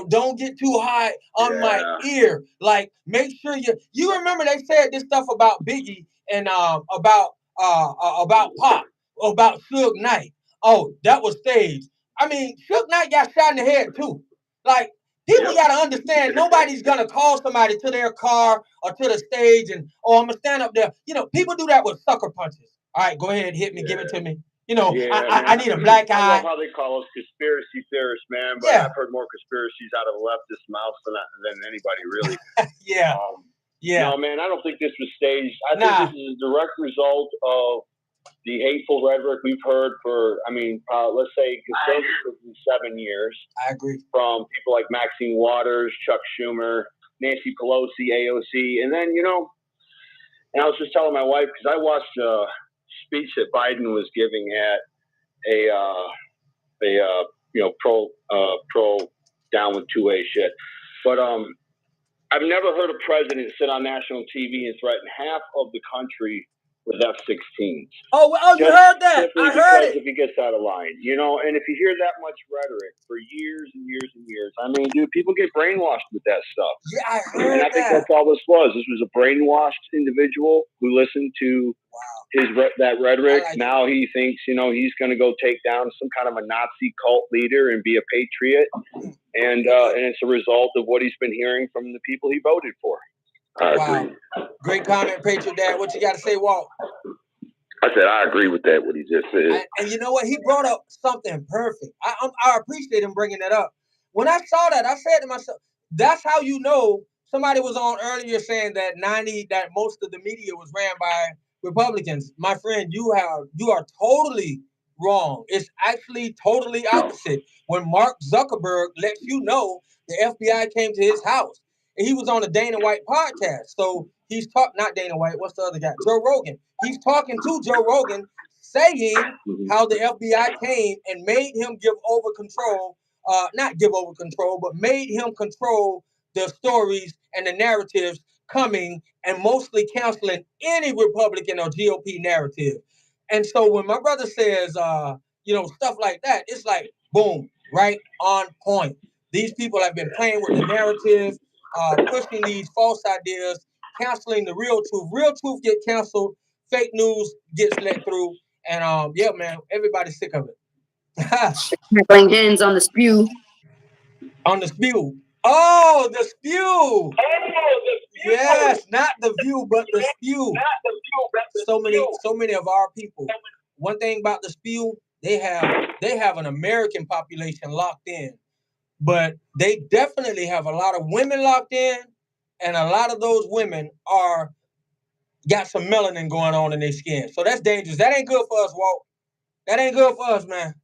Don't get too high on my ear. Like, make sure you remember they said this stuff about Biggie and about Pop, about Suge Knight. Oh, that was staged. Suge Knight got shot in the head too. Like, people got to understand, nobody's going to call somebody to their car or to the stage and, I'm going to stand up there. People do that with sucker punches. All right, go ahead, hit me, give it to me. I need a black eye. I love how they call us conspiracy theorists, man. But I've heard more conspiracies out of leftist mouths than anybody really. No, man, I don't think this was staged. I think this is a direct result of the hateful rhetoric we've heard for, let's say, consecutively 7 years. I agree. From people like Maxine Waters, Chuck Schumer, Nancy Pelosi, AOC, and then And I was just telling my wife, because I watched a speech that Biden was giving at a pro down with 2A shit. But I've never heard a president sit on national TV and threaten half of the country with F-16s. You heard that? I heard it. If he gets out of line, and if you hear that much rhetoric for years and years and years, I mean, dude, people get brainwashed with that stuff. Yeah, I heard And I think that's all this was. This was a brainwashed individual who listened to that rhetoric. Now he thinks, he's going to go take down some kind of a Nazi cult leader and be a patriot. And it's a result of what he's been hearing from the people he voted for. I agree. Great comment, Patriot Dad. What you got to say, Walt? I said I agree with that, what he just said. And you know what? He brought up something perfect. I appreciate him bringing that up. When I saw that, I said to myself, that's how you know. Somebody was on earlier saying that most of the media was ran by Republicans. My friend, you are totally wrong. It's actually totally opposite. When Mark Zuckerberg lets you know the FBI came to his house, and he was on a Dana White podcast. So he's not Dana White. What's the other guy? Joe Rogan. He's talking to Joe Rogan, saying how the FBI came and made him give over control. Not give over control, but made him control the stories and the narratives coming, and mostly canceling any Republican or GOP narrative. And so when my brother says, stuff like that, it's like, boom, right on point. These people have been playing with the narrative, pushing these false ideas, canceling the real truth. Real truth get canceled, fake news gets let through, and yeah, man, everybody's sick of it. Playing hands on the spew. On the spew. Oh, the spew. Yes, not the view, but the spew. So many of our people. One thing about the spew, they have an American population locked in, but they definitely have a lot of women locked in, and a lot of those women got some melanin going on in their skin. So that's dangerous. That ain't good for us, Walt. That ain't good for us, man.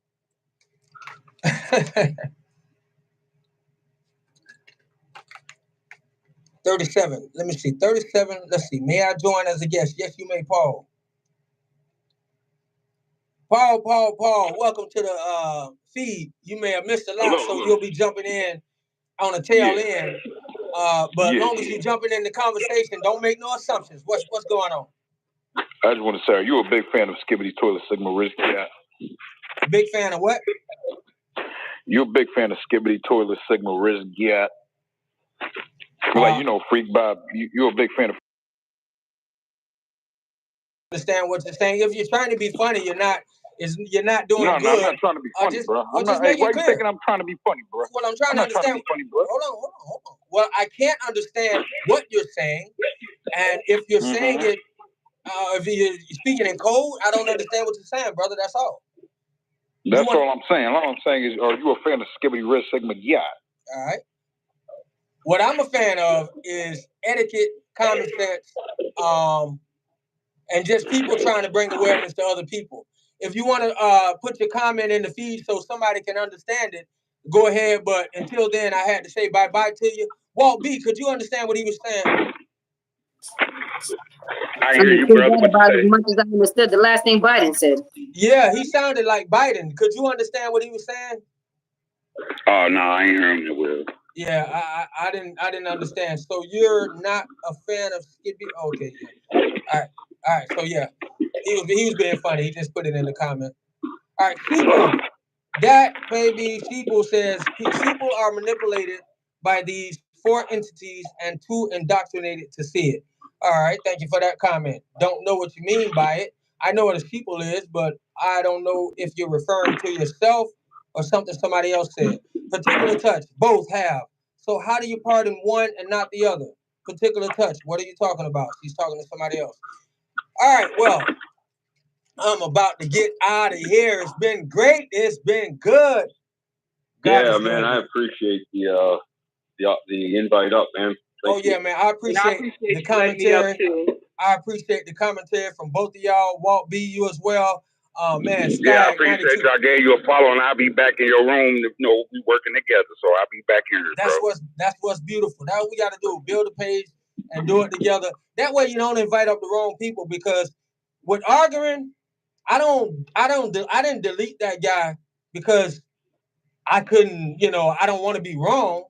37. Let me see. 37. Let's see. May I join as a guest? Yes, you may, Paul. Paul. Welcome to the feed. You may have missed a lot, so you'll be jumping in on the tail end. But as long as you're jumping in the conversation, don't make no assumptions. What's going on? I just want to say, are you a big fan of Skibbity Toilet Sigma Risk Gat? Big fan of what? You're a big fan of Skibbity Toilet Sigma Risk Gat. Like, Freak Bob, you're a big fan of. Understand what you're saying. If you're trying to be funny, you're not doing good. No, I'm not trying to be funny, bro. Why are you thinking I'm trying to be funny, bro? Well, I'm trying to understand. Trying to be funny, bro. Hold on. Well, I can't understand what you're saying, and if you're saying it, if you're speaking in code, I don't understand what you're saying, brother. That's all. That's all I'm saying. All I'm saying is, are you a fan of Skibbity Risk Sigma Gat? All right. What I'm a fan of is etiquette, common sense, and just people trying to bring awareness to other people. If you want to put your comment in the feed so somebody can understand it, go ahead. But until then, I had to say bye-bye to you. Walt B., could you understand what he was saying? I hear you, brother. About as much as I understood the last thing Biden said. Yeah, he sounded like Biden. Could you understand what he was saying? Oh, no, I ain't hearing it well. Yeah, I didn't understand. So you're not a fan of Skippy? Okay, yeah. All right. So yeah, he was being funny. He just put it in the comment. All right, people. That baby people says people are manipulated by these 4 entities and too indoctrinated to see it. All right, thank you for that comment. Don't know what you mean by it. I know what a people is, but I don't know if you're referring to yourself or something somebody else said. Particular touch, both have. So how do you pardon one and not the other? Particular touch, what are you talking about? She's talking to somebody else. All right, well, I'm about to get out of here. It's been great. It's been good. Yeah, man, I appreciate the invite up, man. Thank you. Man, I appreciate the commentary. I appreciate the commentary from both of y'all. Walt B, you as well. Man, yeah, I appreciate you. I gave you a follow, and I'll be back in your room. We working together, so I'll be back here. That's what's beautiful. That's what we got to do. Build a page and do it together. That way you don't invite up the wrong people, because with arguing, I didn't delete that guy because I couldn't, I don't want to be wrong,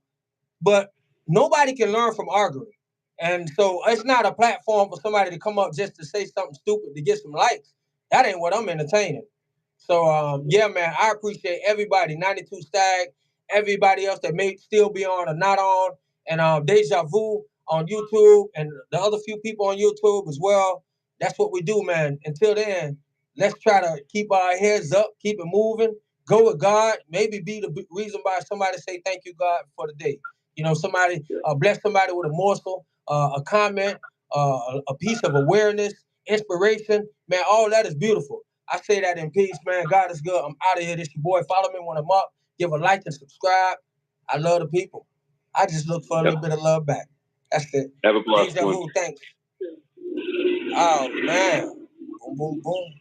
but nobody can learn from arguing. And so it's not a platform for somebody to come up just to say something stupid to get some likes. That ain't what I'm entertaining. So yeah, man, I appreciate everybody, 92 Stag, everybody else that may still be on or not on, and Deja Vu on YouTube, and the other few people on YouTube as well. That's what we do, man. Until then, let's try to keep our heads up, keep it moving, go with God, maybe be the reason why somebody say thank you, God, for the day. Somebody bless somebody with a morsel, a comment, a piece of awareness, inspiration. Man, all that is beautiful. I say that in peace, man. God is good. I'm out of here. This your boy. Follow me when I'm up. Give a like and subscribe. I love the people. I just look for a little bit of love back. That's it. Have a blessed Deja one. Vu, thanks. Oh, man. Boom, boom, boom.